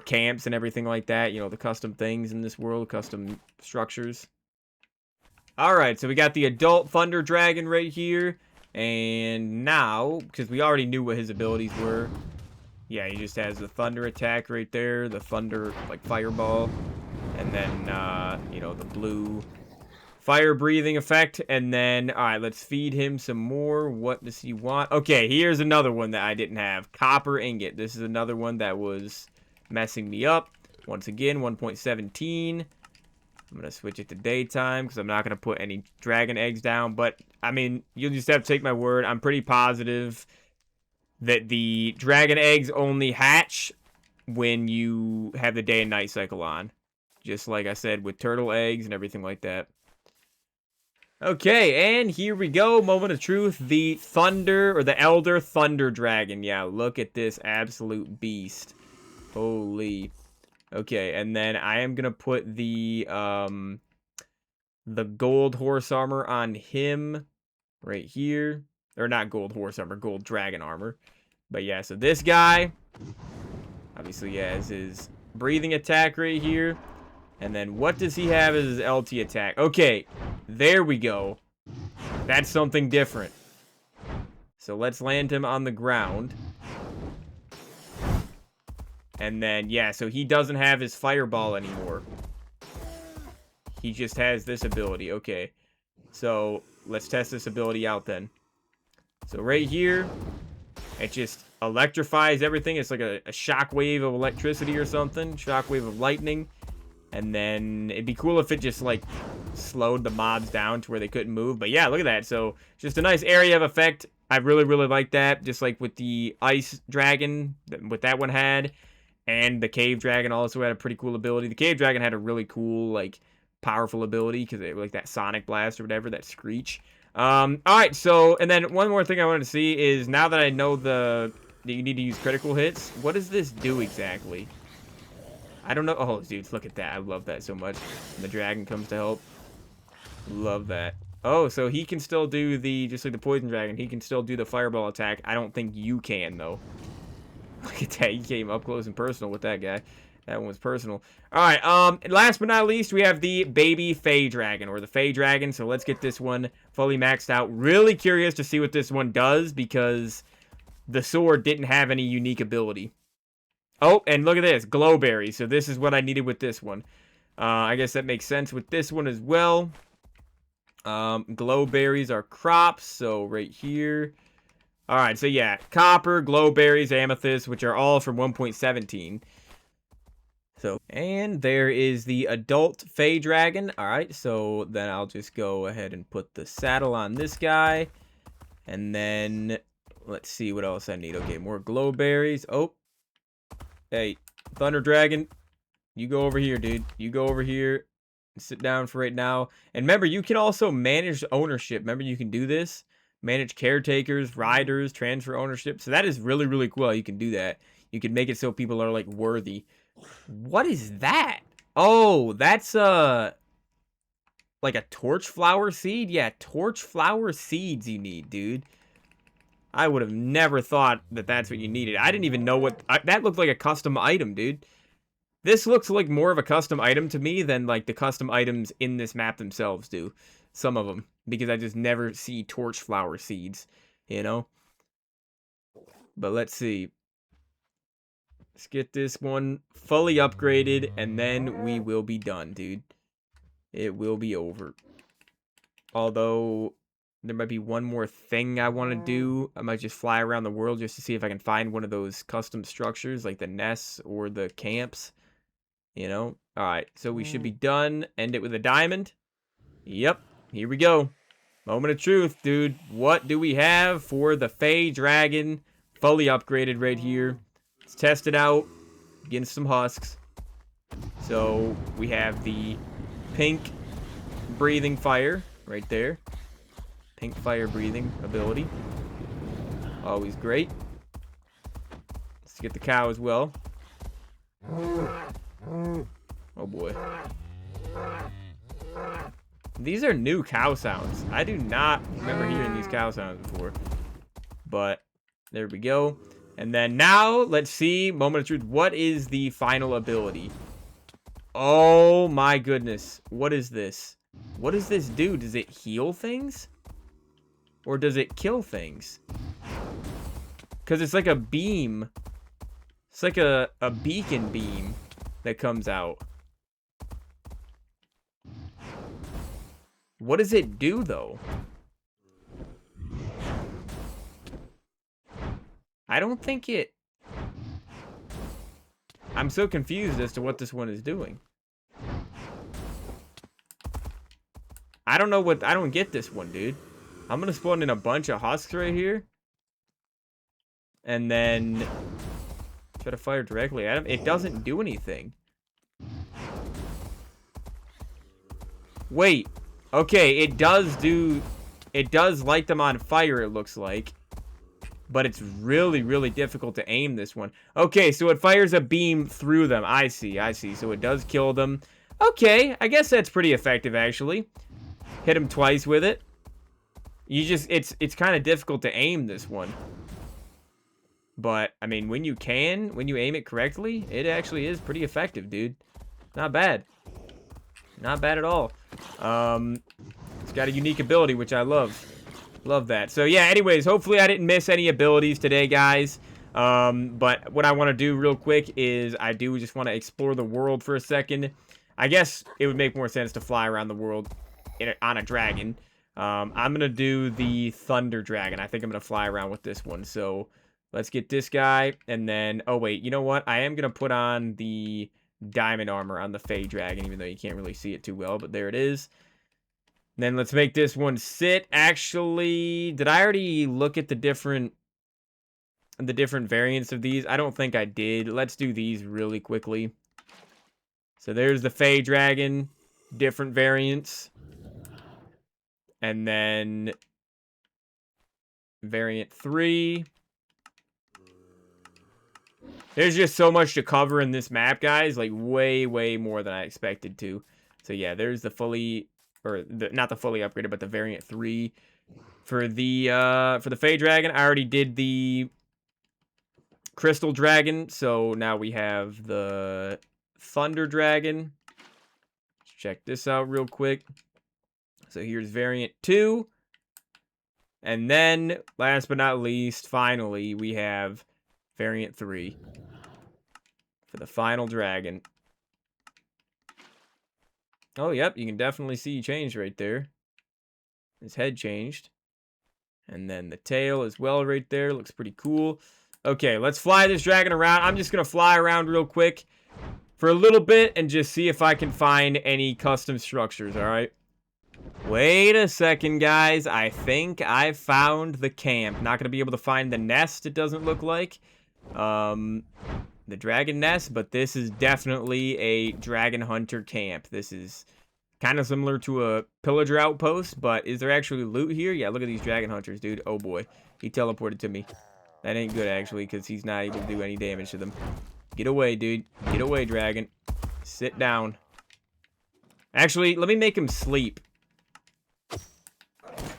A: camps and everything like that. You know, the custom things in this world, custom structures. Alright, so we got the adult Thunder Dragon right here. And now, because we already knew what his abilities were. Yeah, he just has the Thunder attack right there. The Thunder, like, Fireball. And then, you know, the blue Fire Breathing effect. And then, alright, let's feed him some more. What does he want? Okay, here's another one that I didn't have. Copper Ingot. This is another one that was messing me up. Once again, 1.17. I'm going to switch it to daytime because I'm not going to put any dragon eggs down. But, I mean, you'll just have to take my word. I'm pretty positive that the dragon eggs only hatch when you have the day and night cycle on. Just like I said with turtle eggs and everything like that. Okay, and here we go. Moment of truth. The Thunder, or the Elder Thunder Dragon. Yeah, look at this absolute beast. Holy. Okay, and then I am gonna put the gold horse armor on him right here. Or not gold horse armor, gold dragon armor. But yeah, so this guy obviously has his breathing attack right here. And then what does he have as his LT attack? Okay, there we go. That's something different. So let's land him on the ground. And then, yeah, so he doesn't have his fireball anymore. He just has this ability. Okay. So, let's test this ability out then. So, right here, it just electrifies everything. It's like a shockwave of electricity or something. Shockwave of lightning. And then, it'd be cool if it just, like, slowed the mobs down to where they couldn't move. But yeah, look at that. So, just a nice area of effect. I really, really like that. Just like with the ice dragon, what that one had. And the Cave Dragon also had a pretty cool ability. The Cave Dragon had a really cool, like, powerful ability because it like that Sonic Blast or whatever, that Screech. Alright, so, and then one more thing I wanted to see is now that I know that you need to use critical hits, what does this do exactly? I don't know. Oh, dude, look at that. I love that so much. And the dragon comes to help. Love that. Oh, so he can still do just like the Poison Dragon, he can still do the Fireball attack. I don't think you can, though. Look at that. He came up close and personal with that guy. That one was personal. Alright, last but not least, we have the baby Fey Dragon, or the Fey Dragon. So let's get this one fully maxed out. Really curious to see what this one does, because the sword didn't have any unique ability. Oh, and look at this. Glowberry. So this is what I needed with this one. I guess that makes sense with this one as well. Glowberries are crops, so right here. Alright, so yeah, copper, glowberries, amethyst, which are all from 1.17. So, and there is the adult Fey Dragon. Alright, so then I'll just go ahead and put the saddle on this guy. And then, let's see what else I need. Okay, more glowberries. Oh, hey, Thunder Dragon, you go over here, dude. You go over here and sit down for right now. And remember, you can also manage ownership. Remember, you can do this. Manage caretakers, riders, transfer ownership. So that is really, really cool how you can do that. You can make it so people are, like, worthy. What is that? Oh, that's, like a torch flower seed? Yeah, torch flower seeds you need, dude. I would have never thought that that's what you needed. I didn't even know what... that looked like a custom item, dude. This looks like more of a custom item to me than, like, the custom items in this map themselves do. some of them, because I just never see torch flower seeds, you know? But let's see. Let's get this one fully upgraded, and then we will be done, dude. It will be over. Although, there might be one more thing I want to do. I might just fly around the world just to see if I can find one of those custom structures, like the nests or the camps. You know? Alright, so we should be done. End it with a diamond. Yep, here we go. Moment of truth, dude. What do we have for the Fey Dragon? Fully upgraded right here. Let's test it out. Getting some husks. So, we have the pink breathing fire right there. Pink fire breathing ability. Always great. Let's get the cow as well. Oh boy. These are new cow sounds. I do not remember hearing these cow sounds before. But there we go. And then now, let's see. Moment of truth. What is the final ability? Oh my goodness. What is this? What does this do? Does it heal things? Or does it kill things? Because it's like a beam. It's like a beacon beam that comes out. What does it do, though? I don't think it... I'm so confused as to what this one is doing. I don't know what... I don't get this one, dude. I'm gonna spawn in a bunch of husks right here. And then... try to fire directly at him. It doesn't do anything. Wait. Okay, it does do... It does light them on fire, it looks like. But it's really, really difficult to aim this one. Okay, so it fires a beam through them. I see, I see. So it does kill them. Okay, I guess that's pretty effective, actually. Hit him twice with it. You just... It's kind of difficult to aim this one. But, I mean, when you aim it correctly, it actually is pretty effective, dude. Not bad. Not bad at all. It's got a unique ability, which I love. Love that. So, yeah, anyways, hopefully I didn't miss any abilities today, guys. But what I want to do real quick is I do just want to explore the world for a second. I guess it would make more sense to fly around the world on a dragon. I'm going to do the Thunder Dragon. I think I'm going to fly around with this one. So, let's get this guy. And then, oh, wait, you know what? I am going to put on the diamond armor on the Fey Dragon, even though you can't really see it too well. But there it is. Then let's make this one sit. Actually, did I already look at the different variants of these? I don't think I did. Let's do these really quickly. So there's the Fey Dragon, different variants. And then variant 3. There's just so much to cover in this map, guys. Like, way, way more than I expected to. So, yeah, there's the fully... Or, not the fully upgraded, but the variant 3. For the Fey Dragon, I already did the Crystal Dragon. So, now we have the Thunder Dragon. Let's check this out real quick. So, here's variant 2. And then, last but not least, finally, we have variant 3. For the final dragon. Oh, yep, you can definitely see change right there. His head changed. And then the tail as well right there. Looks pretty cool. Okay, let's fly this dragon around. I'm just going to fly around real quick for a little bit and just see if I can find any custom structures, all right? Wait a second, guys. I think I found the camp. Not going to be able to find the nest, it doesn't look like. The dragon nest, but this is definitely a dragon hunter camp. This is kind of similar to a pillager outpost, but is there actually loot here? Yeah, look at these dragon hunters, dude. Oh boy, he teleported to me. That ain't good, actually, because he's not able to do any damage to them. Get away, dude. Get away, dragon. Sit down. Actually, let me make him sleep.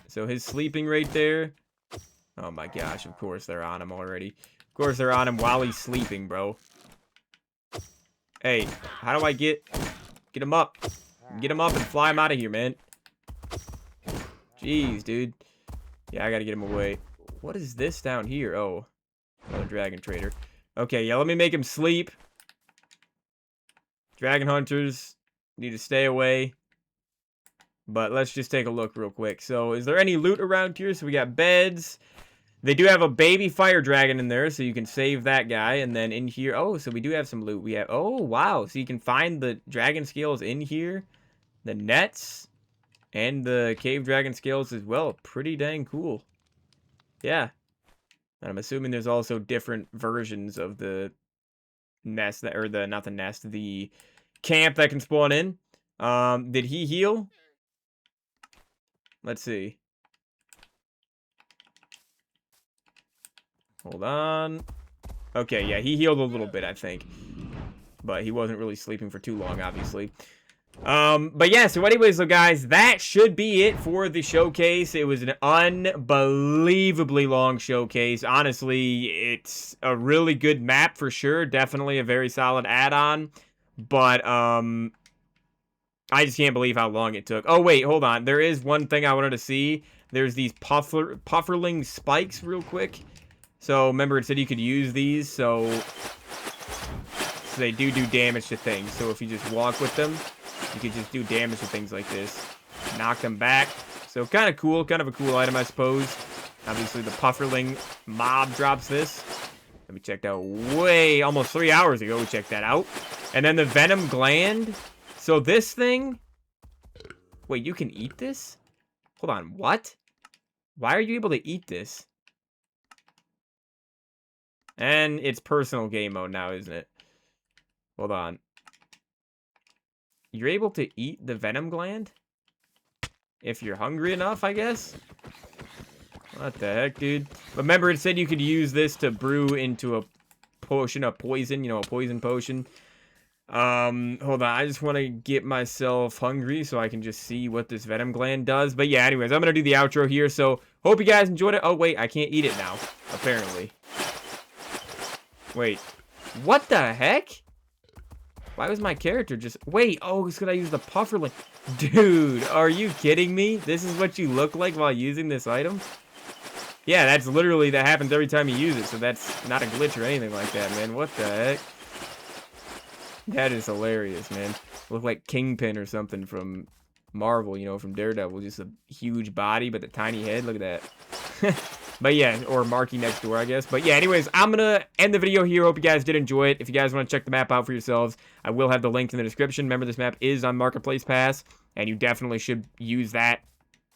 A: So his sleeping right there. Oh my gosh, of course they're on him already. Of course they're on him while he's sleeping, bro. Hey, how do I get him up? Get him up and fly him out of here, man. Jeez, dude. Yeah, I gotta get him away. What is this down here? Oh, another dragon trader. Okay, yeah, let me make him sleep. Dragon hunters need to stay away. But let's just take a look real quick. So, is there any loot around here? So, we got beds. They do have a baby fire dragon in there, so you can save that guy. And then in here, oh, so we do have some loot. We have, oh, wow. So, you can find the dragon scales in here. The nets. And the cave dragon scales as well. Pretty dang cool. Yeah. And I'm assuming there's also different versions of the nest, that, or the, not the nest, the camp that can spawn in. Did he heal? Let's see. Hold on. Okay, yeah, he healed a little bit, I think. But he wasn't really sleeping for too long, obviously. But yeah, so anyways, so guys, that should be it for the showcase. It was an unbelievably long showcase. Honestly, it's a really good map for sure. Definitely a very solid add-on. But, I just can't believe how long it took. Oh, wait, hold on. There is one thing I wanted to see. There's these pufferling spikes real quick. So, remember, it said you could use these, so they do damage to things. So, if you just walk with them, you can just do damage to things like this. Knock them back. So, kind of cool. Kind of a cool item, I suppose. Obviously, the pufferling mob drops this. And we checked out almost 3 hours ago. We checked that out. And then the venom gland. So this thing... Wait, you can eat this? Hold on, what? Why are you able to eat this? And it's personal game mode now, isn't it? Hold on. You're able to eat the venom gland? If you're hungry enough, I guess? What the heck, dude? Remember, it said you could use this to brew into a potion of poison, you know, a poison potion. Hold on, I just want to get myself hungry so I can just see what this venom gland does. But yeah, anyways, I'm gonna do the outro here, so hope you guys enjoyed it. Oh, wait, I can't eat it now, apparently. Wait, what the heck? Why was my character just... Wait, oh, it's because I use the pufferling. Dude, are you kidding me? This is what you look like while using this item? Yeah, that's literally, that happens every time you use it, so that's not a glitch or anything like that, man. What the heck? That is hilarious, man. Look like Kingpin or something from Marvel, you know, from Daredevil. Just a huge body, but a tiny head. Look at that. But yeah, or Marky next door, I guess. But yeah, anyways, I'm going to end the video here. Hope you guys did enjoy it. If you guys want to check the map out for yourselves, I will have the link in the description. Remember, this map is on Marketplace Pass, and you definitely should use that,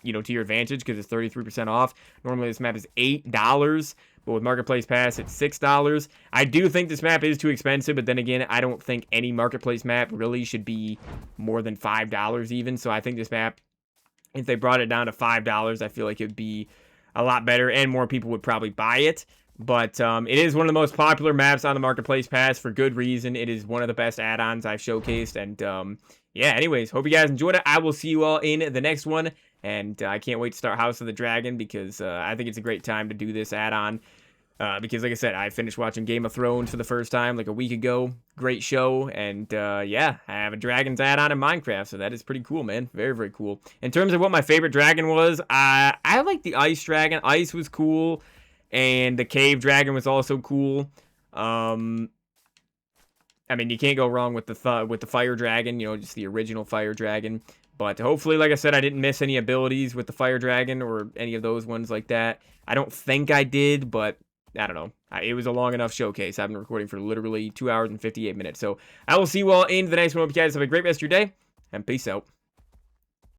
A: you know, to your advantage because it's 33% off. Normally, this map is $8. But with Marketplace Pass, it's $6. I do think this map is too expensive, but then again, I don't think any Marketplace map really should be more than $5 even. So I think this map, if they brought it down to $5, I feel like it would be a lot better and more people would probably buy it. But it is one of the most popular maps on the Marketplace Pass for good reason. It is one of the best add-ons I've showcased. And yeah, anyways, hope you guys enjoyed it. I will see you all in the next one. And I can't wait to start House of the Dragon because I think it's a great time to do this add-on. Because, like I said, I finished watching Game of Thrones for the first time like a week ago. Great show. And, yeah, I have a Dragons add-on in Minecraft. So that is pretty cool, man. Very, very cool. In terms of what my favorite dragon was, I like the Ice Dragon. Ice was cool. And the Cave Dragon was also cool. I mean, you can't go wrong with the Fire Dragon. You know, just the original Fire Dragon. But hopefully, like I said, I didn't miss any abilities with the Fire Dragon or any of those ones like that. I don't think I did, but I don't know. It was a long enough showcase. I've been recording for literally 2 hours and 58 minutes. So I will see you all in the next one. Hope you guys have a great rest of your day, and peace out.